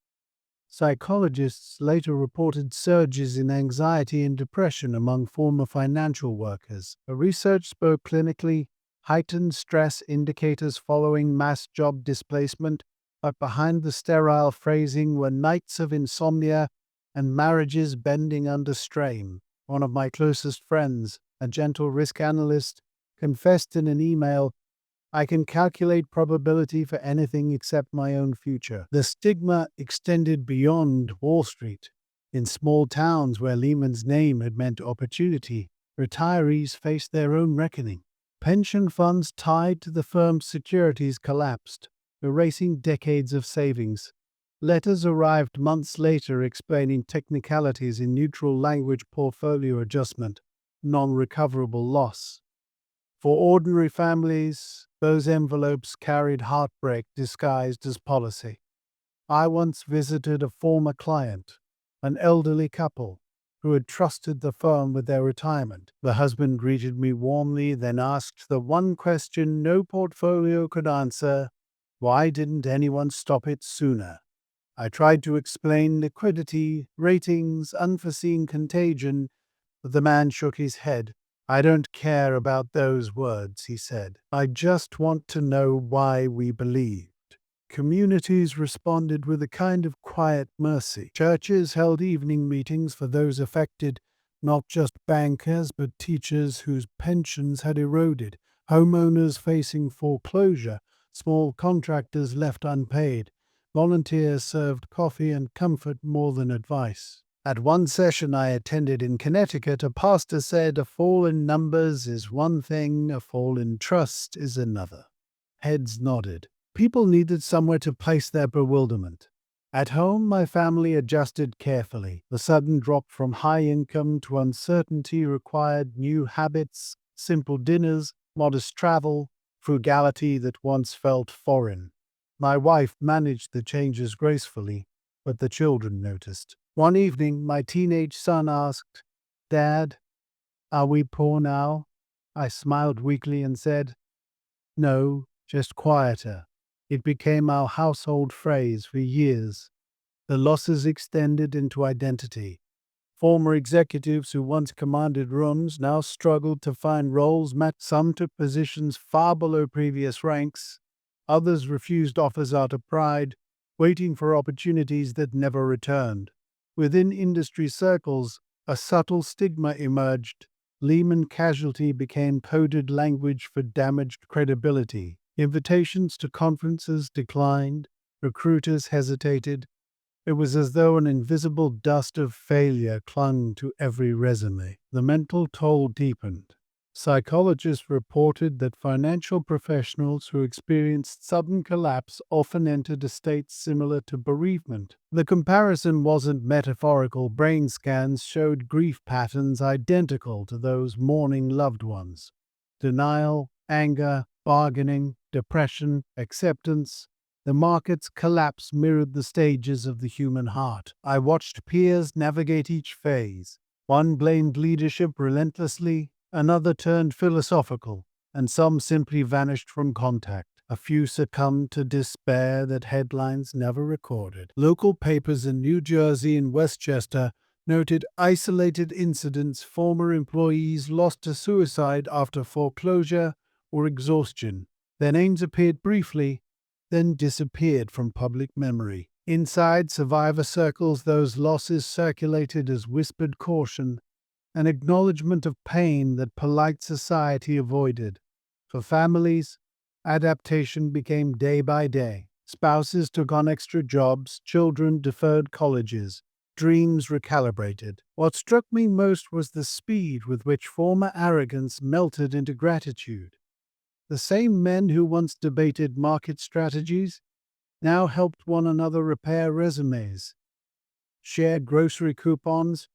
S2: Psychologists later reported surges in anxiety and depression among former financial workers. The research spoke clinically heightened stress indicators following mass job displacement, but behind the sterile phrasing were nights of insomnia and marriages bending under strain. One of my closest friends, a gentle risk analyst, confessed in an email, "I can calculate probability for anything except my own future." The stigma extended beyond Wall Street. In small towns where Lehman's name had meant opportunity, retirees faced their own reckoning. Pension funds tied to the firm's securities collapsed, erasing decades of savings. Letters arrived months later explaining technicalities in neutral language: portfolio adjustment, non-recoverable loss. For ordinary families, those envelopes carried heartbreak disguised as policy. I once visited a former client, an elderly couple, who had trusted the firm with their retirement. The husband greeted me warmly, then asked the one question no portfolio could answer: why didn't anyone stop it sooner? I tried to explain liquidity, ratings, unforeseen contagion, but the man shook his head. "I don't care about those words," he said. "I just want to know why we believed." Communities responded with a kind of quiet mercy. Churches held evening meetings for those affected, not just bankers but teachers whose pensions had eroded, homeowners facing foreclosure, small contractors left unpaid. Volunteers served coffee and comfort more than advice. At one session I attended in Connecticut, a pastor said, "A fall in numbers is one thing, a fall in trust is another." Heads nodded. People needed somewhere to place their bewilderment. At home, my family adjusted carefully. The sudden drop from high income to uncertainty required new habits, simple dinners, modest travel, frugality that once felt foreign. My wife managed the changes gracefully, but the children noticed. One evening, my teenage son asked, "Dad, are we poor now?" I smiled weakly and said, "No, just quieter." It became our household phrase for years. The losses extended into identity. Former executives who once commanded rooms now struggled to find roles matched. Some took positions far below previous ranks. Others refused offers out of pride, waiting for opportunities that never returned. Within industry circles, a subtle stigma emerged. Lehman casualty became coded language for damaged credibility. Invitations to conferences declined. Recruiters hesitated. It was as though an invisible dust of failure clung to every resume. The mental toll deepened. Psychologists reported that financial professionals who experienced sudden collapse often entered a state similar to bereavement. The comparison wasn't metaphorical. Brain scans showed grief patterns identical to those mourning loved ones. Denial, anger, bargaining, depression, acceptance. The market's collapse mirrored the stages of the human heart. I watched peers navigate each phase. One blamed leadership relentlessly, another turned philosophical, and some simply vanished from contact. A few succumbed to despair that headlines never recorded. Local papers in New Jersey and Westchester noted isolated incidents. Former employees lost to suicide after foreclosure or exhaustion. Their names appeared briefly, then disappeared from public memory. Inside survivor circles, those losses circulated as whispered caution, an acknowledgement of pain that polite society avoided. For families, adaptation became day by day. Spouses took on extra jobs, children deferred colleges, dreams recalibrated. What struck me most was the speed with which former arrogance melted into gratitude. The same men who once debated market strategies now helped one another repair resumes, share grocery coupons,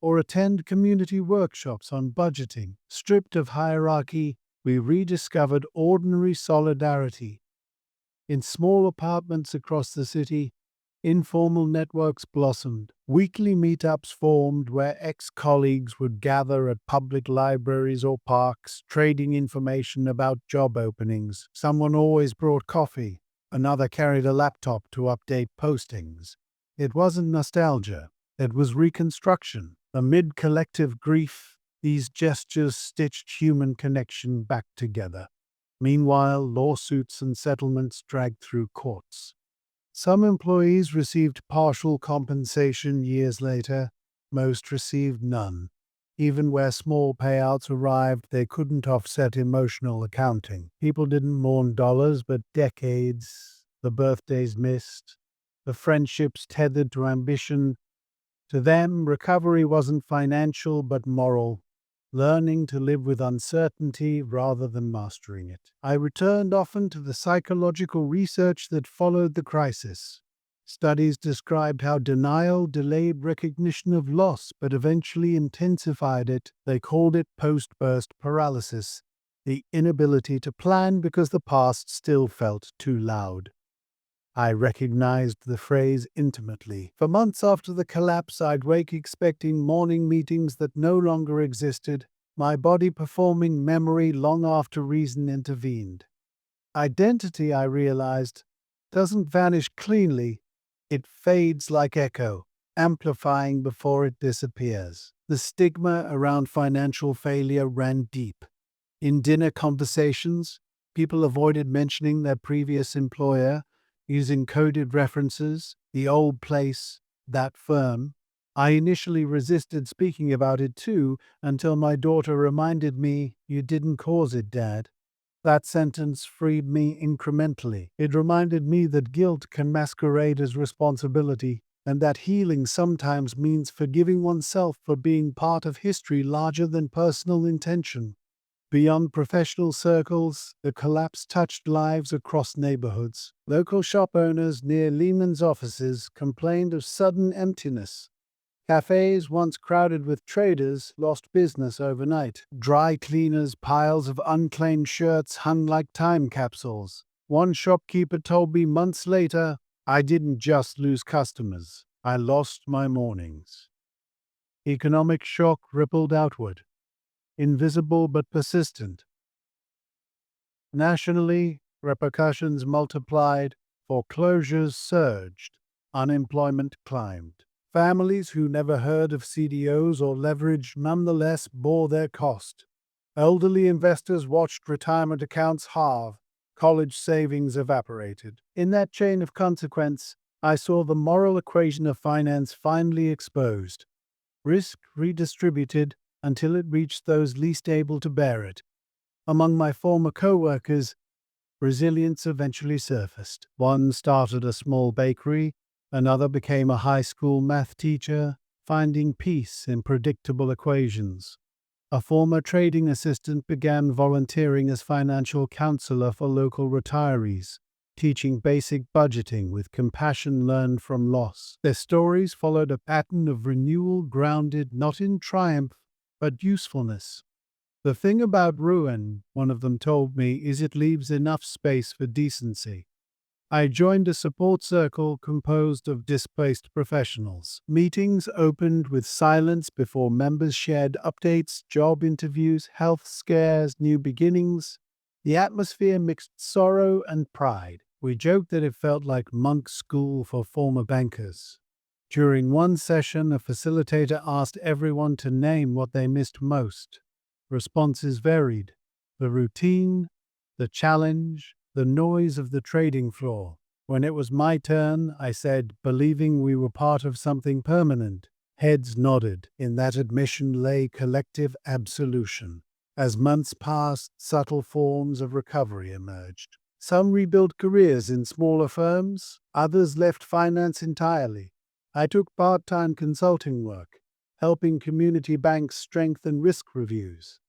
S2: or attend community workshops on budgeting. Stripped of hierarchy, we rediscovered ordinary solidarity. In small apartments across the city, informal networks blossomed. Weekly meetups formed where ex-colleagues would gather at public libraries or parks, trading information about job openings. Someone always brought coffee. Another carried a laptop to update postings. It wasn't nostalgia. It was reconstruction. Amid collective grief, these gestures stitched human connection back together. Meanwhile, lawsuits and settlements dragged through courts. Some employees received partial compensation years later. Most received none. Even where small payouts arrived, they couldn't offset emotional accounting. People didn't mourn dollars, but decades, the birthdays missed, the friendships tethered to ambition. To them, recovery wasn't financial but moral, learning to live with uncertainty rather than mastering it. I returned often to the psychological research that followed the crisis. Studies described how denial delayed recognition of loss but eventually intensified it. They called it post-burst paralysis, the inability to plan because the past still felt too loud. I recognized the phrase intimately. For months after the collapse, I'd wake expecting morning meetings that no longer existed, my body performing memory long after reason intervened. Identity, I realized, doesn't vanish cleanly. It fades like echo, amplifying before it disappears. The stigma around financial failure ran deep. In dinner conversations, people avoided mentioning their previous employer, using coded references, the old place, that firm. I initially resisted speaking about it too, until my daughter reminded me, "You didn't cause it, Dad." That sentence freed me incrementally. It reminded me that guilt can masquerade as responsibility, and that healing sometimes means forgiving oneself for being part of history larger than personal intention. Beyond professional circles, the collapse touched lives across neighborhoods. Local shop owners near Lehman's offices complained of sudden emptiness. Cafes, once crowded with traders, lost business overnight. Dry cleaners' piles of unclaimed shirts hung like time capsules. One shopkeeper told me months later, "I didn't just lose customers, I lost my mornings." Economic shock rippled outward, invisible but persistent. Nationally, repercussions multiplied, foreclosures surged, unemployment climbed. Families who never heard of CDOs or leverage nonetheless bore their cost. Elderly investors watched retirement accounts halve, college savings evaporated. In that chain of consequence, I saw the moral equation of finance finally exposed. Risk redistributed until it reached those least able to bear it. Among my former co-workers, resilience eventually surfaced. One started a small bakery, another became a high school math teacher, finding peace in predictable equations. A former trading assistant began volunteering as financial counselor for local retirees, teaching basic budgeting with compassion learned from loss. Their stories followed a pattern of renewal grounded not in triumph, but usefulness. "The thing about ruin," one of them told me, "is it leaves enough space for decency." I joined a support circle composed of displaced professionals. Meetings opened with silence before members shared updates, job interviews, health scares, new beginnings. The atmosphere mixed sorrow and pride. We joked that it felt like monk school for former bankers. During one session, a facilitator asked everyone to name what they missed most. Responses varied: the routine, the challenge, the noise of the trading floor. When it was my turn, I said, believing we were part of something permanent. Heads nodded. In that admission lay collective absolution. As months passed, subtle forms of recovery emerged. Some rebuilt careers in smaller firms, others left finance entirely. I took part-time consulting work, helping community banks strengthen risk reviews.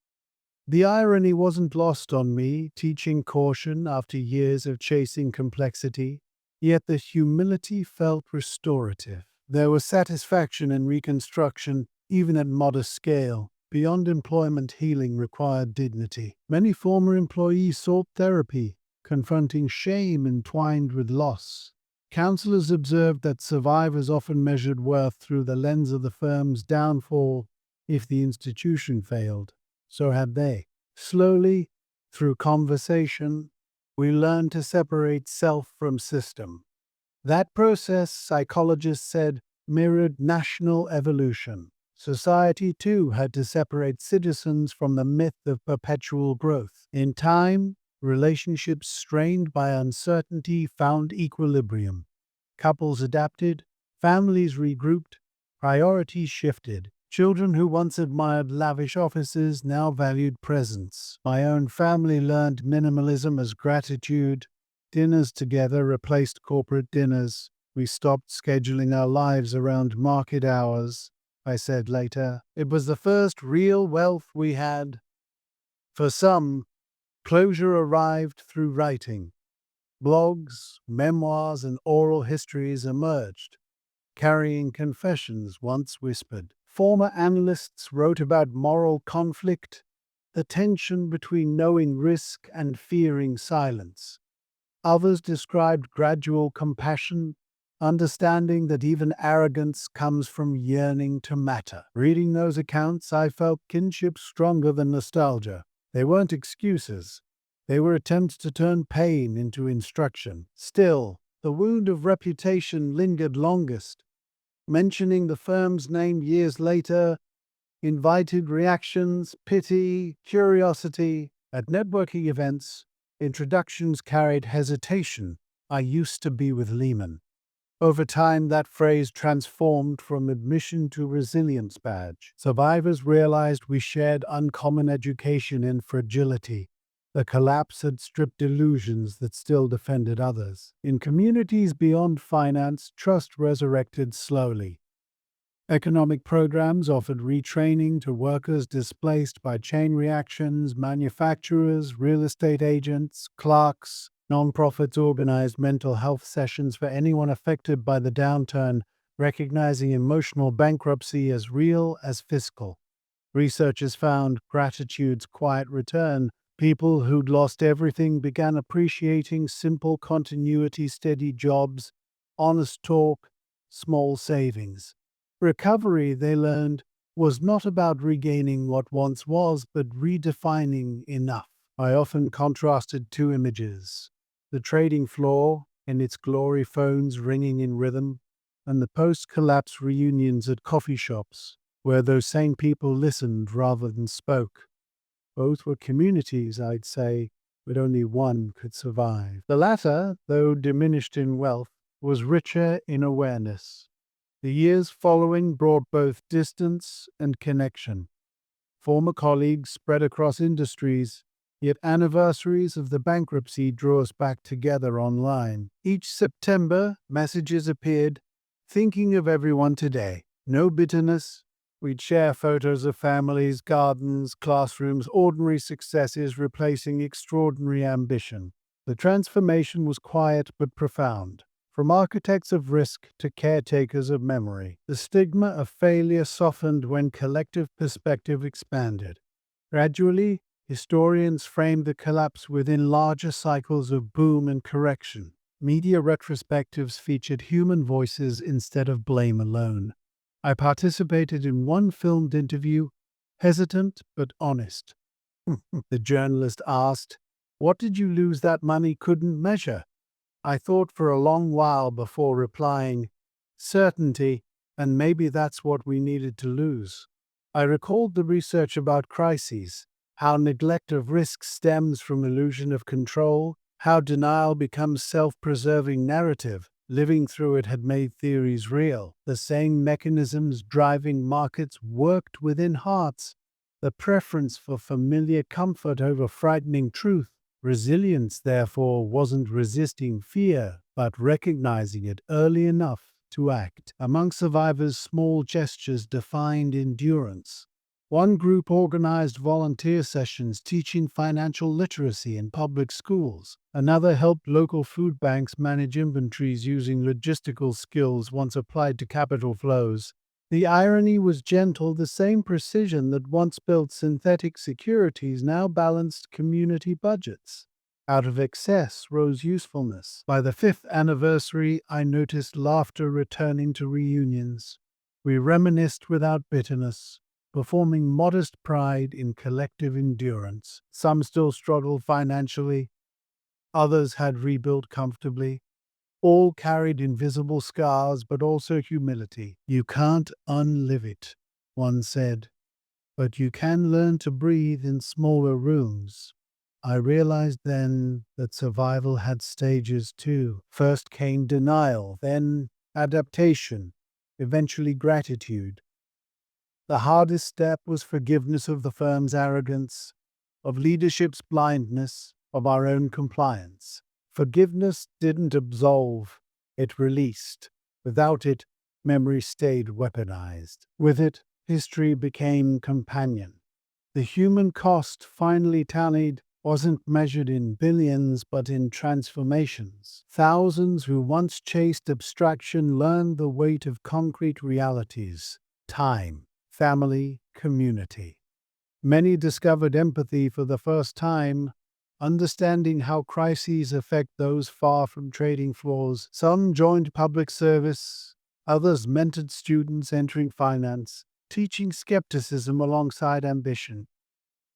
S2: The irony wasn't lost on me, teaching caution after years of chasing complexity, yet the humility felt restorative. There was satisfaction in reconstruction, even at modest scale. Beyond employment, healing required dignity. Many former employees sought therapy, confronting shame entwined with loss. Counselors observed that survivors often measured worth through the lens of the firm's downfall if the institution failed. So had they. Slowly, through conversation, we learned to separate self from system. That process, psychologists said, mirrored national evolution. Society, too, had to separate citizens from the myth of perpetual growth. In time, relationships strained by uncertainty found equilibrium. Couples adapted, families regrouped, priorities shifted. Children who once admired lavish offices now valued presence. My own family learned minimalism as gratitude. Dinners together replaced corporate dinners. We stopped scheduling our lives around market hours, I said later. It was the first real wealth we had. For some, closure arrived through writing. Blogs, memoirs, and oral histories emerged, carrying confessions once whispered. Former analysts wrote about moral conflict, the tension between knowing risk and fearing silence. Others described gradual compassion, understanding that even arrogance comes from yearning to matter. Reading those accounts, I felt kinship stronger than nostalgia. They weren't excuses. They were attempts to turn pain into instruction. Still, the wound of reputation lingered longest. Mentioning the firm's name years later invited reactions, pity, curiosity. At networking events, introductions carried hesitation, "I used to be with Lehman." Over time, that phrase transformed from admission to resilience badge. Survivors realized we shared uncommon education in fragility. The collapse had stripped illusions that still defended others. In communities beyond finance, trust resurrected slowly. Economic programs offered retraining to workers displaced by chain reactions, manufacturers, real estate agents, clerks. Nonprofits organized mental health sessions for anyone affected by the downturn, recognizing emotional bankruptcy as real as fiscal. Researchers found gratitude's quiet return. People who'd lost everything began appreciating simple continuity, steady jobs, honest talk, small savings. Recovery, they learned, was not about regaining what once was, but redefining enough. I often contrasted two images: the trading floor in its glory, phones ringing in rhythm, and the post-collapse reunions at coffee shops, where those same people listened rather than spoke. Both were communities, I'd say, but only one could survive. The latter, though diminished in wealth, was richer in awareness. The years following brought both distance and connection. Former colleagues spread across industries, yet anniversaries of the bankruptcy drew us back together online. Each September, messages appeared, thinking of everyone today. No bitterness. We'd share photos of families, gardens, classrooms, ordinary successes replacing extraordinary ambition. The transformation was quiet but profound. From architects of risk to caretakers of memory, the stigma of failure softened when collective perspective expanded. Gradually, historians framed the collapse within larger cycles of boom and correction. Media retrospectives featured human voices instead of blame alone. I participated in one filmed interview, hesitant but honest. The journalist asked, "What did you lose that money couldn't measure?" I thought for a long while before replying, "Certainty, and maybe that's what we needed to lose." I recalled the research about crises, how neglect of risk stems from illusion of control, how denial becomes self-preserving narrative. Living through it had made theories real. The same mechanisms driving markets worked within hearts. The preference for familiar comfort over frightening truth. Resilience, therefore, wasn't resisting fear, but recognizing it early enough to act. Among survivors, small gestures defined endurance. One group organized volunteer sessions teaching financial literacy in public schools. Another helped local food banks manage inventories using logistical skills once applied to capital flows. The irony was gentle. The same precision that once built synthetic securities now balanced community budgets. Out of excess rose usefulness. By the 5th anniversary, I noticed laughter returning to reunions. We reminisced without bitterness, performing modest pride in collective endurance. Some still struggled financially, others had rebuilt comfortably. All carried invisible scars, but also humility. "You can't unlive it," one said, "but you can learn to breathe in smaller rooms." I realized then that survival had stages too. First came denial, then adaptation, eventually gratitude. The hardest step was forgiveness of the firm's arrogance, of leadership's blindness, of our own compliance. Forgiveness didn't absolve, it released. Without it, memory stayed weaponized. With it, history became companion. The human cost finally tallied wasn't measured in billions but in transformations. Thousands who once chased abstraction learned the weight of concrete realities: time, family, community. Many discovered empathy for the first time, understanding how crises affect those far from trading floors. Some joined public service, others mentored students entering finance, teaching skepticism alongside ambition.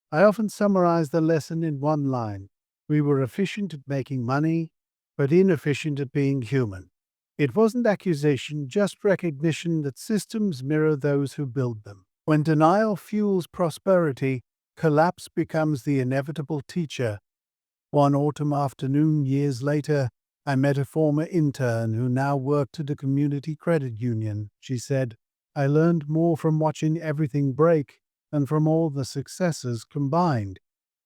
S2: I often summarize the lesson in one line: we were efficient at making money, but inefficient at being human. It wasn't accusation, just recognition that systems mirror those who build them. When denial fuels prosperity, collapse becomes the inevitable teacher. One autumn afternoon, years later, I met a former intern who now worked at a community credit union. She said, I learned more from watching everything break than from all the successes combined.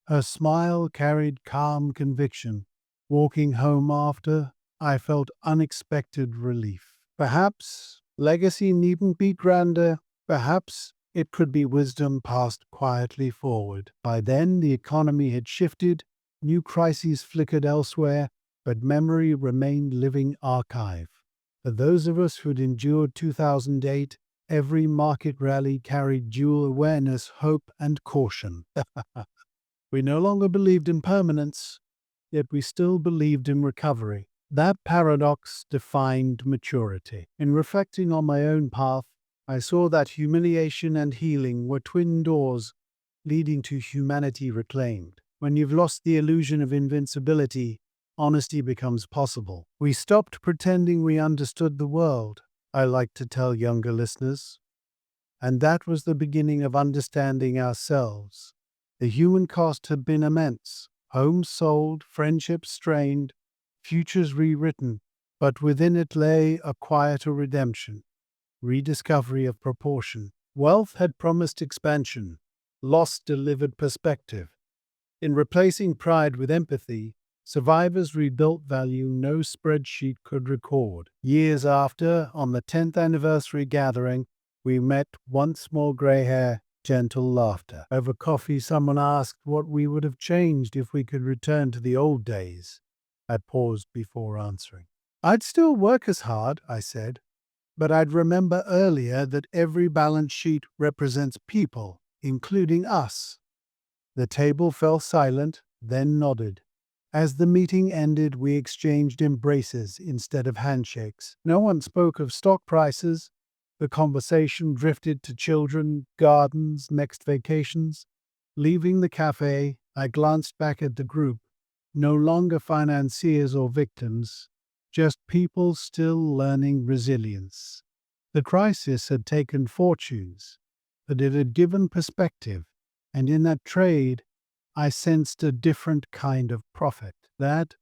S2: Her smile carried calm conviction. Walking home after, I felt unexpected relief. Perhaps legacy needn't be grander. Perhaps it could be wisdom passed quietly forward. By then, the economy had shifted, new crises flickered elsewhere, but memory remained living archive. For those of us who'd endured 2008, every market rally carried dual awareness, hope, and caution. We no longer believed in permanence, yet we still believed in recovery. That paradox defined maturity. In reflecting on my own path, I saw that humiliation and healing were twin doors leading to humanity reclaimed. When you've lost the illusion of invincibility, honesty becomes possible. We stopped pretending we understood the world, I like to tell younger listeners. And that was the beginning of understanding ourselves. The human cost had been immense. Homes sold, friendships strained, futures rewritten, but within it lay a quieter redemption, rediscovery of proportion. Wealth had promised expansion, loss delivered perspective. In replacing pride with empathy, survivors rebuilt value no spreadsheet could record. Years after, on the 10th anniversary gathering, we met once more gray hair, gentle laughter. Over coffee, someone asked what we would have changed if we could return to the old days. I paused before answering. I'd still work as hard, I said, but I'd remember earlier that every balance sheet represents people, including us. The table fell silent, then nodded. As the meeting ended, we exchanged embraces instead of handshakes. No one spoke of stock prices. The conversation drifted to children, gardens, next vacations. Leaving the cafe, I glanced back at the group. No longer financiers or victims, just people still learning resilience. The crisis had taken fortunes, but it had given perspective, and in that trade, I sensed a different kind of profit. That,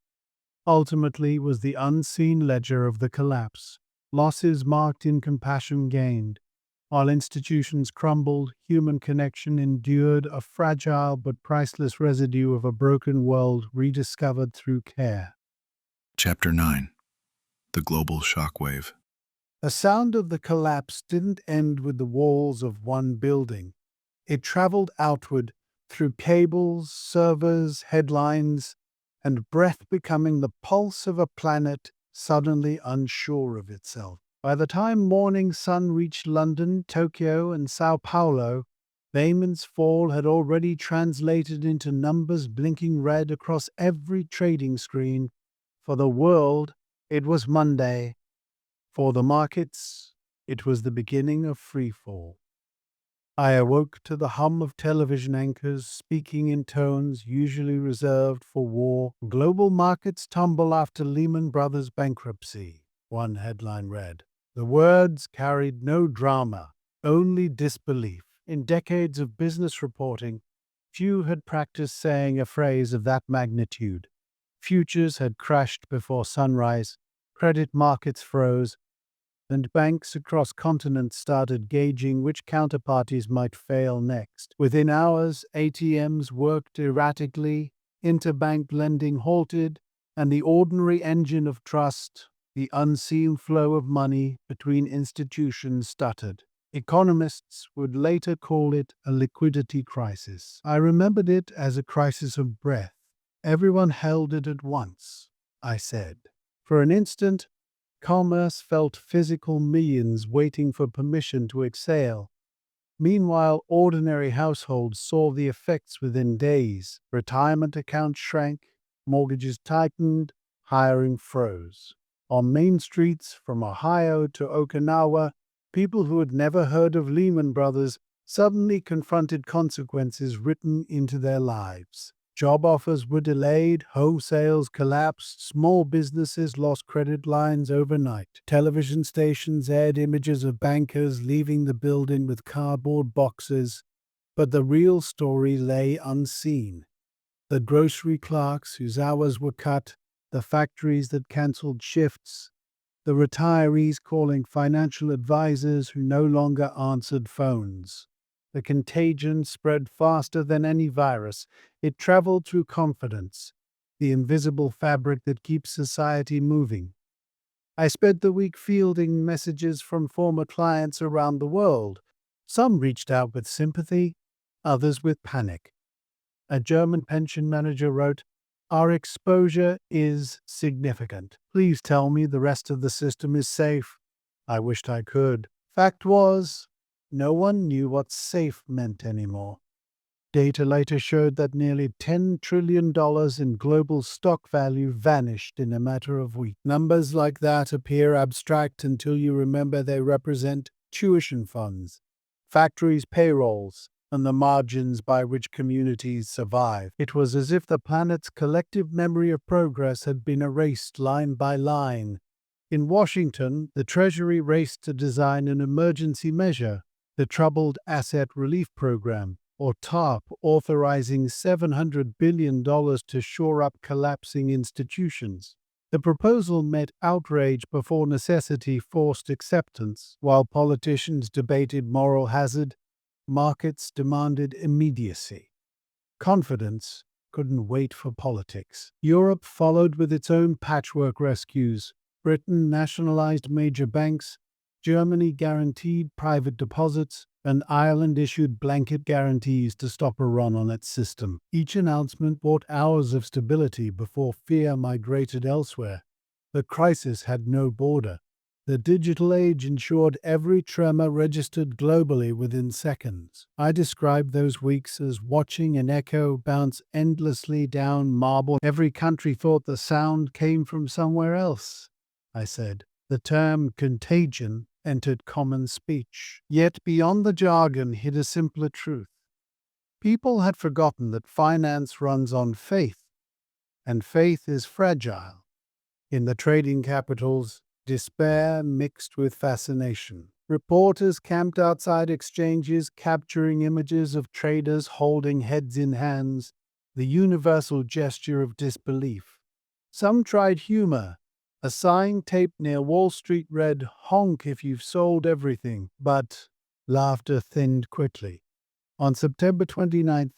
S2: ultimately, was the unseen ledger of the collapse. Losses marked in compassion gained. While institutions crumbled, human connection endured, a fragile but priceless residue of a broken world rediscovered through care.
S1: Chapter 9. The Global Shockwave.
S2: The sound of the collapse didn't end with the walls of one building. It traveled outward through cables, servers, headlines, and breath becoming the pulse of a planet suddenly unsure of itself. By the time morning sun reached London, Tokyo, and Sao Paulo, Lehman's fall had already translated into numbers blinking red across every trading screen. For the world, it was Monday. For the markets, it was the beginning of freefall. I awoke to the hum of television anchors speaking in tones usually reserved for war. Global markets tumble after Lehman Brothers bankruptcy, one headline read. The words carried no drama, only disbelief. In decades of business reporting, few had practiced saying a phrase of that magnitude. Futures had crashed before sunrise, credit markets froze, and banks across continents started gauging which counterparties might fail next. Within hours, ATMs worked erratically, interbank lending halted, and the ordinary engine of trust, the unseen flow of money between institutions, stuttered. Economists would later call it a liquidity crisis. I remembered it as a crisis of breath. Everyone held it at once, I said. For an instant, commerce felt physical, millions waiting for permission to exhale. Meanwhile, ordinary households saw the effects within days. Retirement accounts shrank, mortgages tightened, hiring froze. On main streets, from Ohio to Okinawa, people who had never heard of Lehman Brothers suddenly confronted consequences written into their lives. Job offers were delayed, home sales collapsed, small businesses lost credit lines overnight. Television stations aired images of bankers leaving the building with cardboard boxes, but the real story lay unseen. The grocery clerks whose hours were cut, the factories that cancelled shifts, the retirees calling financial advisors who no longer answered phones. The contagion spread faster than any virus. It traveled through confidence, the invisible fabric that keeps society moving. I spent the week fielding messages from former clients around the world. Some reached out with sympathy, others with panic. A German pension manager wrote, "Our exposure is significant. Please tell me the rest of the system is safe." I wished I could. Fact was, no one knew what safe meant anymore. Data later showed that nearly $10 trillion in global stock value vanished in a matter of weeks. Numbers like that appear abstract until you remember they represent tuition funds, factories' payrolls, and the margins by which communities survive. It was as if the planet's collective memory of progress had been erased line by line. In Washington, the Treasury raced to design an emergency measure, the Troubled Asset Relief Program, or TARP, authorizing $700 billion to shore up collapsing institutions. The proposal met outrage before necessity forced acceptance. While politicians debated moral hazard, markets demanded immediacy. Confidence couldn't wait for politics. Europe followed with its own patchwork rescues. Britain nationalized major banks, Germany guaranteed private deposits, and Ireland issued blanket guarantees to stop a run on its system. Each announcement brought hours of stability before fear migrated elsewhere. The crisis had no border. The digital age ensured every tremor registered globally within seconds. I described those weeks as watching an echo bounce endlessly down marble. Every country thought the sound came from somewhere else, I said. The term contagion entered common speech. Yet beyond the jargon hid a simpler truth. People had forgotten that finance runs on faith, and faith is fragile. In the trading capitals, despair mixed with fascination. Reporters camped outside exchanges, capturing images of traders holding heads in hands, the universal gesture of disbelief. Some tried humor. A sign taped near Wall Street read, "Honk if you've sold everything," but laughter thinned quickly. On September 29th,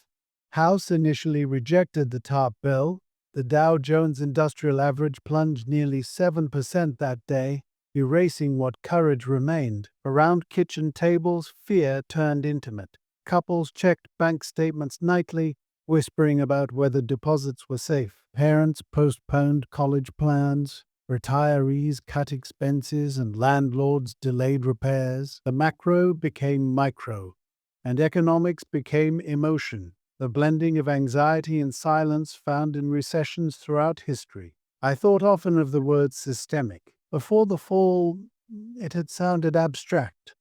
S2: House initially rejected the TARP bill. The Dow Jones Industrial Average plunged nearly 7% that day, erasing what courage remained. Around kitchen tables, fear turned intimate. Couples checked bank statements nightly, whispering about whether deposits were safe. Parents postponed college plans. Retirees cut expenses and landlords delayed repairs. The macro became micro, and economics became emotion, the blending of anxiety and silence found in recessions throughout history. I thought often of the word systemic. Before the fall, it had sounded abstract,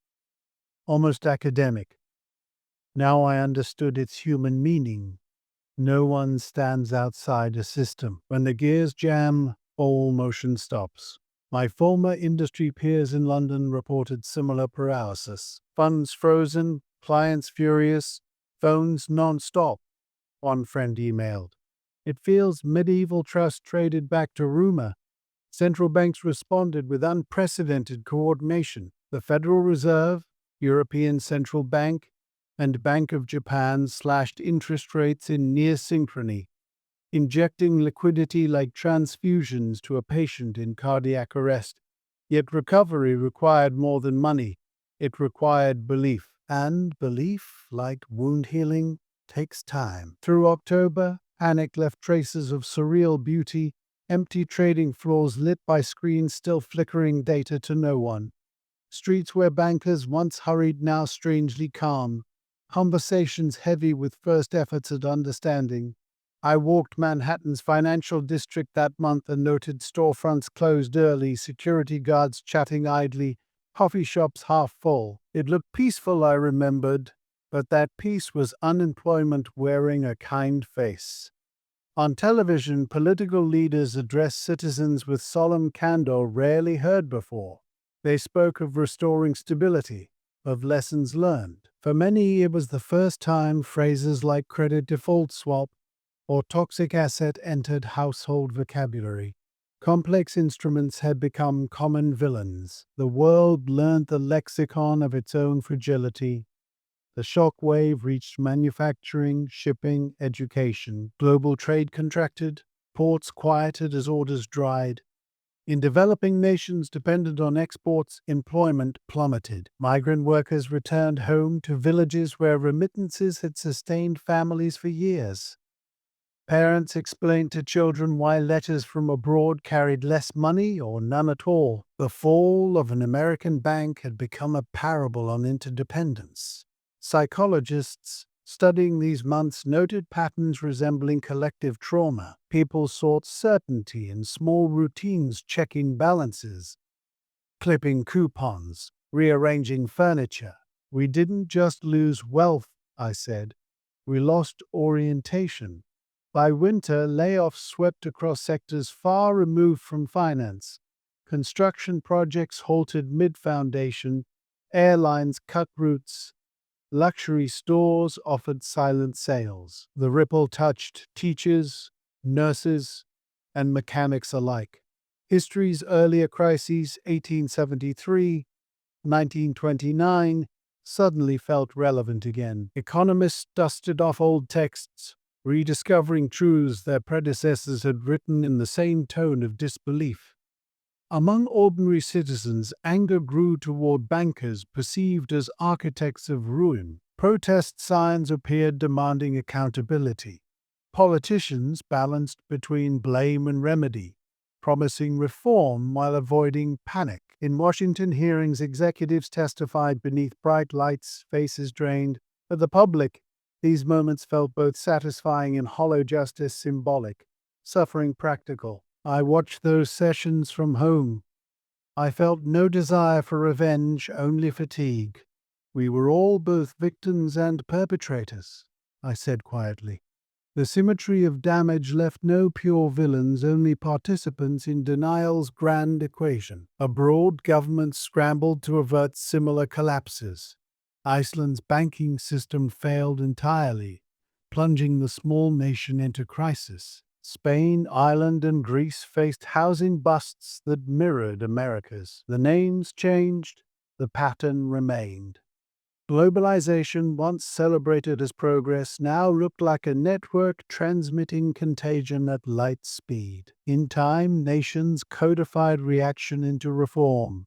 S2: almost academic. Now I understood its human meaning. No one stands outside a system. When the gears jam, all motion stops. My former industry peers in London reported similar paralysis. Funds frozen, clients furious, phones non-stop. One friend emailed. "It feels medieval trust traded back to rumor." Central banks responded with unprecedented coordination. The Federal Reserve, European Central Bank, and Bank of Japan slashed interest rates in near synchrony, injecting liquidity like transfusions to a patient in cardiac arrest. Yet recovery required more than money. It required belief. And belief, like wound healing, takes time. Through October, panic left traces of surreal beauty, empty trading floors lit by screens still flickering data to no one. Streets where bankers once hurried now strangely calm. Conversations heavy with first efforts at understanding. I walked Manhattan's financial district that month and noted storefronts closed early, security guards chatting idly, coffee shops half full. It looked peaceful, I remembered, but that peace was unemployment wearing a kind face. On television, political leaders addressed citizens with solemn candor rarely heard before. They spoke of restoring stability, of lessons learned. For many, it was the first time phrases like credit default swap or toxic asset entered household vocabulary. Complex instruments had become common villains. The world learned the lexicon of its own fragility. The shockwave reached manufacturing, shipping, education. Global trade contracted. Ports quieted as orders dried. In developing nations dependent on exports, employment plummeted. Migrant workers returned home to villages where remittances had sustained families for years. Parents explained to children why letters from abroad carried less money or none at all. The fall of an American bank had become a parable on interdependence. Psychologists studying these months noted patterns resembling collective trauma. People sought certainty in small routines, checking balances, clipping coupons, rearranging furniture. We didn't just lose wealth, I said. We lost orientation. By winter, layoffs swept across sectors far removed from finance. Construction projects halted mid-foundation, airlines cut routes, luxury stores offered silent sales. The ripple touched teachers, nurses, and mechanics alike. History's earlier crises, 1873, 1929, suddenly felt relevant again. Economists dusted off old texts, rediscovering truths their predecessors had written in the same tone of disbelief. Among ordinary citizens, anger grew toward bankers perceived as architects of ruin. Protest signs appeared demanding accountability. Politicians balanced between blame and remedy, promising reform while avoiding panic. In Washington hearings, executives testified beneath bright lights, faces drained. For the public, these moments felt both satisfying and hollow, justice symbolic, suffering practical. I watched those sessions from home. I felt no desire for revenge, only fatigue. We were all both victims and perpetrators, I said quietly. The symmetry of damage left no pure villains, only participants in denial's grand equation. Abroad, governments scrambled to avert similar collapses. Iceland's banking system failed entirely, plunging the small nation into crisis. Spain, Ireland, and Greece faced housing busts that mirrored America's. The names changed, the pattern remained. Globalization, once celebrated as progress, now looked like a network transmitting contagion at light speed. In time, nations codified reaction into reform.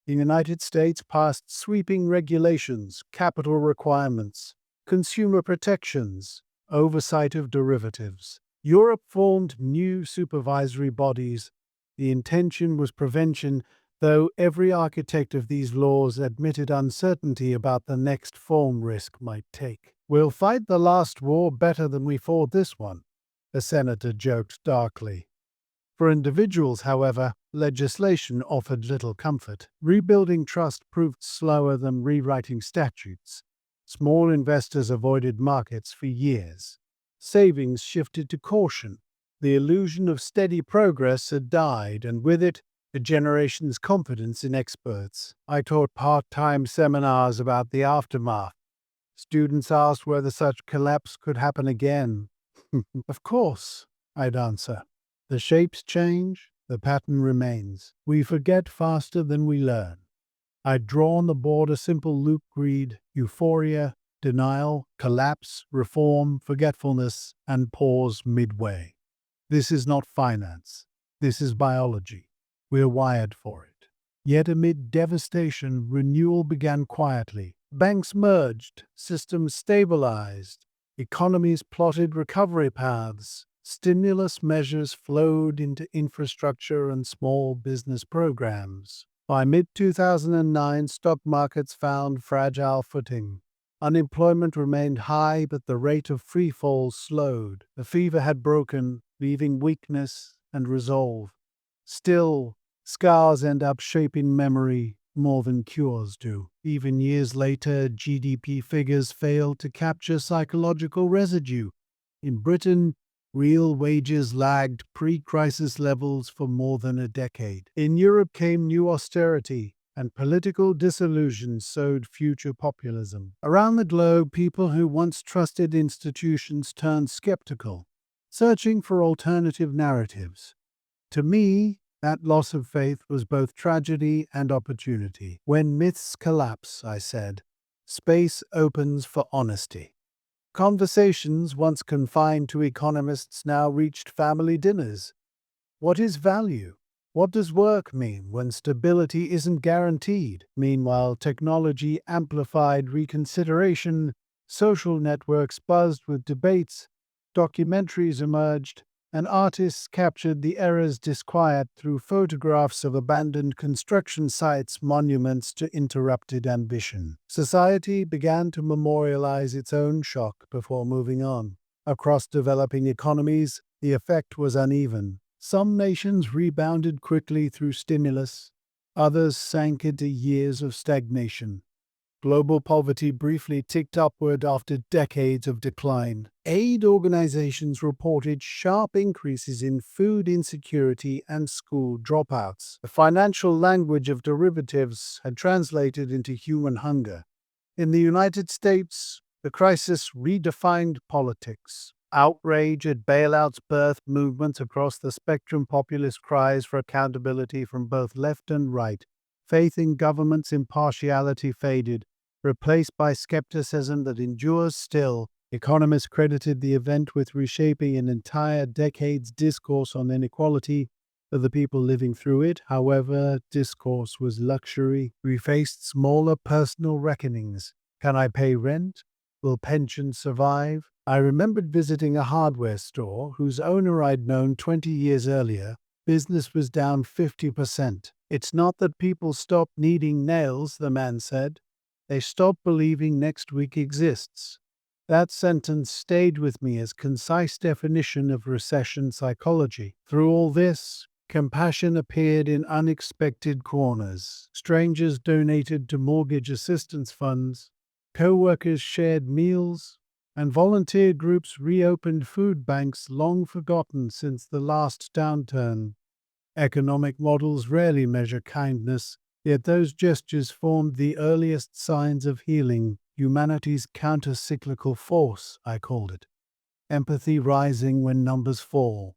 S2: The United States passed sweeping regulations, capital requirements, consumer protections, oversight of derivatives. Europe formed new supervisory bodies. The intention was prevention, though every architect of these laws admitted uncertainty about the next form risk might take. "We'll fight the last war better than we fought this one," a senator joked darkly. For individuals, however, legislation offered little comfort. Rebuilding trust proved slower than rewriting statutes. Small investors avoided markets for years. Savings shifted to caution. The illusion of steady progress had died, and with it, a generation's confidence in experts. I taught part-time seminars about the aftermath. Students asked whether such collapse could happen again. Of course, I'd answer. The shapes change, the pattern remains. We forget faster than we learn. I'd draw on the board a simple loop: greed, euphoria, denial, collapse, reform, forgetfulness, and pause midway. This is not finance. This is biology. We're wired for it. Yet amid devastation, renewal began quietly. Banks merged, systems stabilized, economies plotted recovery paths. Stimulus measures flowed into infrastructure and small business programs. By mid-2009, stock markets found fragile footing. Unemployment remained high, but the rate of free fall slowed. The fever had broken, leaving weakness and resolve. Still, scars end up shaping memory more than cures do. Even years later, GDP figures failed to capture psychological residue. In Britain, real wages lagged pre-crisis levels for more than a decade. In Europe came new austerity, and political disillusion sowed future populism. Around the globe, people who once trusted institutions turned skeptical, searching for alternative narratives. To me, That loss of faith was both tragedy and opportunity. When myths collapse, I said, space opens for honesty. Conversations once confined to economists now reached family dinners. What is value? What does work mean when stability isn't guaranteed? Meanwhile, technology amplified reconsideration, social networks buzzed with debates, documentaries emerged, and artists captured the era's disquiet through photographs of abandoned construction sites, monuments to interrupted ambition. Society began to memorialize its own shock before moving on. Across developing economies, the effect was uneven. Some nations rebounded quickly through stimulus, others sank into years of stagnation. Global poverty briefly ticked upward after decades of decline. Aid organizations reported sharp increases in food insecurity and school dropouts. The financial language of derivatives had translated into human hunger. In the United States, the crisis redefined politics. Outrage at bailouts birthed movements across the spectrum, populist cries for accountability from both left and right. Faith in government's impartiality faded, replaced by skepticism that endures still. Economists credited the event with reshaping an entire decade's discourse on inequality for the people living through it. However, discourse was luxury. We faced smaller personal reckonings. Can I pay rent? Will pensions survive? I remembered visiting a hardware store whose owner I'd known 20 years earlier. Business was down 50%. It's not that people stopped needing nails, the man said. They stopped believing next week exists. That sentence stayed with me as concise definition of recession psychology. Through all this, compassion appeared in unexpected corners. Strangers donated to mortgage assistance funds, co-workers shared meals, and volunteer groups reopened food banks long forgotten since the last downturn. Economic models rarely measure kindness, yet those gestures formed the earliest signs of healing. Humanity's counter-cyclical force, I called it. Empathy rising when numbers fall.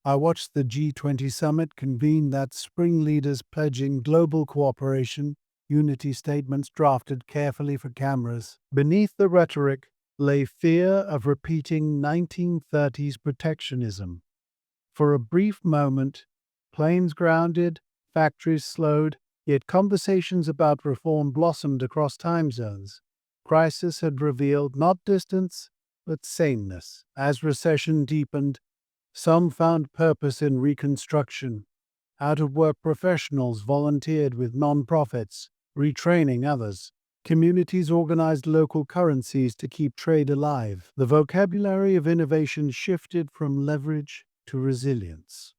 S2: I watched the G20 summit convene that spring, leaders pledging global cooperation, unity statements drafted carefully for cameras. Beneath the rhetoric lay fear of repeating 1930s protectionism. For a brief moment, planes grounded, factories slowed, yet conversations about reform blossomed across time zones. Crisis had revealed not distance, but sameness. As recession deepened, some found purpose in reconstruction. Out-of-work professionals volunteered with nonprofits, retraining others. Communities organized local currencies to keep trade alive. The vocabulary of innovation shifted from leverage to resilience.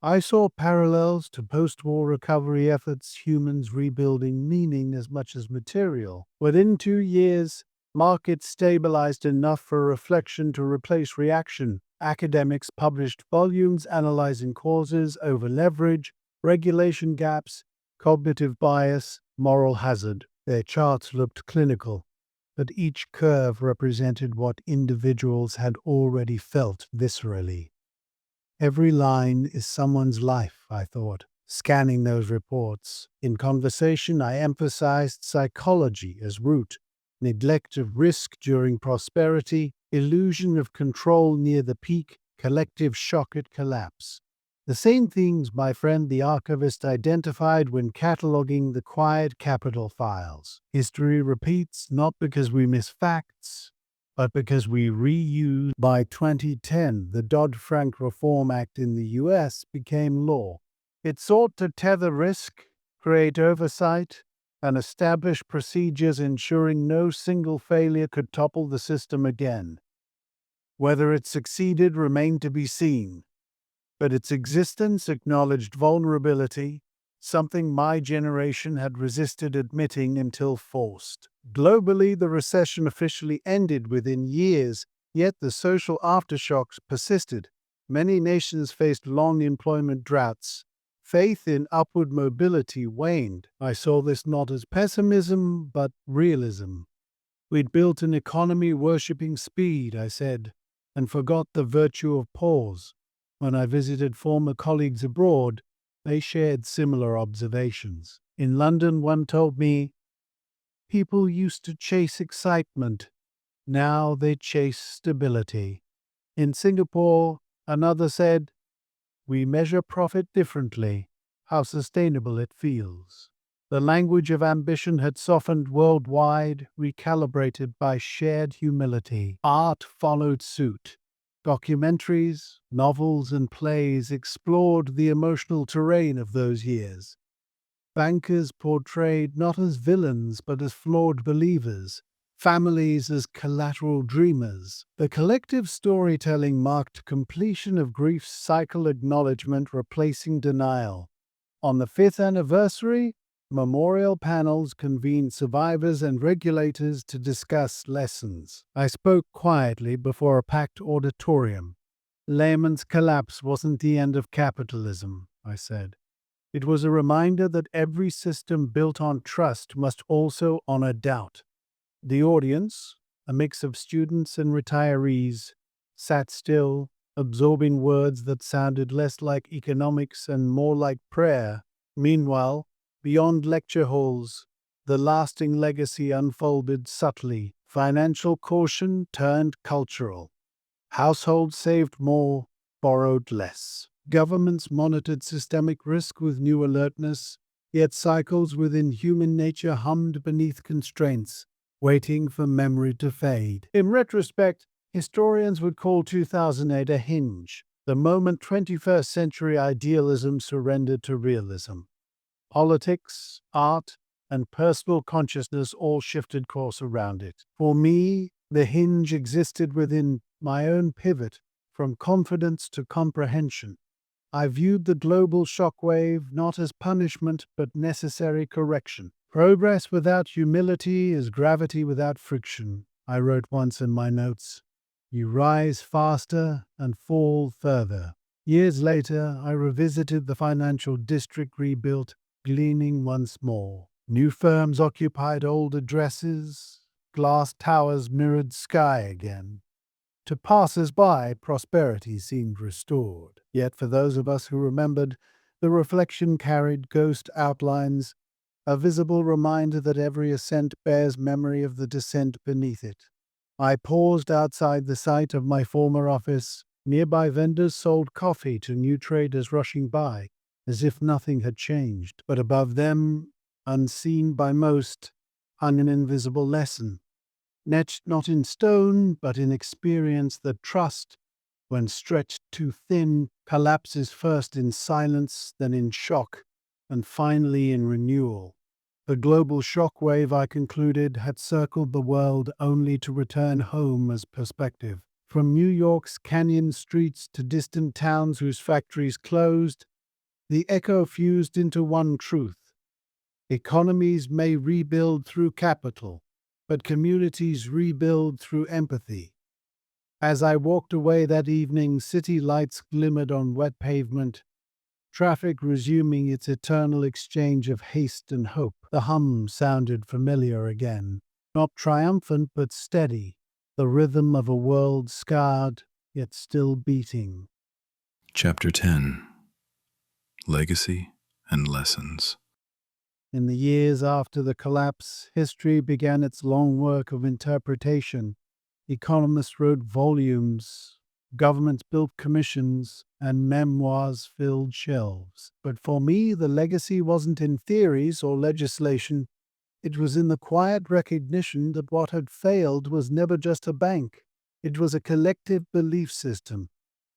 S2: I saw parallels to post-war recovery efforts, humans rebuilding meaning as much as material. Within 2 years, markets stabilized enough for reflection to replace reaction. Academics published volumes analyzing causes, over-leverage, regulation gaps, cognitive bias, moral hazard. Their charts looked clinical, but each curve represented what individuals had already felt viscerally. Every line is someone's life, I thought, scanning those reports. In conversation, I emphasized psychology as root, neglect of risk during prosperity, illusion of control near the peak, collective shock at collapse. The same themes my friend the archivist identified when cataloging the quiet capital files. History repeats not because we miss facts, but because we reuse. By 2010, the Dodd-Frank Reform Act in the U.S. became law. It sought to tether risk, create oversight, and establish procedures ensuring no single failure could topple the system again. Whether it succeeded remained to be seen, but its existence acknowledged vulnerability, something my generation had resisted admitting until forced. Globally, the recession officially ended within years, yet the social aftershocks persisted. Many nations faced long employment droughts. Faith in upward mobility waned. I saw this not as pessimism, but realism. We'd built an economy worshipping speed, I said, and forgot the virtue of pause. When I visited former colleagues abroad, They shared similar observations. In London, one told me, people used to chase excitement. Now they chase stability. In Singapore, another said, we measure profit differently, how sustainable it feels. The language of ambition had softened worldwide, recalibrated by shared humility. Art followed suit. Documentaries, novels, and plays explored the emotional terrain of those years. Bankers portrayed not as villains but as flawed believers, families as collateral dreamers. The collective storytelling marked completion of grief's cycle, acknowledgement replacing denial. On the fifth anniversary, memorial panels convened survivors and regulators to discuss lessons. I spoke quietly before a packed auditorium. Lehman's collapse wasn't the end of capitalism, I said. It was a reminder that every system built on trust must also honor doubt. The audience, a mix of students and retirees, sat still, absorbing words that sounded less like economics and more like prayer. Meanwhile, beyond lecture halls, the lasting legacy unfolded subtly. Financial caution turned cultural. Households saved more, borrowed less. Governments monitored systemic risk with new alertness, yet cycles within human nature hummed beneath constraints, waiting for memory to fade. In retrospect, historians would call 2008 a hinge, the moment 21st century idealism surrendered to realism. Politics, art, and personal consciousness all shifted course around it. For me, the hinge existed within my own pivot from confidence to comprehension. I viewed the global shockwave not as punishment but necessary correction. Progress without humility is gravity without friction, I wrote once in my notes. You rise faster and fall further. Years later, I revisited the financial district rebuilt, gleaning once more. New firms occupied old addresses, glass towers mirrored sky again. To passers-by, prosperity seemed restored. Yet for those of us who remembered, the reflection carried ghost outlines, a visible reminder that every ascent bears memory of the descent beneath it. I paused outside the site of my former office. Nearby vendors sold coffee to new traders rushing by, as if nothing had changed. But above them, unseen by most, hung an invisible lesson. Etched not in stone, but in experience, that trust, when stretched too thin, collapses first in silence, then in shock, and finally in renewal. The global shockwave, I concluded, had circled the world only to return home as perspective. From New York's canyon streets to distant towns whose factories closed, the echo fused into one truth. Economies may rebuild through capital, but communities rebuild through empathy. As I walked away that evening, city lights glimmered on wet pavement, traffic resuming its eternal exchange of haste and hope. The hum sounded familiar again, not triumphant but steady, the rhythm of a world scarred yet still beating.
S1: Chapter 10. Legacy and Lessons.
S2: In the years after the collapse, history began its long work of interpretation. Economists wrote volumes, governments built commissions, and memoirs filled shelves. But for me, the legacy wasn't in theories or legislation. It was in the quiet recognition that what had failed was never just a bank. It was a collective belief system,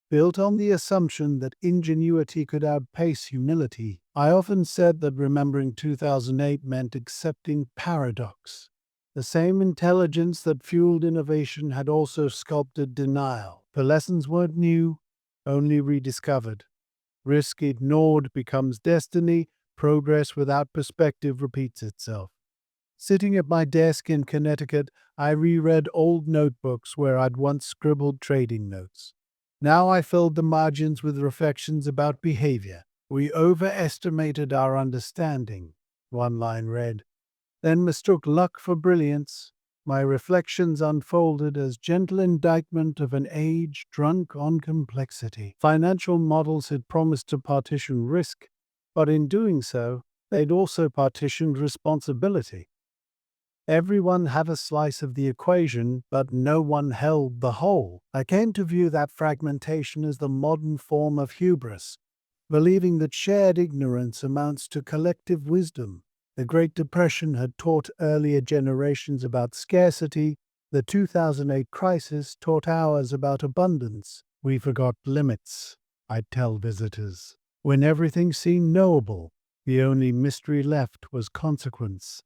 S2: built on the assumption that ingenuity could outpace humility. I often said that remembering 2008 meant accepting paradox. The same intelligence that fueled innovation had also sculpted denial. The lessons weren't new, only rediscovered. Risk ignored becomes destiny. Progress without perspective repeats itself. Sitting at my desk in Connecticut, I reread old notebooks where I'd once scribbled trading notes. Now I filled the margins with reflections about behavior. We overestimated our understanding, one line read, then mistook luck for brilliance. My reflections unfolded as gentle indictment of an age drunk on complexity. Financial models had promised to partition risk, But in doing so, they'd also partitioned responsibility. Everyone had a slice of the equation, but no one held the whole. I came to view that fragmentation as the modern form of hubris, believing that shared ignorance amounts to collective wisdom. The Great Depression had taught earlier generations about scarcity. The 2008 crisis taught ours about abundance. We forgot limits, I'd tell visitors. When everything seemed knowable, the only mystery left was consequence.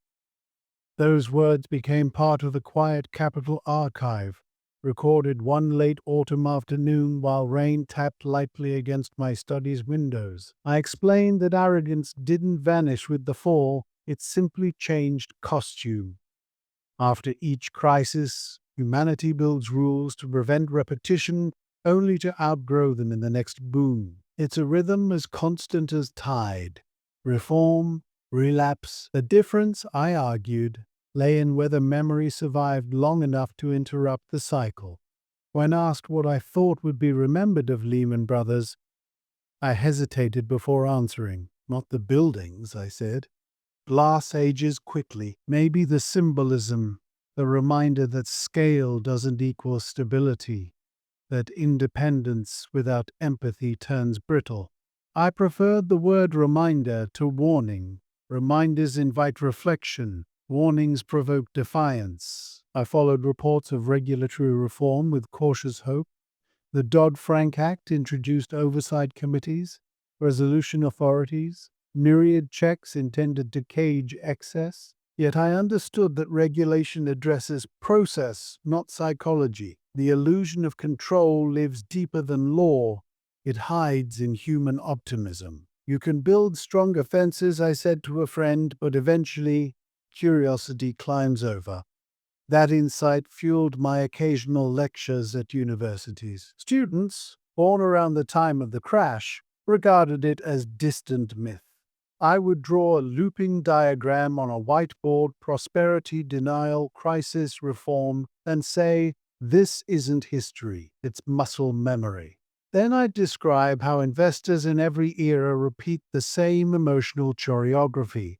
S2: Those words became part of the quiet Capitol archive, recorded one late autumn afternoon while rain tapped lightly against my study's windows. I explained that arrogance didn't vanish with the fall, it simply changed costume. After each crisis, humanity builds rules to prevent repetition, only to outgrow them in the next boom. It's a rhythm as constant as tide. Reform, relapse. The difference, I argued, lay in whether memory survived long enough to interrupt the cycle. When asked what I thought would be remembered of Lehman Brothers, I hesitated before answering. Not the buildings, I said. Glass ages quickly. Maybe the symbolism, the reminder that scale doesn't equal stability, that independence without empathy turns brittle. I preferred the word reminder to warning. Reminders invite reflection. Warnings provoke defiance. I followed reports of regulatory reform with cautious hope. The Dodd-Frank Act introduced oversight committees, resolution authorities, myriad checks intended to cage excess. Yet I understood that regulation addresses process, not psychology. The illusion of control lives deeper than law. It hides in human optimism. You can build stronger fences, I said to a friend, but eventually curiosity climbs over. That insight fueled my occasional lectures at universities. Students, born around the time of the crash, regarded it as distant myth. I would draw a looping diagram on a whiteboard, prosperity, denial, crisis, reform, and say, this isn't history, it's muscle memory. Then I'd describe how investors in every era repeat the same emotional choreography.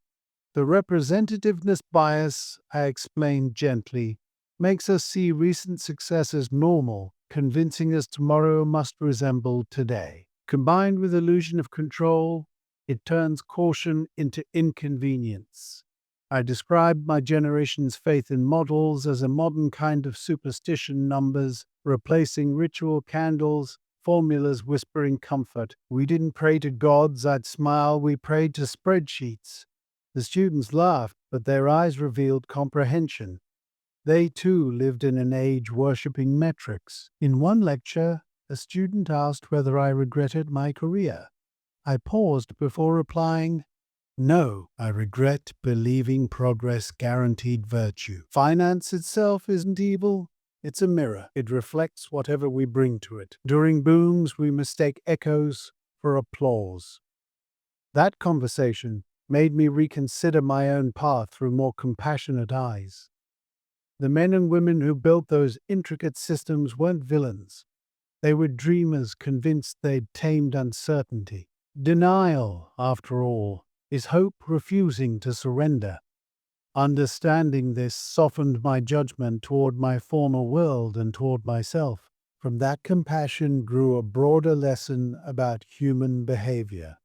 S2: The representativeness bias, I explained gently, makes us see recent success as normal, convincing us tomorrow must resemble today. Combined with illusion of control, it turns caution into inconvenience. I described my generation's faith in models as a modern kind of superstition, numbers replacing ritual candles, formulas whispering comfort. We didn't pray to gods, I'd smile, we prayed to spreadsheets. The students laughed, but their eyes revealed comprehension. They too lived in an age worshipping metrics. In one lecture, a student asked whether I regretted my career. I paused before replying, no, I regret believing progress guaranteed virtue. Finance itself isn't evil. It's a mirror. It reflects whatever we bring to it. During booms, we mistake echoes for applause. That conversation made me reconsider my own path through more compassionate eyes. The men and women who built those intricate systems weren't villains. They were dreamers convinced they'd tamed uncertainty. Denial, after all, is hope refusing to surrender. Understanding this softened my judgment toward my former world and toward myself. From that compassion grew a broader lesson about human behavior.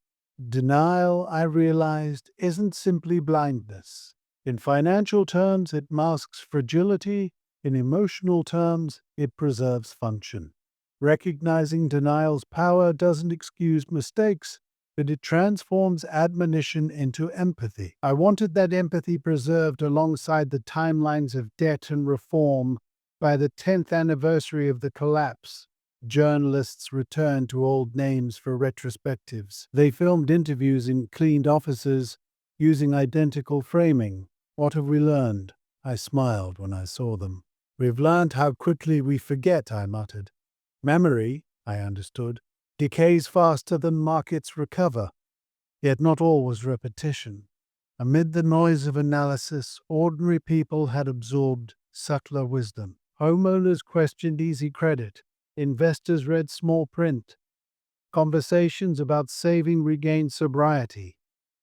S2: Denial, I realized, isn't simply blindness. In financial terms, it masks fragility. In emotional terms, it preserves function. Recognizing denial's power doesn't excuse mistakes, but it transforms admonition into empathy. I wanted that empathy preserved alongside the timelines of debt and reform. By the 10th anniversary of the collapse, journalists returned to old names for retrospectives. They filmed interviews in cleaned offices using identical framing. What have we learned? I smiled when I saw them. We've learned how quickly we forget, I muttered. Memory, I understood, decays faster than markets recover. Yet not all was repetition. Amid the noise of analysis, ordinary people had absorbed subtler wisdom. Homeowners questioned easy credit. Investors read small print. Conversations about saving regained sobriety.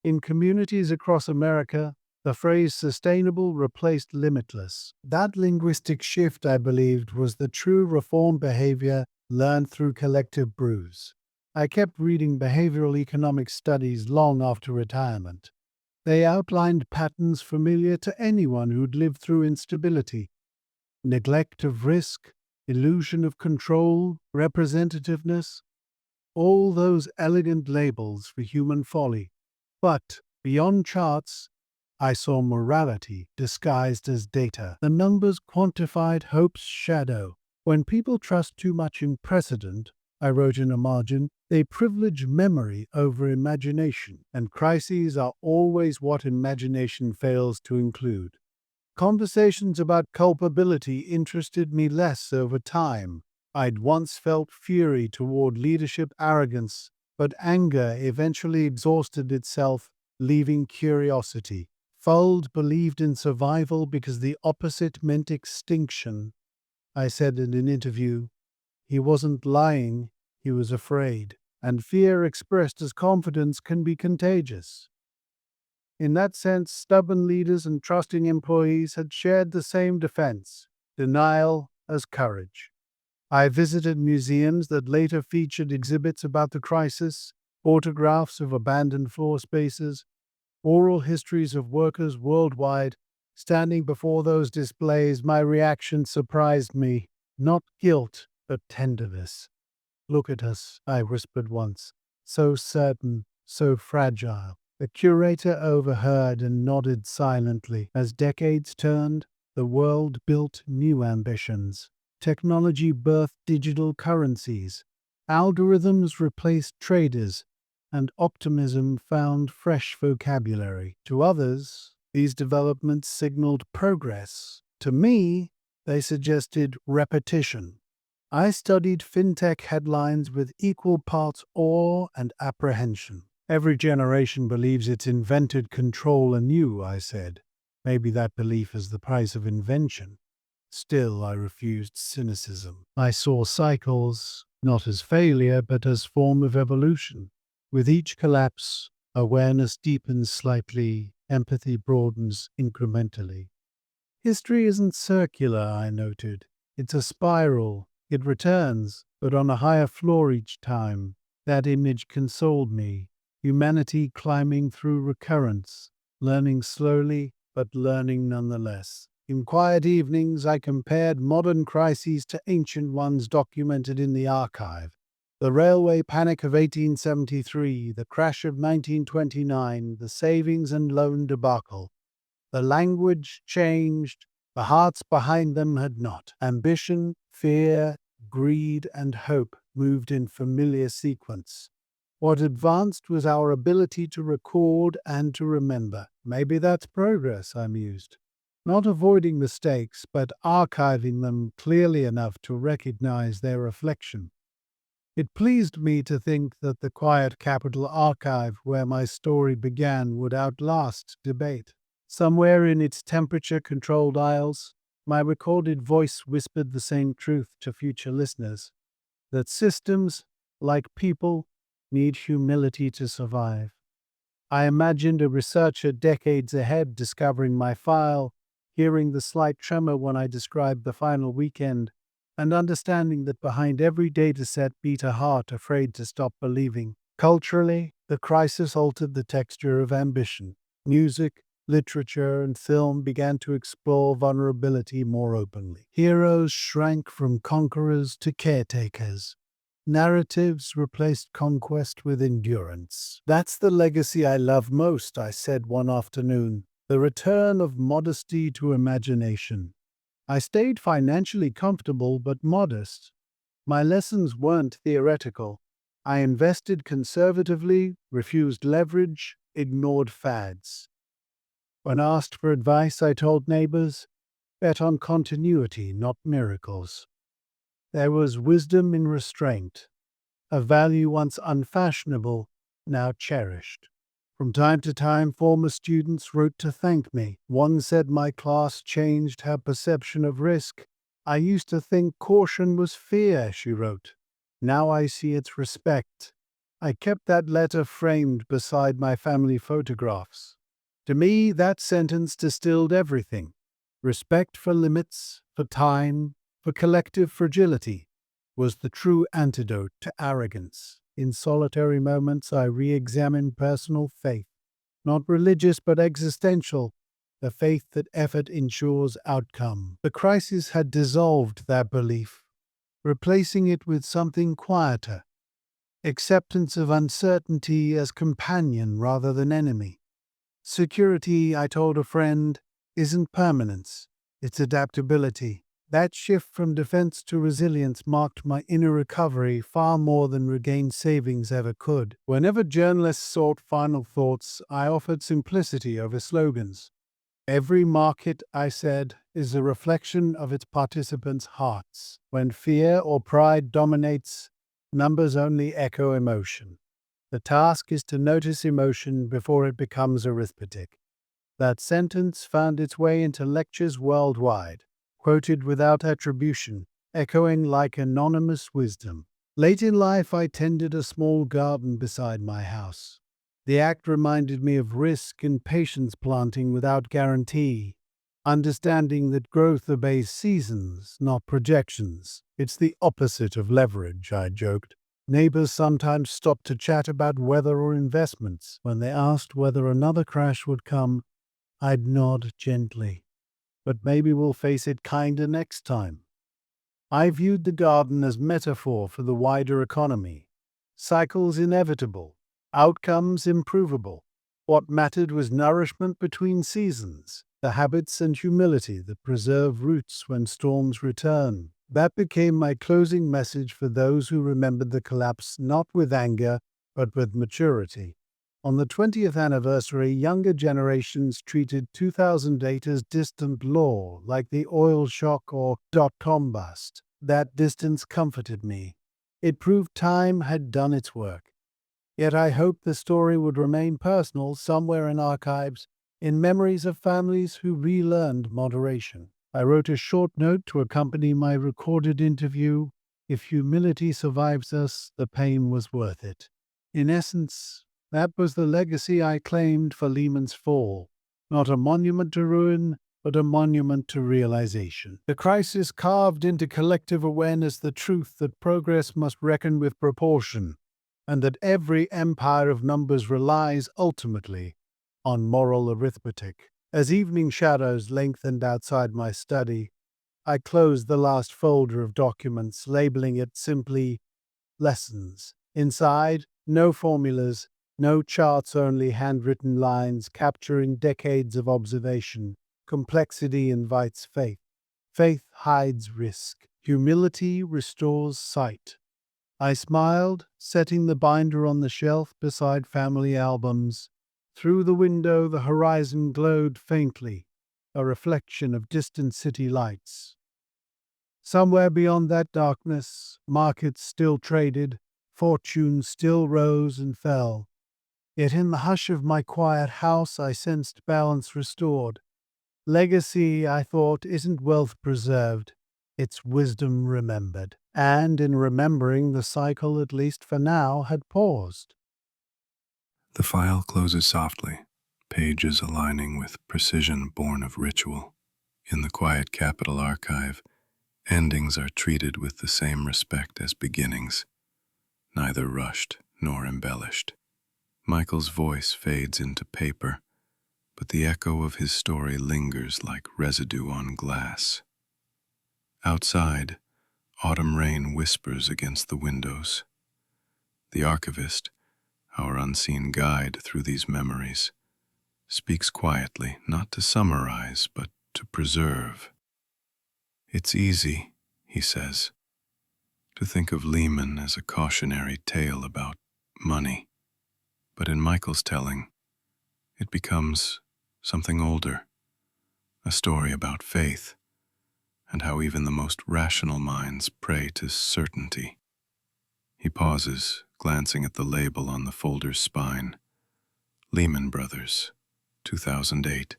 S2: In communities across America, the phrase sustainable replaced limitless. That linguistic shift, I believed, was the true reform behavior learned through collective brews. I kept reading behavioral economic studies long after retirement. They outlined patterns familiar to anyone who'd lived through instability: neglect of risk, illusion of control, representativeness, all those elegant labels for human folly. But beyond charts, I saw morality disguised as data. The numbers quantified hope's shadow. When people trust too much in precedent, I wrote in a margin, they privilege memory over imagination, and crises are always what imagination fails to include. Conversations about culpability interested me less over time. I'd once felt fury toward leadership arrogance, but anger eventually exhausted itself, leaving curiosity. Fuld believed in survival because the opposite meant extinction. I said in an interview, he wasn't lying, he was afraid, and fear expressed as confidence can be contagious. In that sense, stubborn leaders and trusting employees had shared the same defense: denial as courage. I visited museums that later featured exhibits about the crisis, photographs of abandoned floor spaces, oral histories of workers worldwide. Standing before those displays, my reaction surprised me. Not guilt, but tenderness. Look at us, I whispered once. So certain, so fragile. The curator overheard and nodded silently. As decades turned, the world built new ambitions. Technology birthed digital currencies. Algorithms replaced traders, and optimism found fresh vocabulary. To others, these developments signaled progress. To me, they suggested repetition. I studied fintech headlines with equal parts awe and apprehension. Every generation believes it's invented control anew, I said. Maybe that belief is the price of invention. Still, I refused cynicism. I saw cycles, not as failure, but as form of evolution. With each collapse, awareness deepens slightly, empathy broadens incrementally. History isn't circular, I noted. It's a spiral. It returns, but on a higher floor each time. That image consoled me. Humanity climbing through recurrence, learning slowly, but learning nonetheless. In quiet evenings, I compared modern crises to ancient ones documented in the archive. The railway panic of 1873, the crash of 1929, the savings and loan debacle. The language changed, the hearts behind them had not. Ambition, fear, greed, and hope moved in familiar sequence. What advanced was our ability to record and to remember. Maybe that's progress, I mused. Not avoiding mistakes, but archiving them clearly enough to recognize their reflection. It pleased me to think that the quiet Capital archive where my story began would outlast debate. Somewhere in its temperature-controlled aisles, my recorded voice whispered the same truth to future listeners: that systems, like people, need humility to survive. I imagined a researcher decades ahead discovering my file, hearing the slight tremor when I described the final weekend, and understanding that behind every dataset beat a heart afraid to stop believing. Culturally, the crisis altered the texture of ambition. Music, literature, and film began to explore vulnerability more openly. Heroes shrank from conquerors to caretakers. Narratives replaced conquest with endurance. That's the legacy I love most, I said one afternoon. The return of modesty to imagination. I stayed financially comfortable but modest. My lessons weren't theoretical. I invested conservatively, refused leverage, ignored fads. When asked for advice, I told neighbors, bet on continuity, not miracles. There was wisdom in restraint, a value once unfashionable, now cherished. From time to time, former students wrote to thank me. One said my class changed her perception of risk. I used to think caution was fear, she wrote. Now I see it's respect. I kept that letter framed beside my family photographs. To me, that sentence distilled everything: respect for limits, for time, for collective fragility, was the true antidote to arrogance. In solitary moments, I re examined personal faith, not religious but existential, the faith that effort ensures outcome. The crisis had dissolved that belief, replacing it with something quieter: acceptance of uncertainty as companion rather than enemy. Security, I told a friend, isn't permanence, it's adaptability. That shift from defense to resilience marked my inner recovery far more than regained savings ever could. Whenever journalists sought final thoughts, I offered simplicity over slogans. Every market, I said, is a reflection of its participants' hearts. When fear or pride dominates, numbers only echo emotion. The task is to notice emotion before it becomes arithmetic. That sentence found its way into lectures worldwide, quoted without attribution, echoing like anonymous wisdom. Late in life, I tended a small garden beside my house. The act reminded me of risk and patience planting without guarantee, understanding that growth obeys seasons, not projections. It's the opposite of leverage, I joked. Neighbors sometimes stopped to chat about weather or investments. When they asked whether another crash would come, I'd nod gently. But maybe we'll face it kinder next time. I viewed the garden as metaphor for the wider economy. Cycles inevitable, outcomes improvable. What mattered was nourishment between seasons, the habits and humility that preserve roots when storms return. That became my closing message for those who remembered the collapse not with anger, but with maturity. On the 20th anniversary, younger generations treated 2008 as distant lore, like the oil shock or dot-com bust. That distance comforted me. It proved time had done its work. Yet I hoped the story would remain personal somewhere in archives, in memories of families who relearned moderation. I wrote a short note to accompany my recorded interview. If humility survives us, the pain was worth it. In essence, that was the legacy I claimed for Lehman's fall. Not a monument to ruin, but a monument to realization. The crisis carved into collective awareness the truth that progress must reckon with proportion, and that every empire of numbers relies ultimately on moral arithmetic. As evening shadows lengthened outside my study, I closed the last folder of documents, labeling it simply Lessons. Inside, no formulas, no charts, only handwritten lines capturing decades of observation. Complexity invites faith. Faith hides risk. Humility restores sight. I smiled, setting the binder on the shelf beside family albums. Through the window, the horizon glowed faintly, a reflection of distant city lights. Somewhere beyond that darkness, markets still traded, fortunes still rose and fell. Yet in the hush of my quiet house, I sensed balance restored. Legacy, I thought, isn't wealth preserved, it's wisdom remembered. And in remembering, the cycle, at least for now, had paused.
S1: The file closes softly, pages aligning with precision born of ritual. In the quiet Capitol archive, endings are treated with the same respect as beginnings, neither rushed nor embellished. Michael's voice fades into paper, but the echo of his story lingers like residue on glass. Outside, autumn rain whispers against the windows. The Archivist, our unseen guide through these memories, speaks quietly, not to summarize, but to preserve. It's easy, he says, to think of Lehman as a cautionary tale about money. But in Michael's telling, it becomes something older, a story about faith, and how even the most rational minds pray to certainty. He pauses, glancing at the label on the folder's spine. Lehman Brothers, 2008.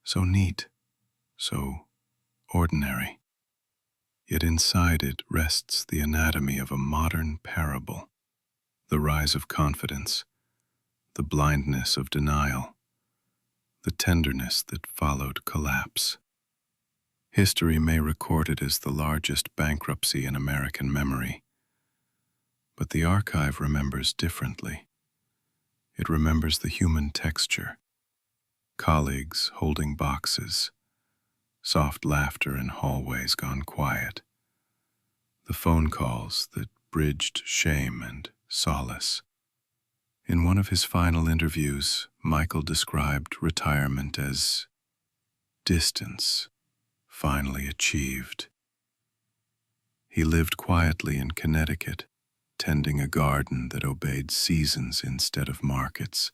S1: So neat, so ordinary. Yet inside it rests the anatomy of a modern parable. the rise of confidence, the blindness of denial, the tenderness that followed collapse. History may record it as the largest bankruptcy in American memory, but the archive remembers differently. It remembers the human texture, colleagues holding boxes, soft laughter in hallways gone quiet, the phone calls that bridged shame and solace. In one of his final interviews, Michael described retirement as distance finally achieved. He lived quietly in Connecticut, tending a garden that obeyed seasons instead of markets.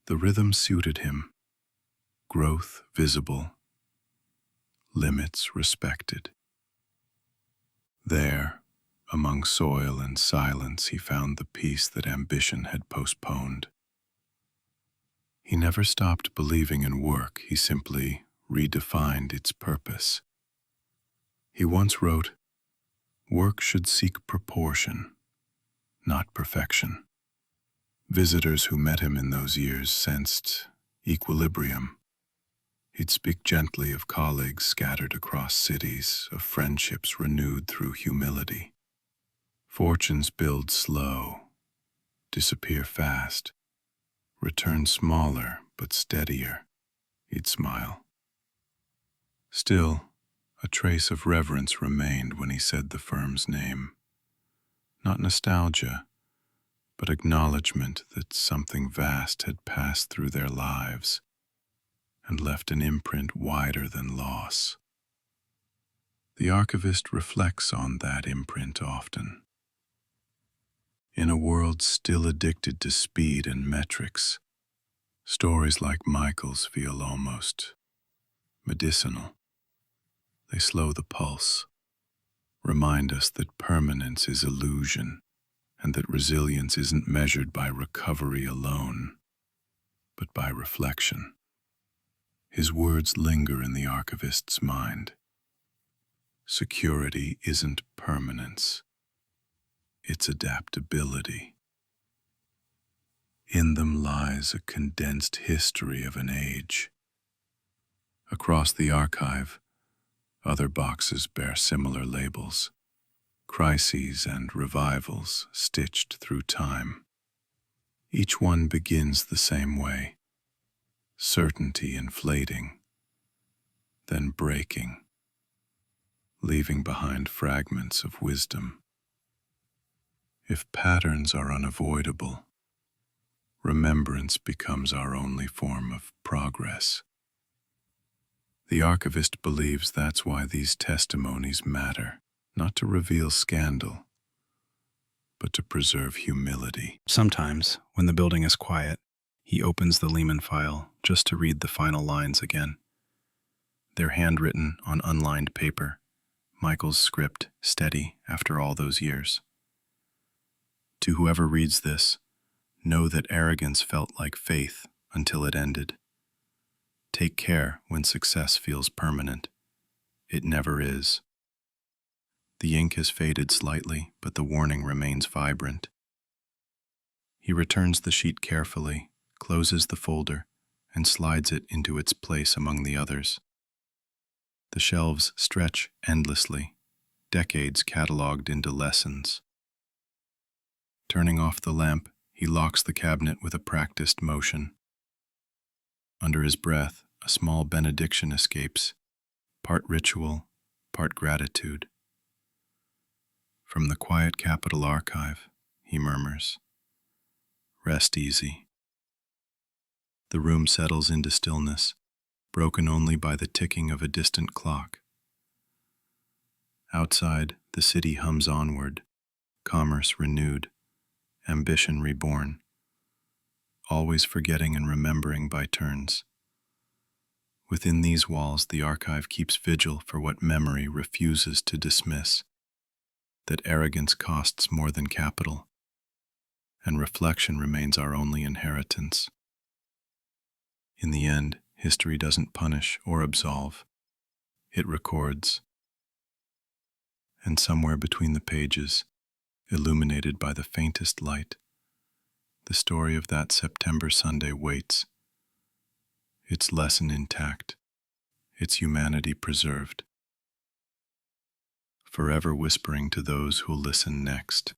S1: The rhythm suited him, growth visible, limits respected. There, among soil and silence, he found the peace that ambition had postponed. He never stopped believing in work, he simply redefined its purpose. He once wrote, "Work should seek proportion, not perfection." Visitors who met him in those years sensed equilibrium. He'd speak gently of colleagues scattered across cities, of friendships renewed through humility. Fortunes build slow, disappear fast, return smaller but steadier, he'd smile. Still, a trace of reverence remained when he said the firm's name. Not nostalgia, but acknowledgement that something vast had passed through their lives and left an imprint wider than loss. The archivist reflects on that imprint often. In a world still addicted to speed and metrics, stories like Michael's feel almost medicinal. They slow the pulse, remind us that permanence is illusion, and that resilience isn't measured by recovery alone, but by reflection. His words linger in the archivist's mind. Security isn't permanence, it's adaptability. In them lies a condensed history of an age. Across the archive, other boxes bear similar labels, crises and revivals stitched through time. Each one begins the same way, certainty inflating, then breaking, leaving behind fragments of wisdom. If patterns are unavoidable, remembrance becomes our only form of progress. The archivist believes that's why these testimonies matter, not to reveal scandal, but to preserve humility. Sometimes, when the building is quiet, he opens the Lehman file just to read the final lines again. They're handwritten on unlined paper, Michael's script steady after all those years. To whoever reads this, know that arrogance felt like faith until it ended. Take care when success feels permanent. It never is. The ink has faded slightly, but the warning remains vibrant. He returns the sheet carefully, closes the folder, and slides it into its place among the others. The shelves stretch endlessly, decades cataloged into lessons. Turning off the lamp, he locks the cabinet with a practiced motion. Under his breath, a small benediction escapes, part ritual, part gratitude. From the quiet Capitol archive, he murmurs, "Rest easy." The room settles into stillness, broken only by the ticking of a distant clock. Outside, the city hums onward, commerce renewed, ambition reborn, always forgetting and remembering by turns. Within these walls, the archive keeps vigil for what memory refuses to dismiss, that arrogance costs more than capital, and reflection remains our only inheritance. In the end, history doesn't punish or absolve. It records. And somewhere between the pages, illuminated by the faintest light. The story of that September Sunday waits, its lesson intact, its humanity preserved, forever whispering to those who'll listen next.